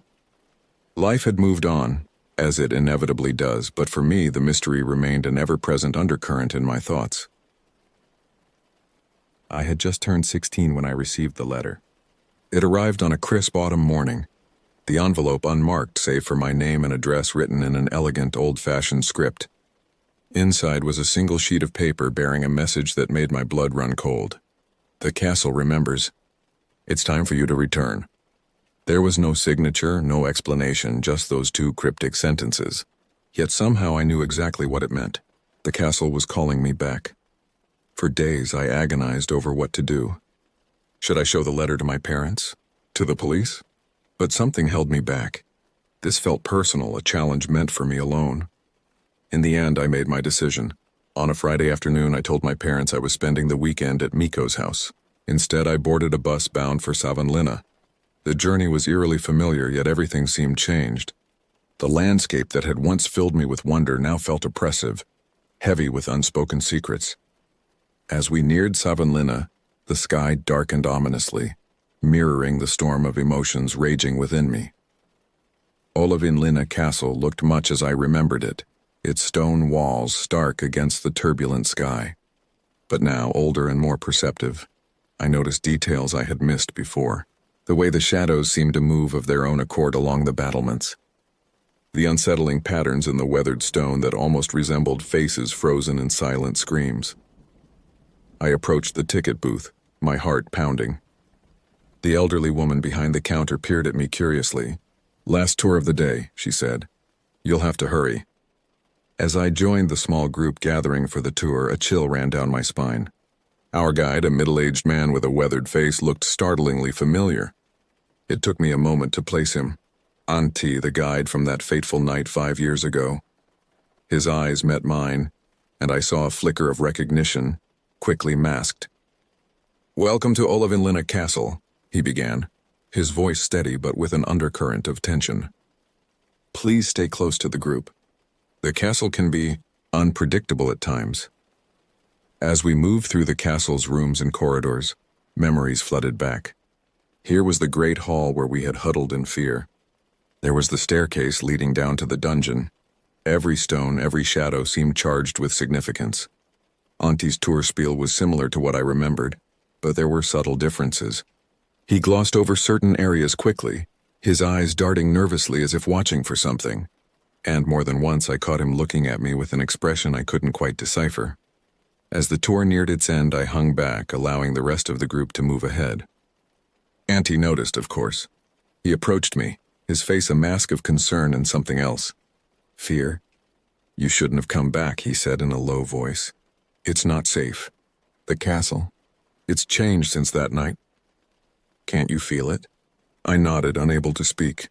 Life had moved on, as it inevitably does, but for me the mystery remained an ever-present undercurrent in my thoughts. I had just turned 16 when I received the letter. It arrived on a crisp autumn morning, the envelope unmarked save for my name and address written in an elegant, old-fashioned script. Inside was a single sheet of paper bearing a message that made my blood run cold. The castle remembers. It's time for you to return. There was no signature, no explanation, just those two cryptic sentences. Yet somehow I knew exactly what it meant. The castle was calling me back. For days I agonized over what to do. Should I show the letter to my parents? To the police? But something held me back. This felt personal, a challenge meant for me alone. In the end, I made my decision. On a Friday afternoon, I told my parents I was spending the weekend at Miko's house. Instead, I boarded a bus bound for Savonlinna. The journey was eerily familiar, yet everything seemed changed. The landscape that had once filled me with wonder now felt oppressive, heavy with unspoken secrets. As we neared Savonlinna, the sky darkened ominously, mirroring the storm of emotions raging within me. Olavinlinna Castle looked much as I remembered it, its stone walls stark against the turbulent sky. But now, older and more perceptive, I noticed details I had missed before, the way the shadows seemed to move of their own accord along the battlements, the unsettling patterns in the weathered stone that almost resembled faces frozen in silent screams. I approached the ticket booth, my heart pounding. The elderly woman behind the counter peered at me curiously. "Last tour of the day," she said. "You'll have to hurry." As I joined the small group gathering for the tour, a chill ran down my spine. Our guide, a middle-aged man with a weathered face, looked startlingly familiar. It took me a moment to place him. Antti, the guide from that fateful night 5 years ago. His eyes met mine, and I saw a flicker of recognition, quickly masked. "Welcome to Olavinlinna Castle," he began, his voice steady but with an undercurrent of tension. "Please stay close to the group. The castle can be unpredictable at times." As we moved through the castle's rooms and corridors, memories flooded back. Here was the great hall where we had huddled in fear. There was the staircase leading down to the dungeon. Every stone, every shadow seemed charged with significance. Antti's tour spiel was similar to what I remembered, but there were subtle differences. He glossed over certain areas quickly, his eyes darting nervously as if watching for something. And more than once I caught him looking at me with an expression I couldn't quite decipher. As the tour neared its end, I hung back, allowing the rest of the group to move ahead. Antti noticed, of course. He approached me, his face a mask of concern and something else. "Fear? You shouldn't have come back," he said in a low voice. "It's not safe. The castle, it's changed since that night. Can't you feel it?" I nodded, unable to speak.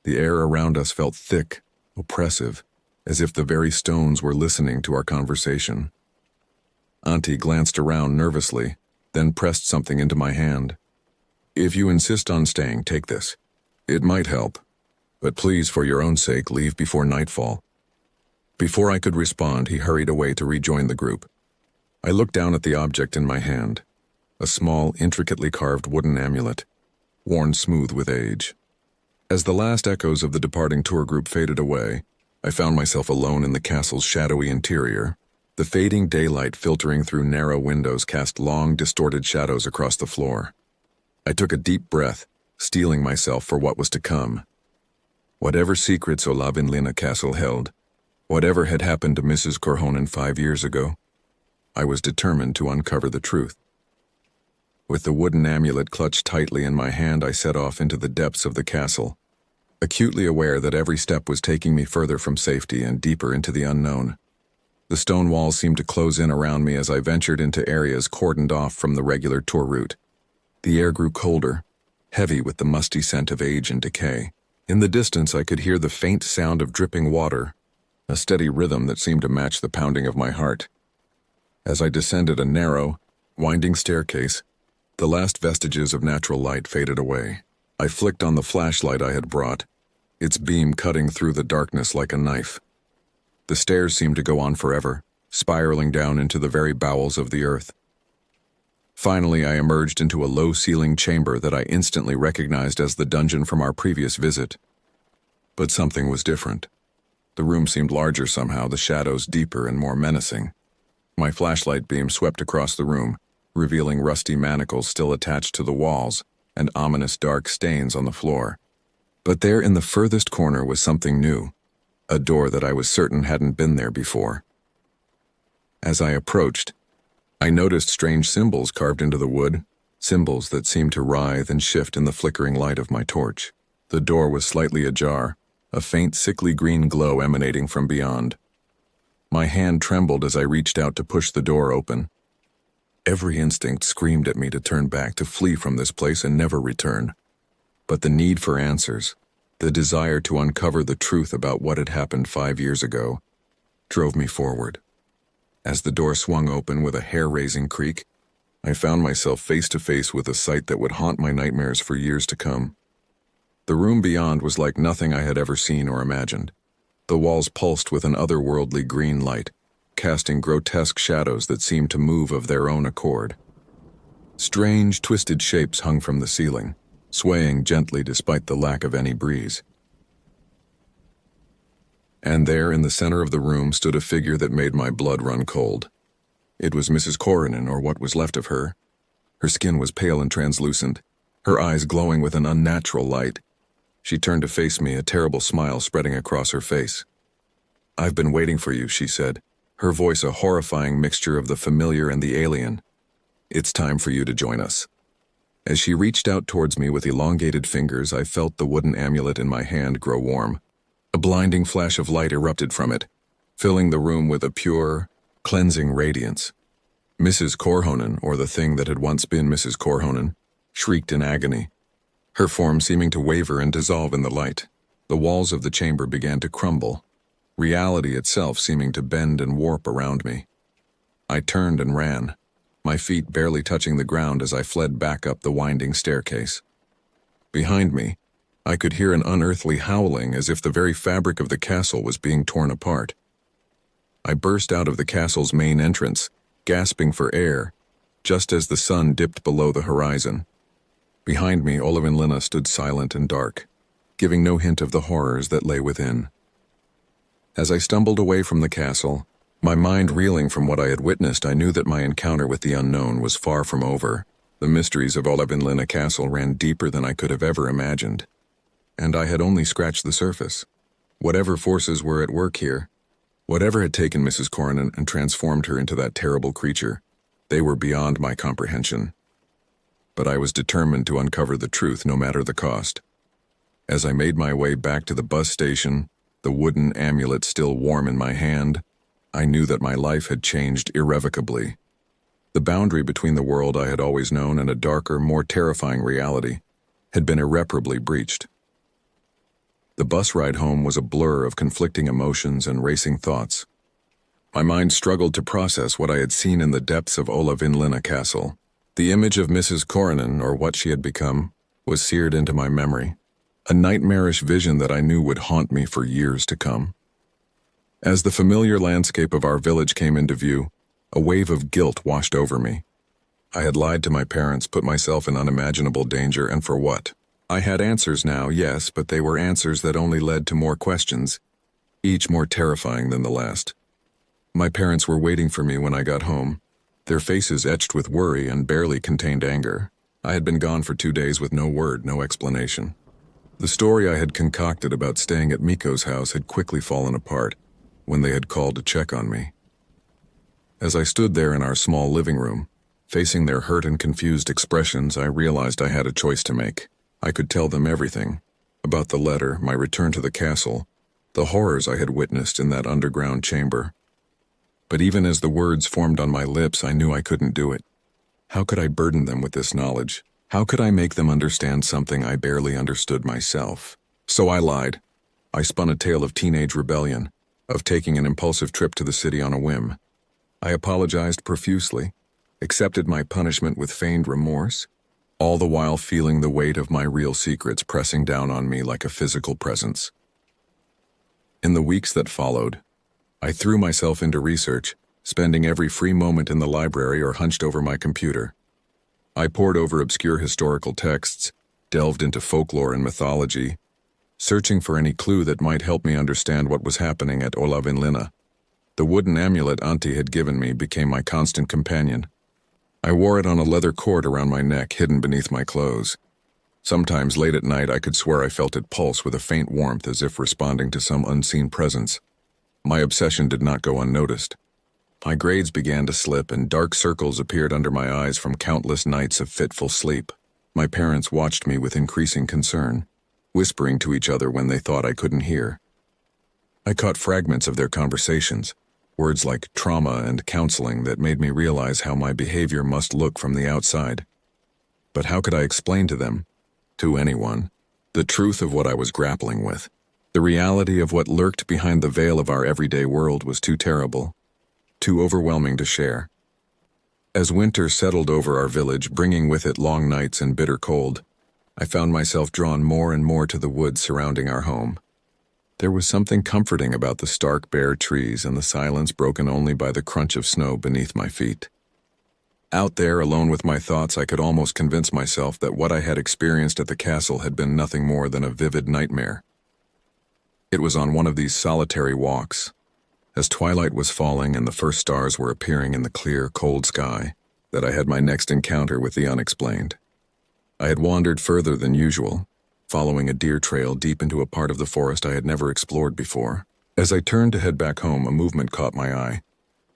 The air around us felt thick, oppressive, as if the very stones were listening to our conversation. Antti glanced around nervously, then pressed something into my hand. "If you insist on staying, take this. It might help. But please, for your own sake, leave before nightfall." Before I could respond, he hurried away to rejoin the group. I looked down at the object in my hand, a small, intricately carved wooden amulet, worn smooth with age. As the last echoes of the departing tour group faded away, I found myself alone in the castle's shadowy interior. The fading daylight filtering through narrow windows cast long, distorted shadows across the floor. I took a deep breath, steeling myself for what was to come. Whatever secrets Olavinlinna Castle held, whatever had happened to Mrs. Korhonen 5 years ago, I was determined to uncover the truth. With the wooden amulet clutched tightly in my hand, I set off into the depths of the castle, acutely aware that every step was taking me further from safety and deeper into the unknown. The stone walls seemed to close in around me as I ventured into areas cordoned off from the regular tour route. The air grew colder, heavy with the musty scent of age and decay. In the distance, I could hear the faint sound of dripping water, a steady rhythm that seemed to match the pounding of my heart. As I descended a narrow, winding staircase, the last vestiges of natural light faded away. I flicked on the flashlight I had brought, its beam cutting through the darkness like a knife. The stairs seemed to go on forever, spiraling down into the very bowels of the earth. Finally, I emerged into a low-ceilinged chamber that I instantly recognized as the dungeon from our previous visit. But something was different. The room seemed larger somehow, the shadows deeper and more menacing. My flashlight beam swept across the room, revealing rusty manacles still attached to the walls and ominous dark stains on the floor. But there in the furthest corner was something new, a door that I was certain hadn't been there before. As I approached, I noticed strange symbols carved into the wood, symbols that seemed to writhe and shift in the flickering light of my torch. The door was slightly ajar, a faint sickly green glow emanating from beyond. My hand trembled as I reached out to push the door open. Every instinct screamed at me to turn back, to flee from this place and never return. But the need for answers, the desire to uncover the truth about what had happened 5 years ago, drove me forward. As the door swung open with a hair-raising creak, I found myself face to face with a sight that would haunt my nightmares for years to come. The room beyond was like nothing I had ever seen or imagined. The walls pulsed with an otherworldly green light, casting grotesque shadows that seemed to move of their own accord. Strange, twisted shapes hung from the ceiling, swaying gently despite the lack of any breeze. And there in the center of the room stood a figure that made my blood run cold. It was Mrs. Coronin, or what was left of her. Her skin was pale and translucent, her eyes glowing with an unnatural light. She turned to face me, a terrible smile spreading across her face. "I've been waiting for you," she said, her voice a horrifying mixture of the familiar and the alien. "It's time for you to join us." As she reached out towards me with elongated fingers, I felt the wooden amulet in my hand grow warm. A blinding flash of light erupted from it, filling the room with a pure, cleansing radiance. Mrs. Corhonen, or the thing that had once been Mrs. Corhonen, shrieked in agony, her form seeming to waver and dissolve in the light. The walls of the chamber began to crumble, reality itself seeming to bend and warp around me. I turned and ran, my feet barely touching the ground as I fled back up the winding staircase. Behind me, I could hear an unearthly howling as if the very fabric of the castle was being torn apart. I burst out of the castle's main entrance, gasping for air, just as the sun dipped below the horizon. Behind me, Olavinlinna stood silent and dark, giving no hint of the horrors that lay within. As I stumbled away from the castle, my mind reeling from what I had witnessed, I knew that my encounter with the unknown was far from over. The mysteries of Olavinlinna Castle ran deeper than I could have ever imagined, and I had only scratched the surface. Whatever forces were at work here, whatever had taken Mrs. Coronin and transformed her into that terrible creature, they were beyond my comprehension. But I was determined to uncover the truth no matter the cost. As I made my way back to the bus station, the wooden amulet still warm in my hand, I knew that my life had changed irrevocably. The boundary between the world I had always known and a darker, more terrifying reality had been irreparably breached. The bus ride home was a blur of conflicting emotions and racing thoughts. My mind struggled to process what I had seen in the depths of Olavinlinna Castle. The image of Mrs. Coronin, or what she had become, was seared into my memory, a nightmarish vision that I knew would haunt me for years to come. As the familiar landscape of our village came into view, a wave of guilt washed over me. I had lied to my parents, put myself in unimaginable danger, and for what? I had answers now, yes, but they were answers that only led to more questions, each more terrifying than the last. My parents were waiting for me when I got home, their faces etched with worry and barely contained anger. I had been gone for 2 days with no word, no explanation. The story I had concocted about staying at Miko's house had quickly fallen apart when they had called to check on me. As I stood there in our small living room, facing their hurt and confused expressions, I realized I had a choice to make. I could tell them everything, about the letter, my return to the castle, the horrors I had witnessed in that underground chamber. But even as the words formed on my lips, I knew I couldn't do it. How could I burden them with this knowledge? How could I make them understand something I barely understood myself? So I lied. I spun a tale of teenage rebellion, of taking an impulsive trip to the city on a whim. I apologized profusely, accepted my punishment with feigned remorse, all the while feeling the weight of my real secrets pressing down on me like a physical presence. In the weeks that followed, I threw myself into research, spending every free moment in the library or hunched over my computer. I pored over obscure historical texts, delved into folklore and mythology, searching for any clue that might help me understand what was happening at Olavinlinna. The wooden amulet Auntie had given me became my constant companion. I wore it on a leather cord around my neck, hidden beneath my clothes. Sometimes late at night I could swear I felt it pulse with a faint warmth as if responding to some unseen presence. My obsession did not go unnoticed. My grades began to slip and dark circles appeared under my eyes from countless nights of fitful sleep. My parents watched me with increasing concern, whispering to each other when they thought I couldn't hear. I caught fragments of their conversations, words like trauma and counseling that made me realize how my behavior must look from the outside. But how could I explain to them, to anyone, the truth of what I was grappling with? The reality of what lurked behind the veil of our everyday world was too terrible, too overwhelming to share. As winter settled over our village, bringing with it long nights and bitter cold, I found myself drawn more and more to the woods surrounding our home. There was something comforting about the stark, bare trees and the silence broken only by the crunch of snow beneath my feet. Out there, alone with my thoughts, I could almost convince myself that what I had experienced at the castle had been nothing more than a vivid nightmare. It was on one of these solitary walks, as twilight was falling and the first stars were appearing in the clear, cold sky, that I had my next encounter with the unexplained. I had wandered further than usual, following a deer trail deep into a part of the forest I had never explored before. As I turned to head back home, a movement caught my eye.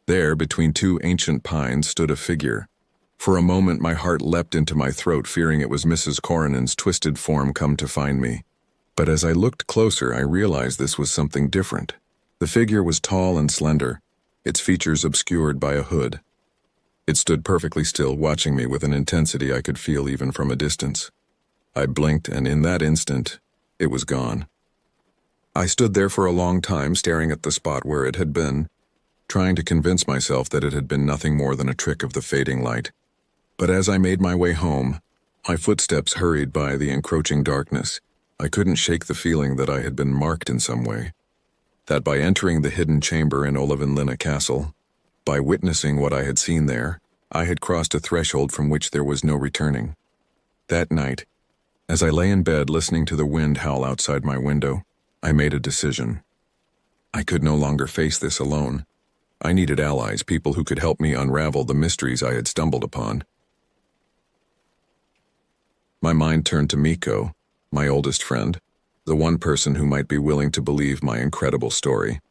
There, between two ancient pines, stood a figure. For a moment my heart leapt into my throat, fearing it was Mrs. Coronan's twisted form come to find me. But as I looked closer, I realized this was something different. The figure was tall and slender, its features obscured by a hood. It stood perfectly still, watching me with an intensity I could feel even from a distance. I blinked, and in that instant, it was gone. I stood there for a long time, staring at the spot where it had been, trying to convince myself that it had been nothing more than a trick of the fading light. But as I made my way home, my footsteps hurried by the encroaching darkness. I couldn't shake the feeling that I had been marked in some way, that by entering the hidden chamber in Olavinlinna Castle, by witnessing what I had seen there, I had crossed a threshold from which there was no returning. That night, as I lay in bed listening to the wind howl outside my window, I made a decision. I could no longer face this alone. I needed allies, people who could help me unravel the mysteries I had stumbled upon. My mind turned to Miko, my oldest friend, the one person who might be willing to believe my incredible story.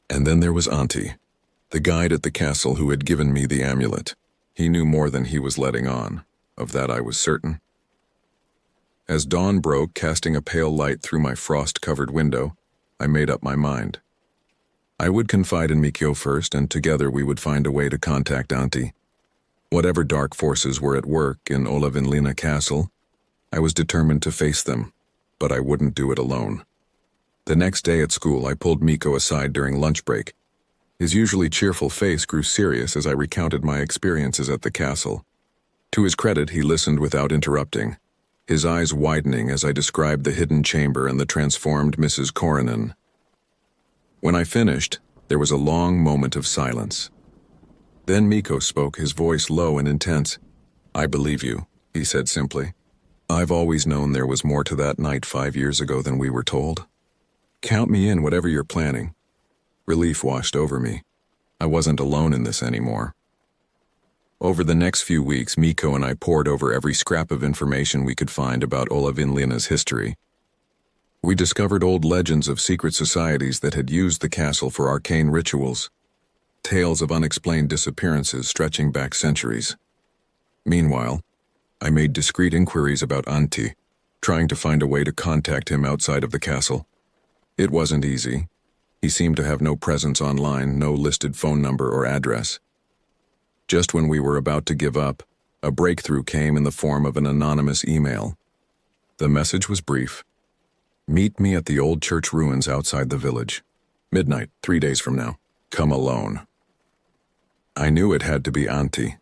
And then there was Auntie, the guide at the castle who had given me the amulet. He knew more than he was letting on. Of that I was certain. As dawn broke, casting a pale light through my frost-covered window, I made up my mind. I would confide in Mikko first, and together we would find a way to contact Auntie. Whatever dark forces were at work in Olavinlinna Castle, I was determined to face them, but I wouldn't do it alone. The next day at school, I pulled Mikko aside during lunch break. His usually cheerful face grew serious as I recounted my experiences at the castle. To his credit, he listened without interrupting, his eyes widening as I described the hidden chamber and the transformed Mrs. Coronan. When I finished, there was a long moment of silence. Then Mikko spoke, his voice low and intense. "I believe you," he said simply. "I've always known there was more to that night 5 years ago than we were told. Count me in, whatever you're planning." Relief washed over me. I wasn't alone in this anymore. Over the next few weeks, Mikko and I pored over every scrap of information we could find about Olavinlinna's history. We discovered old legends of secret societies that had used the castle for arcane rituals, tales of unexplained disappearances stretching back centuries. Meanwhile, I made discreet inquiries about Auntie, trying to find a way to contact him outside of the castle. It wasn't easy. He seemed to have no presence online, no listed phone number or address. Just when we were about to give up, a breakthrough came in the form of an anonymous email. The message was brief. "Meet me at the old church ruins outside the village. Midnight, 3 days from now. Come alone." I knew it had to be Auntie.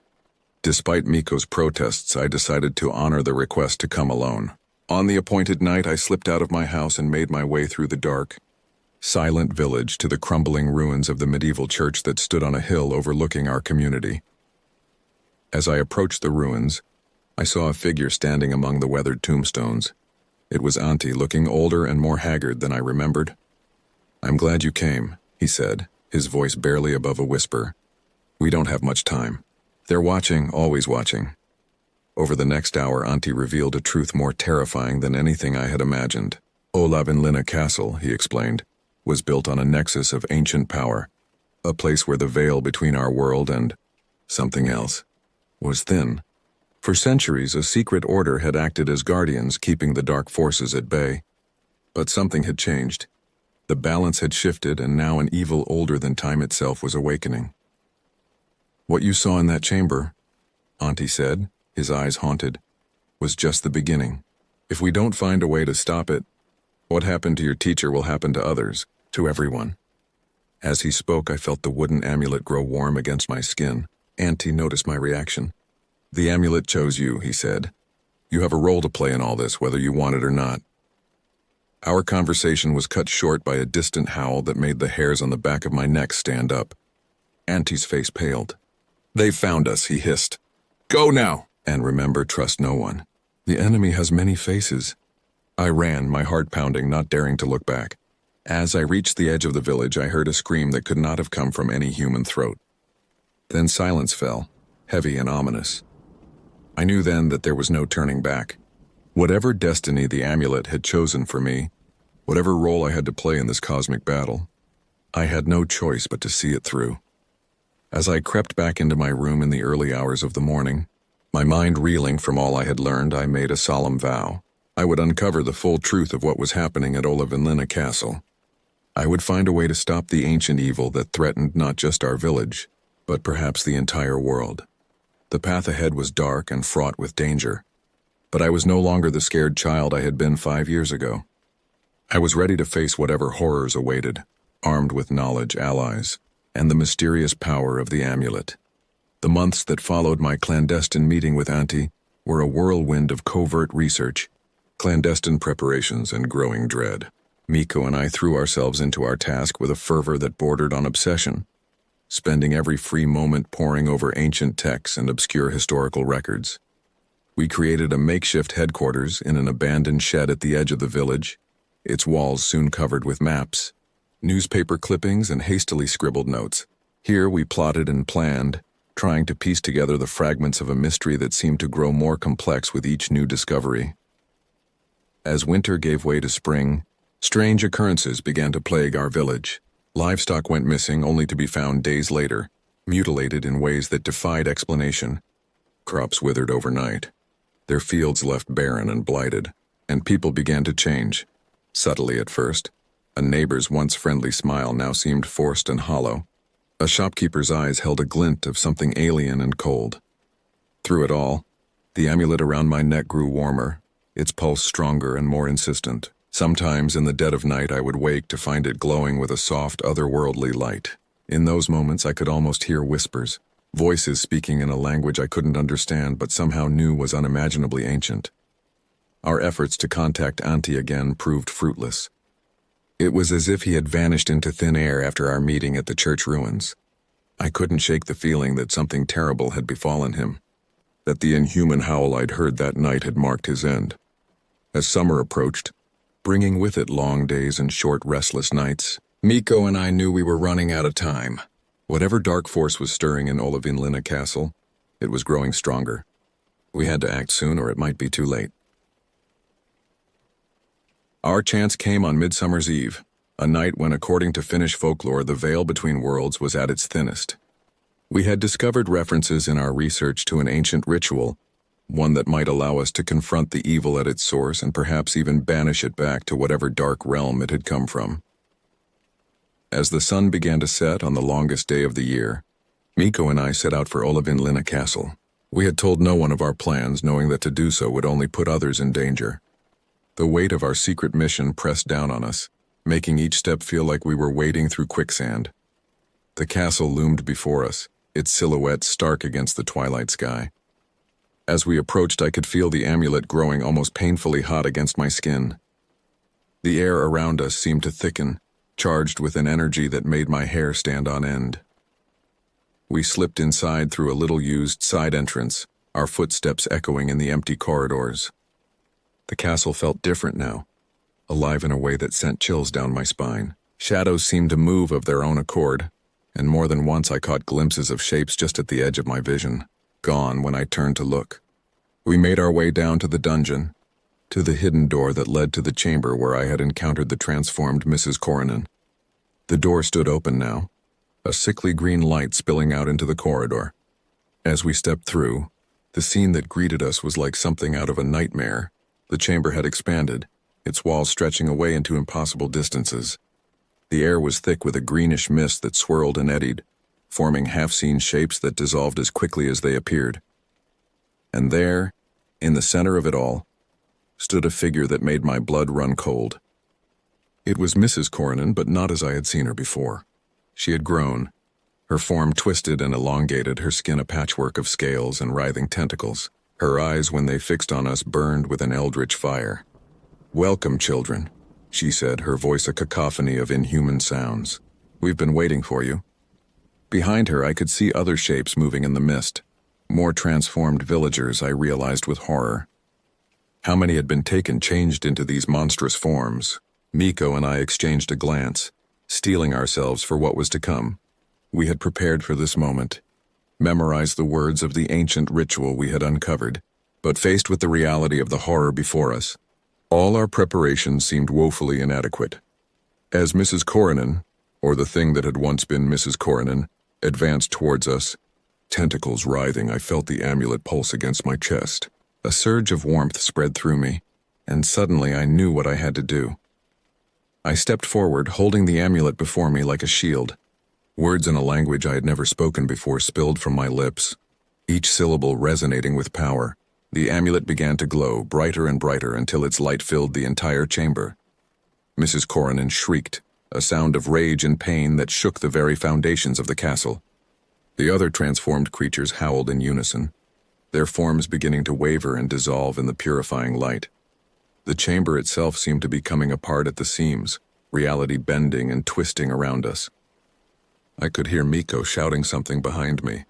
Despite Mikko's protests, I decided to honor the request to come alone. On the appointed night, I slipped out of my house and made my way through the dark, silent village to the crumbling ruins of the medieval church that stood on a hill overlooking our community. As I approached the ruins, I saw a figure standing among the weathered tombstones. It was Auntie, looking older and more haggard than I remembered. "I'm glad you came," he said, his voice barely above a whisper. "We don't have much time. They're watching, always watching." Over the next hour, Auntie revealed a truth more terrifying than anything I had imagined. Olavinlinna Castle, he explained, was built on a nexus of ancient power, a place where the veil between our world and something else was thin. For centuries, a secret order had acted as guardians, keeping the dark forces at bay. But something had changed. The balance had shifted, and now an evil older than time itself was awakening. "What you saw in that chamber," Auntie said, his eyes haunted, "was just the beginning. If we don't find a way to stop it, what happened to your teacher will happen to others, to everyone." As he spoke, I felt the wooden amulet grow warm against my skin. Auntie noticed my reaction. "The amulet chose you," he said. "You have a role to play in all this, whether you want it or not." Our conversation was cut short by a distant howl that made the hairs on the back of my neck stand up. Auntie's face paled. "They've found us," he hissed. "Go now! And remember, trust no one. The enemy has many faces." I ran, my heart pounding, not daring to look back. As I reached the edge of the village, I heard a scream that could not have come from any human throat. Then silence fell, heavy and ominous. I knew then that there was no turning back. Whatever destiny the amulet had chosen for me, whatever role I had to play in this cosmic battle, I had no choice but to see it through. As I crept back into my room in the early hours of the morning, my mind reeling from all I had learned, I made a solemn vow. I would uncover the full truth of what was happening at Olavinlinna Castle. I would find a way to stop the ancient evil that threatened not just our village, but perhaps the entire world. The path ahead was dark and fraught with danger, but I was no longer the scared child I had been 5 years ago. I was ready to face whatever horrors awaited, armed with knowledge, allies, and the mysterious power of the amulet. The months that followed my clandestine meeting with Auntie were a whirlwind of covert research, clandestine preparations, and growing dread. Miko and I threw ourselves into our task with a fervor that bordered on obsession, spending every free moment poring over ancient texts and obscure historical records. We created a makeshift headquarters in an abandoned shed at the edge of the village, its walls soon covered with maps, newspaper clippings, and hastily scribbled notes. Here we plotted and planned, trying to piece together the fragments of a mystery that seemed to grow more complex with each new discovery. As winter gave way to spring, strange occurrences began to plague our village. Livestock went missing only to be found days later, mutilated in ways that defied explanation. Crops withered overnight, their fields left barren and blighted, and people began to change. Subtly at first, a neighbor's once friendly smile now seemed forced and hollow. A shopkeeper's eyes held a glint of something alien and cold. Through it all, the amulet around my neck grew warmer, its pulse stronger and more insistent. Sometimes in the dead of night I would wake to find it glowing with a soft, otherworldly light. In those moments I could almost hear whispers, voices speaking in a language I couldn't understand but somehow knew was unimaginably ancient. Our efforts to contact Auntie again proved fruitless. It was as if he had vanished into thin air after our meeting at the church ruins. I couldn't shake the feeling that something terrible had befallen him, that the inhuman howl I'd heard that night had marked his end. As summer approached, bringing with it long days and short, restless nights, Miko and I knew we were running out of time. Whatever dark force was stirring in Olavinlinna Castle, it was growing stronger. We had to act soon or it might be too late. Our chance came on Midsummer's Eve, a night when, according to Finnish folklore, the veil between worlds was at its thinnest. We had discovered references in our research to an ancient ritual, one that might allow us to confront the evil at its source and perhaps even banish it back to whatever dark realm it had come from. As the sun began to set on the longest day of the year, Miko and I set out for Olavinlinna Castle. We had told no one of our plans, knowing that to do so would only put others in danger. The weight of our secret mission pressed down on us, making each step feel like we were wading through quicksand. The castle loomed before us, its silhouette stark against the twilight sky. As we approached, I could feel the amulet growing almost painfully hot against my skin. The air around us seemed to thicken, charged with an energy that made my hair stand on end. We slipped inside through a little-used side entrance, our footsteps echoing in the empty corridors. The castle felt different now, alive in a way that sent chills down my spine. Shadows seemed to move of their own accord, and more than once I caught glimpses of shapes just at the edge of my vision, gone when I turned to look. We made our way down to the dungeon, to the hidden door that led to the chamber where I had encountered the transformed Mrs. Coronan. The door stood open now, a sickly green light spilling out into the corridor. As we stepped through, the scene that greeted us was like something out of a nightmare. The chamber had expanded, its walls stretching away into impossible distances. The air was thick with a greenish mist that swirled and eddied, forming half-seen shapes that dissolved as quickly as they appeared. And there, in the center of it all, stood a figure that made my blood run cold. It was Mrs. Coronan, but not as I had seen her before. She had grown, her form twisted and elongated, her skin a patchwork of scales and writhing tentacles. Her eyes, when they fixed on us, burned with an eldritch fire. "Welcome, children," she said, her voice a cacophony of inhuman sounds. "We've been waiting for you." Behind her, I could see other shapes moving in the mist. More transformed villagers, I realized with horror. How many had been changed into these monstrous forms? Miko and I exchanged a glance, steeling ourselves for what was to come. We had prepared for this moment, memorized the words of the ancient ritual we had uncovered, but faced with the reality of the horror before us, all our preparations seemed woefully inadequate. As Mrs. Coronan, or the thing that had once been Mrs. Coronan, advanced towards us, tentacles writhing, I felt the amulet pulse against my chest. A surge of warmth spread through me, and suddenly I knew what I had to do. I stepped forward, holding the amulet before me like a shield. Words in a language I had never spoken before spilled from my lips, each syllable resonating with power. The amulet began to glow, brighter and brighter, until its light filled the entire chamber. Mrs. Coronan shrieked, a sound of rage and pain that shook the very foundations of the castle. The other transformed creatures howled in unison, their forms beginning to waver and dissolve in the purifying light. The chamber itself seemed to be coming apart at the seams, reality bending and twisting around us. I could hear Miko shouting something behind me,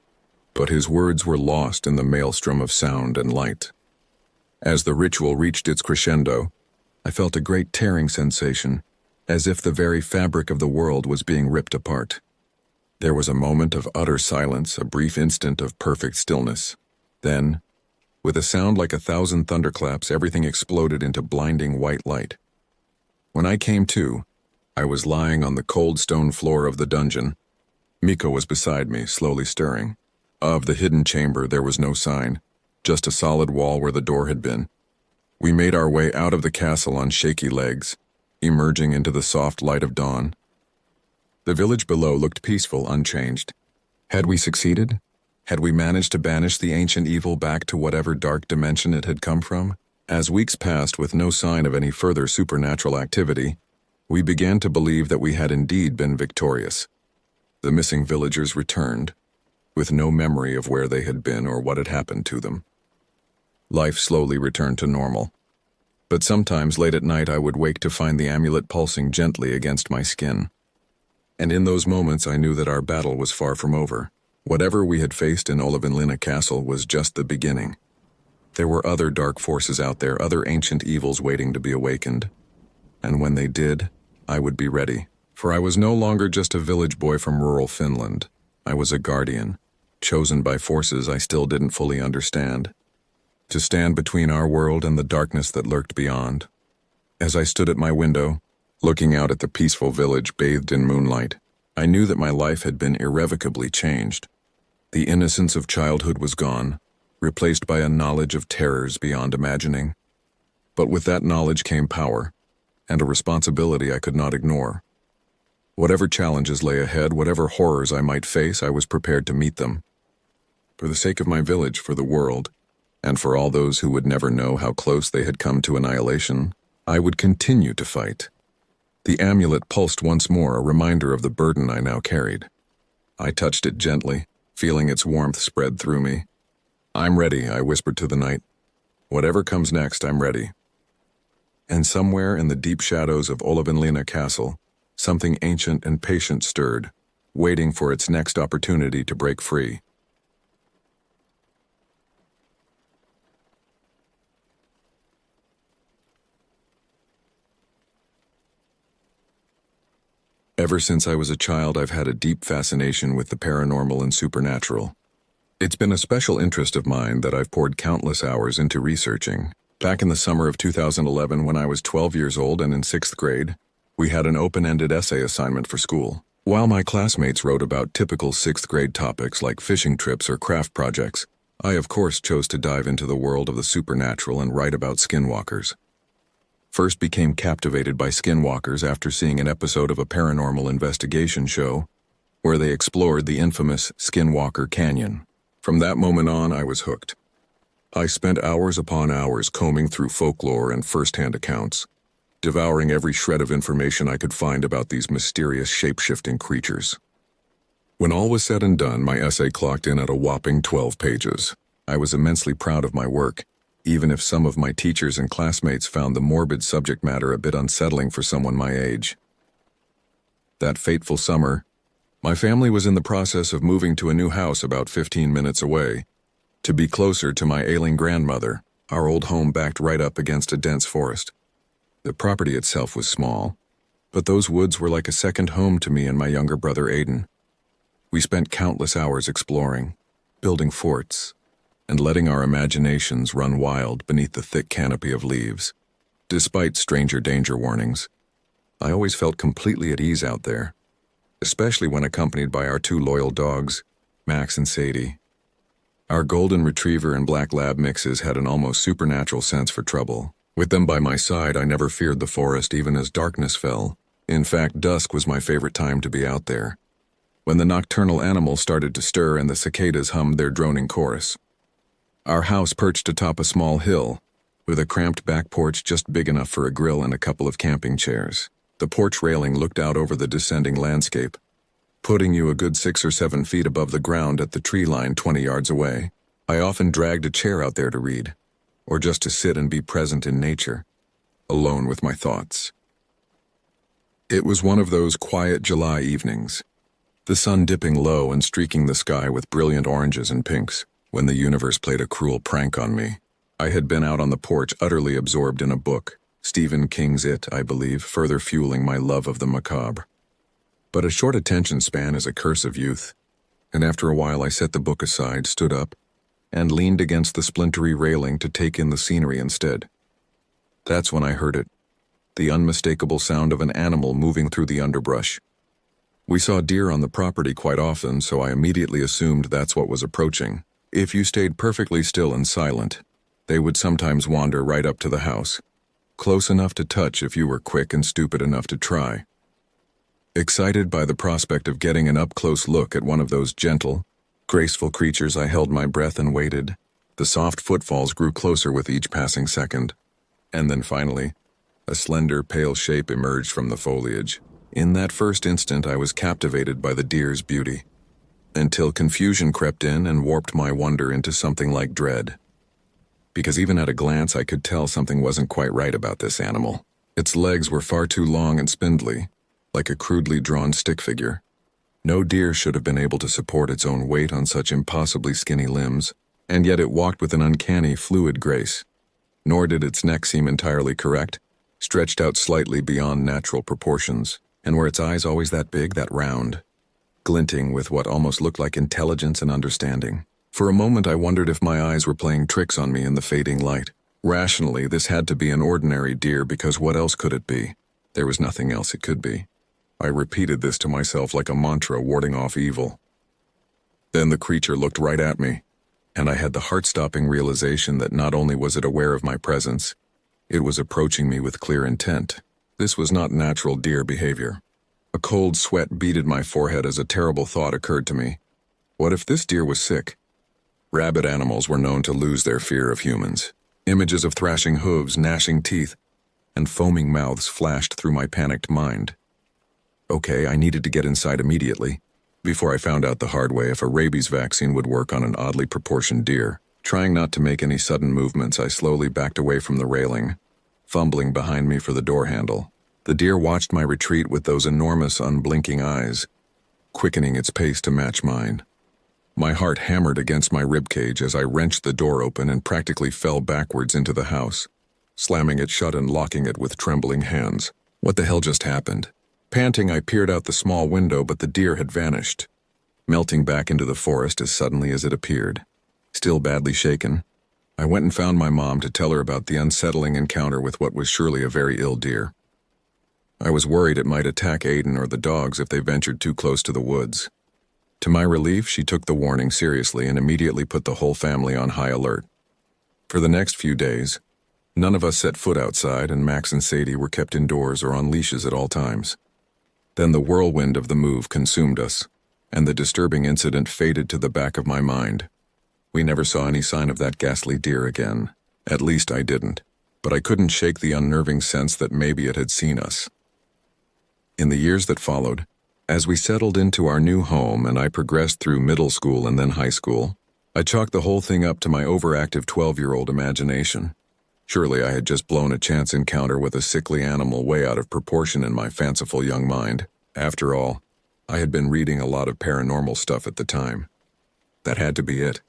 but his words were lost in the maelstrom of sound and light. As the ritual reached its crescendo, I felt a great tearing sensation, as if the very fabric of the world was being ripped apart. There was a moment of utter silence, a brief instant of perfect stillness. Then, with a sound like 1,000 thunderclaps, everything exploded into blinding white light. When I came to, I was lying on the cold stone floor of the dungeon. Miko was beside me, slowly stirring. Of the hidden chamber there was no sign, just a solid wall where the door had been. We made our way out of the castle on shaky legs, emerging into the soft light of dawn. The village below looked peaceful, unchanged. Had we succeeded? Had we managed to banish the ancient evil back to whatever dark dimension it had come from? As weeks passed with no sign of any further supernatural activity, we began to believe that we had indeed been victorious. The missing villagers returned, with no memory of where they had been or what had happened to them. Life slowly returned to normal. But sometimes late at night I would wake to find the amulet pulsing gently against my skin. And in those moments I knew that our battle was far from over. Whatever we had faced in Olavinlinna Castle was just the beginning. There were other dark forces out there, other ancient evils waiting to be awakened. And when they did, I would be ready. For I was no longer just a village boy from rural Finland. I was a guardian, chosen by forces I still didn't fully understand, to stand between our world and the darkness that lurked beyond. As I stood at my window, looking out at the peaceful village bathed in moonlight, I knew that my life had been irrevocably changed. The innocence of childhood was gone, replaced by a knowledge of terrors beyond imagining. But with that knowledge came power, and a responsibility I could not ignore. Whatever challenges lay ahead, whatever horrors I might face, I was prepared to meet them. For the sake of my village, for the world, and for all those who would never know how close they had come to annihilation, I would continue to fight. The amulet pulsed once more, a reminder of the burden I now carried. I touched it gently, feeling its warmth spread through me. "I'm ready," I whispered to the night. "Whatever comes next, I'm ready." And somewhere in the deep shadows of Olavinlinna Castle, something ancient and patient stirred, waiting for its next opportunity to break free. Ever since I was a child, I've had a deep fascination with the paranormal and supernatural. It's been a special interest of mine that I've poured countless hours into researching. Back in the summer of 2011, when I was 12 years old and in 6th grade, we had an open-ended essay assignment for school. While my classmates wrote about typical 6th grade topics like fishing trips or craft projects, I of course chose to dive into the world of the supernatural and write about skinwalkers. First became captivated by skinwalkers after seeing an episode of a paranormal investigation show where they explored the infamous Skinwalker Canyon. From that moment on, I was hooked. I spent hours upon hours combing through folklore and first-hand accounts, devouring every shred of information I could find about these mysterious shape-shifting creatures. When all was said and done, my essay clocked in at a whopping 12 pages. I was immensely proud of my work, even if some of my teachers and classmates found the morbid subject matter a bit unsettling for someone my age. That fateful summer, my family was in the process of moving to a new house about 15 minutes away, to be closer to my ailing grandmother. Our old home backed right up against a dense forest. The property itself was small, but those woods were like a second home to me and my younger brother Aidan. We spent countless hours exploring, building forts, and letting our imaginations run wild beneath the thick canopy of leaves. Despite stranger danger warnings, I always felt completely at ease out there, especially when accompanied by our 2 loyal dogs, Max and Sadie. Our golden retriever and black lab mixes had an almost supernatural sense for trouble. With them by my side, I never feared the forest even as darkness fell. In fact, dusk was my favorite time to be out there, when the nocturnal animals started to stir and the cicadas hummed their droning chorus. Our house perched atop a small hill, with a cramped back porch just big enough for a grill and a couple of camping chairs. The porch railing looked out over the descending landscape, putting you a good 6 or 7 feet above the ground at the tree line 20 yards away. I often dragged a chair out there to read, or just to sit and be present in nature, alone with my thoughts. It was one of those quiet July evenings, the sun dipping low and streaking the sky with brilliant oranges and pinks, when the universe played a cruel prank on me. I had been out on the porch utterly absorbed in a book, Stephen King's It, I believe, further fueling my love of the macabre. But a short attention span is a curse of youth, and after a while I set the book aside, stood up, and leaned against the splintery railing to take in the scenery instead. That's when I heard it, the unmistakable sound of an animal moving through the underbrush. We saw deer on the property quite often, so I immediately assumed that's what was approaching. If you stayed perfectly still and silent, they would sometimes wander right up to the house, close enough to touch if you were quick and stupid enough to try. Excited by the prospect of getting an up-close look at one of those gentle, graceful creatures, I held my breath and waited. The soft footfalls grew closer with each passing second, and then finally, a slender, pale shape emerged from the foliage. In that first instant, I was captivated by the deer's beauty, until confusion crept in and warped my wonder into something like dread. Because even at a glance, I could tell something wasn't quite right about this animal. Its legs were far too long and spindly, like a crudely drawn stick figure. No deer should have been able to support its own weight on such impossibly skinny limbs, and yet it walked with an uncanny, fluid grace. Nor did its neck seem entirely correct, stretched out slightly beyond natural proportions. And were its eyes always that big, that round, glinting with what almost looked like intelligence and understanding? For a moment I wondered if my eyes were playing tricks on me in the fading light. Rationally, this had to be an ordinary deer, because what else could it be? There was nothing else it could be. I repeated this to myself like a mantra, warding off evil. Then the creature looked right at me, and I had the heart-stopping realization that not only was it aware of my presence, it was approaching me with clear intent. This was not natural deer behavior. A cold sweat beaded my forehead as a terrible thought occurred to me. What if this deer was sick? Rabid animals were known to lose their fear of humans. Images of thrashing hooves, gnashing teeth, and foaming mouths flashed through my panicked mind. Okay, I needed to get inside immediately, before I found out the hard way if a rabies vaccine would work on an oddly proportioned deer. Trying not to make any sudden movements, I slowly backed away from the railing, fumbling behind me for the door handle. The deer watched my retreat with those enormous, unblinking eyes, quickening its pace to match mine. My heart hammered against my ribcage as I wrenched the door open and practically fell backwards into the house, slamming it shut and locking it with trembling hands. What the hell just happened? Panting, I peered out the small window, but the deer had vanished, melting back into the forest as suddenly as it appeared. Still badly shaken, I went and found my mom to tell her about the unsettling encounter with what was surely a very ill deer. I was worried it might attack Aiden or the dogs if they ventured too close to the woods. To my relief, she took the warning seriously and immediately put the whole family on high alert. For the next few days, none of us set foot outside, and Max and Sadie were kept indoors or on leashes at all times. Then the whirlwind of the move consumed us, and the disturbing incident faded to the back of my mind. We never saw any sign of that ghastly deer again. At least I didn't, but I couldn't shake the unnerving sense that maybe it had seen us. In the years that followed, as we settled into our new home and I progressed through middle school and then high school, I chalked the whole thing up to my overactive 12-year-old imagination. Surely I had just blown a chance encounter with a sickly animal way out of proportion in my fanciful young mind. After all, I had been reading a lot of paranormal stuff at the time. That had to be it.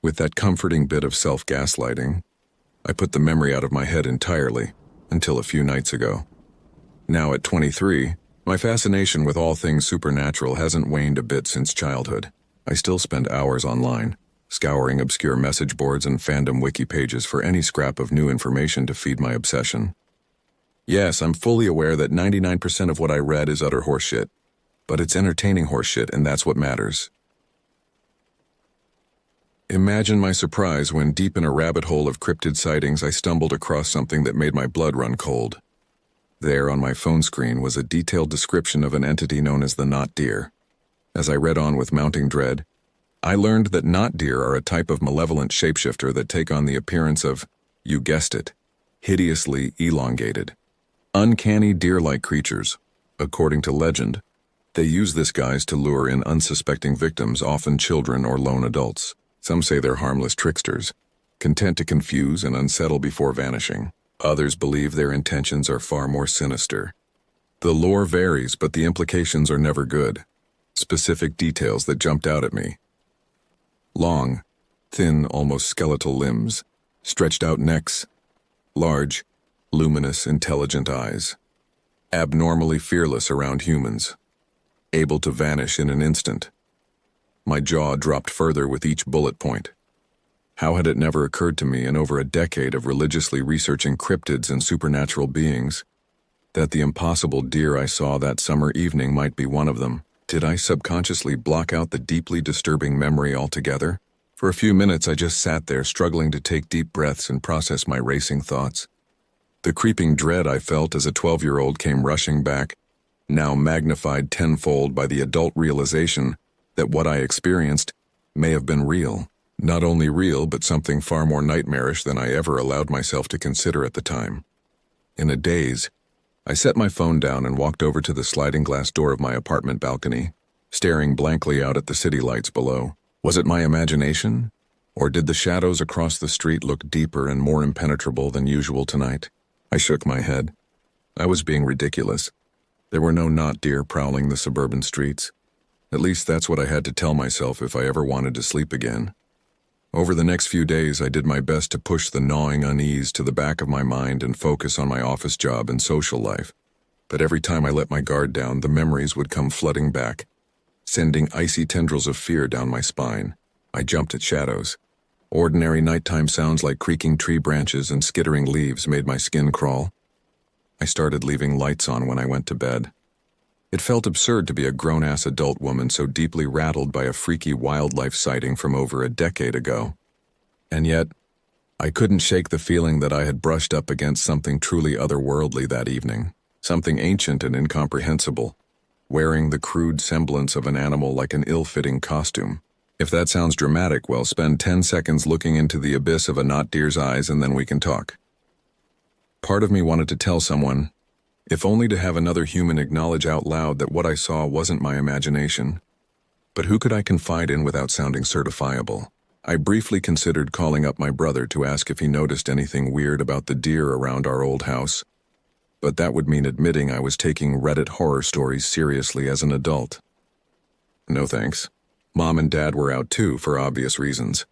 With that comforting bit of self-gaslighting, I put the memory out of my head entirely, until a few nights ago. Now at 23, my fascination with all things supernatural hasn't waned a bit since childhood. I still spend hours online, scouring obscure message boards and fandom wiki pages for any scrap of new information to feed my obsession. Yes, I'm fully aware that 99% of what I read is utter horseshit, but it's entertaining horseshit, and that's what matters. Imagine my surprise when, deep in a rabbit hole of cryptid sightings, I stumbled across something that made my blood run cold. There on my phone screen was a detailed description of an entity known as the knot deer. As I read on with mounting dread, I learned that knot deer are a type of malevolent shapeshifter that take on the appearance of, you guessed it, hideously elongated, uncanny deer-like creatures. According to legend, they use this guise to lure in unsuspecting victims, often children or lone adults. Some say they're harmless tricksters, content to confuse and unsettle before vanishing. Others believe their intentions are far more sinister. The lore varies, but the implications are never good. Specific details that jumped out at me: long, thin, almost skeletal limbs, stretched out necks, large, luminous, intelligent eyes, abnormally fearless around humans, able to vanish in an instant. My jaw dropped further with each bullet point. How had it never occurred to me in over a decade of religiously researching cryptids and supernatural beings that the impossible deer I saw that summer evening might be one of them? Did I subconsciously block out the deeply disturbing memory altogether? For a few minutes I just sat there, struggling to take deep breaths and process my racing thoughts. The creeping dread I felt as a 12-year-old came rushing back, now magnified tenfold by the adult realization that what I experienced may have been real. Not only real, but something far more nightmarish than I ever allowed myself to consider at the time. In a daze, I set my phone down and walked over to the sliding glass door of my apartment balcony, staring blankly out at the city lights below. Was it my imagination? Or did the shadows across the street look deeper and more impenetrable than usual tonight? I shook my head. I was being ridiculous. There were no knot deer prowling the suburban streets. At least that's what I had to tell myself if I ever wanted to sleep again. Over the next few days, I did my best to push the gnawing unease to the back of my mind and focus on my office job and social life. But every time I let my guard down, the memories would come flooding back, sending icy tendrils of fear down my spine. I jumped at shadows. Ordinary nighttime sounds like creaking tree branches and skittering leaves made my skin crawl. I started leaving lights on when I went to bed. It felt absurd to be a grown-ass adult woman so deeply rattled by a freaky wildlife sighting from over a decade ago. And yet, I couldn't shake the feeling that I had brushed up against something truly otherworldly that evening, something ancient and incomprehensible, wearing the crude semblance of an animal like an ill-fitting costume. If that sounds dramatic, well, spend 10 seconds looking into the abyss of a knot deer's eyes and then we can talk. Part of me wanted to tell someone, if only to have another human acknowledge out loud that what I saw wasn't my imagination. But who could I confide in without sounding certifiable? I briefly considered calling up my brother to ask if he noticed anything weird about the deer around our old house, but that would mean admitting I was taking Reddit horror stories seriously as an adult. No thanks. Mom and Dad were out too, for obvious reasons.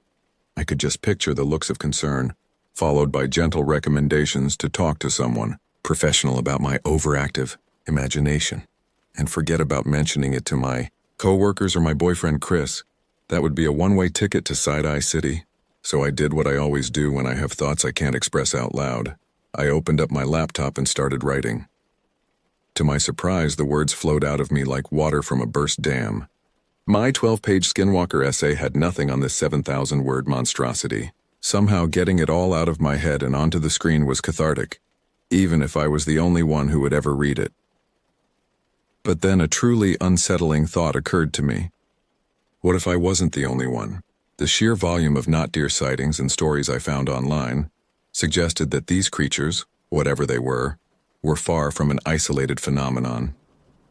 I could just picture the looks of concern, followed by gentle recommendations to talk to someone professional about my overactive imagination. and forget about mentioning it to my coworkers or my boyfriend Chris. That would be a one-way ticket to Side-Eye City. So I did what I always do when I have thoughts I can't express out loud. I opened up my laptop and started writing. To my surprise, the words flowed out of me like water from a burst dam. My 12-page Skinwalker essay had nothing on this 7,000-word monstrosity. Somehow getting it all out of my head and onto the screen was cathartic, even if I was the only one who would ever read it. But then a truly unsettling thought occurred to me. What if I wasn't the only one? The sheer volume of not deer sightings and stories I found online suggested that these creatures, whatever they were far from an isolated phenomenon.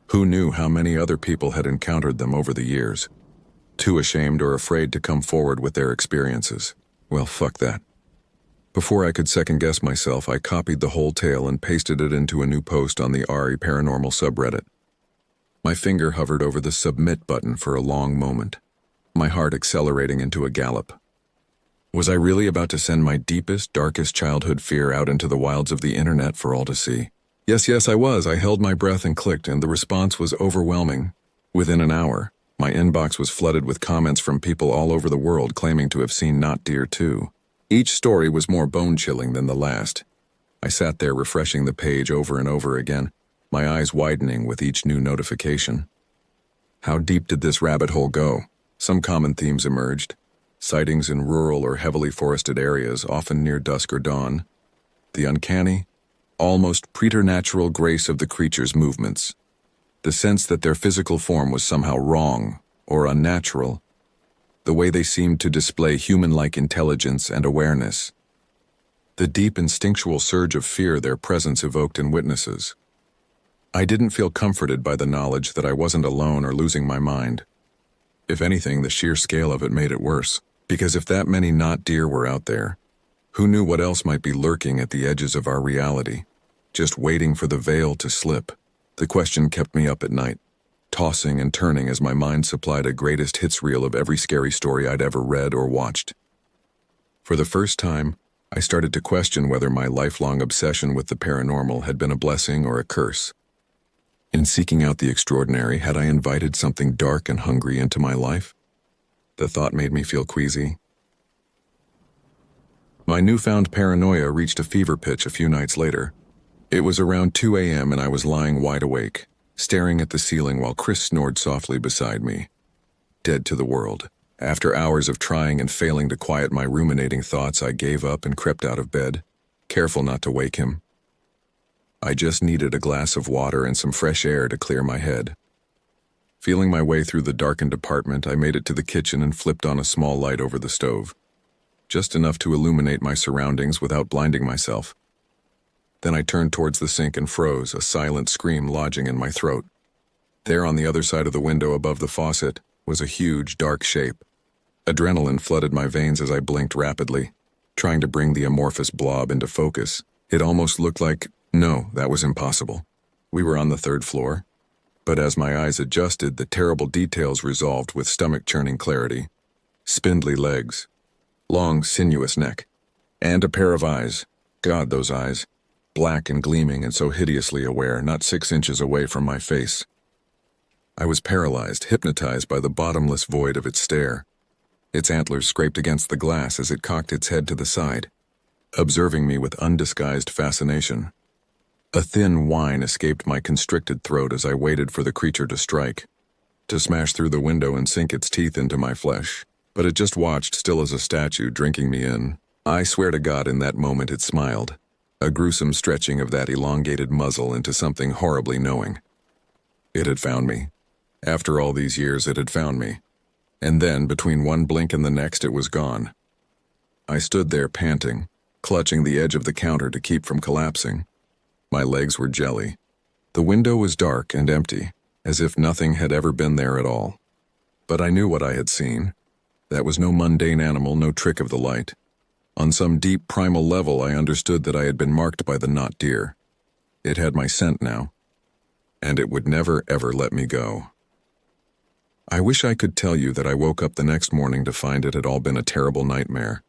Who knew how many other people had encountered them over the years? Too ashamed or afraid to come forward with their experiences. Well, fuck that. Before I could second-guess myself, I copied the whole tale and pasted it into a new post on the RE Paranormal subreddit. My finger hovered over the submit button for a long moment, my heart accelerating into a gallop. Was I really about to send my deepest, darkest childhood fear out into the wilds of the internet for all to see? Yes, I was. I held my breath and clicked, and the response was overwhelming. Within an hour, my inbox was flooded with comments from people all over the world claiming to have seen not deer too. Each story was more bone-chilling than the last. I sat there refreshing the page over and over again, my eyes widening with each new notification. How deep did this rabbit hole go? Some common themes emerged. Sightings in rural or heavily forested areas, often near dusk or dawn. The uncanny, almost preternatural grace of the creatures' movements. The sense that their physical form was somehow wrong or unnatural. The way they seemed to display human-like intelligence and awareness. The deep instinctual surge of fear their presence evoked in witnesses. I didn't feel comforted by the knowledge that I wasn't alone or losing my mind. If anything, the sheer scale of it made it worse, because if that many not deer were out there, who knew what else might be lurking at the edges of our reality, just waiting for the veil to slip? The question kept me up at night, tossing and turning as my mind supplied a greatest hits reel of every scary story I'd ever read or watched. For the first time, I started to question whether my lifelong obsession with the paranormal had been a blessing or a curse. In seeking out the extraordinary, had I invited something dark and hungry into my life? The thought made me feel queasy. My newfound paranoia reached a fever pitch a few nights later. It was around 2 a.m. and I was lying wide awake, staring at the ceiling while Chris snored softly beside me. Dead to the world. After hours of trying and failing to quiet my ruminating thoughts, I gave up and crept out of bed, careful not to wake him. I just needed a glass of water and some fresh air to clear my head. Feeling my way through the darkened apartment, I made it to the kitchen and flipped on a small light over the stove, just enough to illuminate my surroundings without blinding myself. Then I turned towards the sink and froze, a silent scream lodging in my throat. There on the other side of the window above the faucet was a huge, dark shape. Adrenaline flooded my veins as I blinked rapidly, trying to bring the amorphous blob into focus. It almost looked like, no, that was impossible. We were on the 3rd floor. But as my eyes adjusted, the terrible details resolved with stomach-churning clarity. Spindly legs, long, sinuous neck, and a pair of eyes. God, those eyes. Black and gleaming and so hideously aware, not 6 inches away from my face. I was paralyzed, hypnotized by the bottomless void of its stare. Its antlers scraped against the glass as it cocked its head to the side, observing me with undisguised fascination. A thin whine escaped my constricted throat as I waited for the creature to strike, to smash through the window and sink its teeth into my flesh. But it just watched, still as a statue, drinking me in. I swear to God, in that moment it smiled, a gruesome stretching of that elongated muzzle into something horribly knowing. It had found me. After all these years, it had found me. And then, between one blink and the next, it was gone. I stood there panting, clutching the edge of the counter to keep from collapsing. My legs were jelly. The window was dark and empty, as if nothing had ever been there at all. But I knew what I had seen. That was no mundane animal, no trick of the light. On some deep primal level, I understood that I had been marked by the not deer. It had my scent now, and it would never ever let me go. I wish I could tell you that I woke up the next morning to find it had all been a terrible nightmare,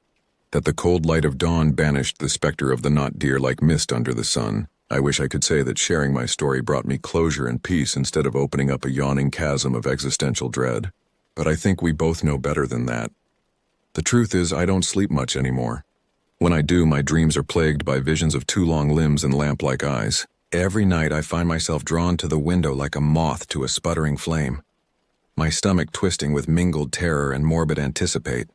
that the cold light of dawn banished the specter of the not deer like mist under the sun. I wish I could say that sharing my story brought me closure and peace instead of opening up a yawning chasm of existential dread. But I think we both know better than that. The truth is, I don't sleep much anymore. When I do, my dreams are plagued by visions of two long limbs and lamp-like eyes. Every night I find myself drawn to the window like a moth to a sputtering flame, my stomach twisting with mingled terror and morbid anticipate.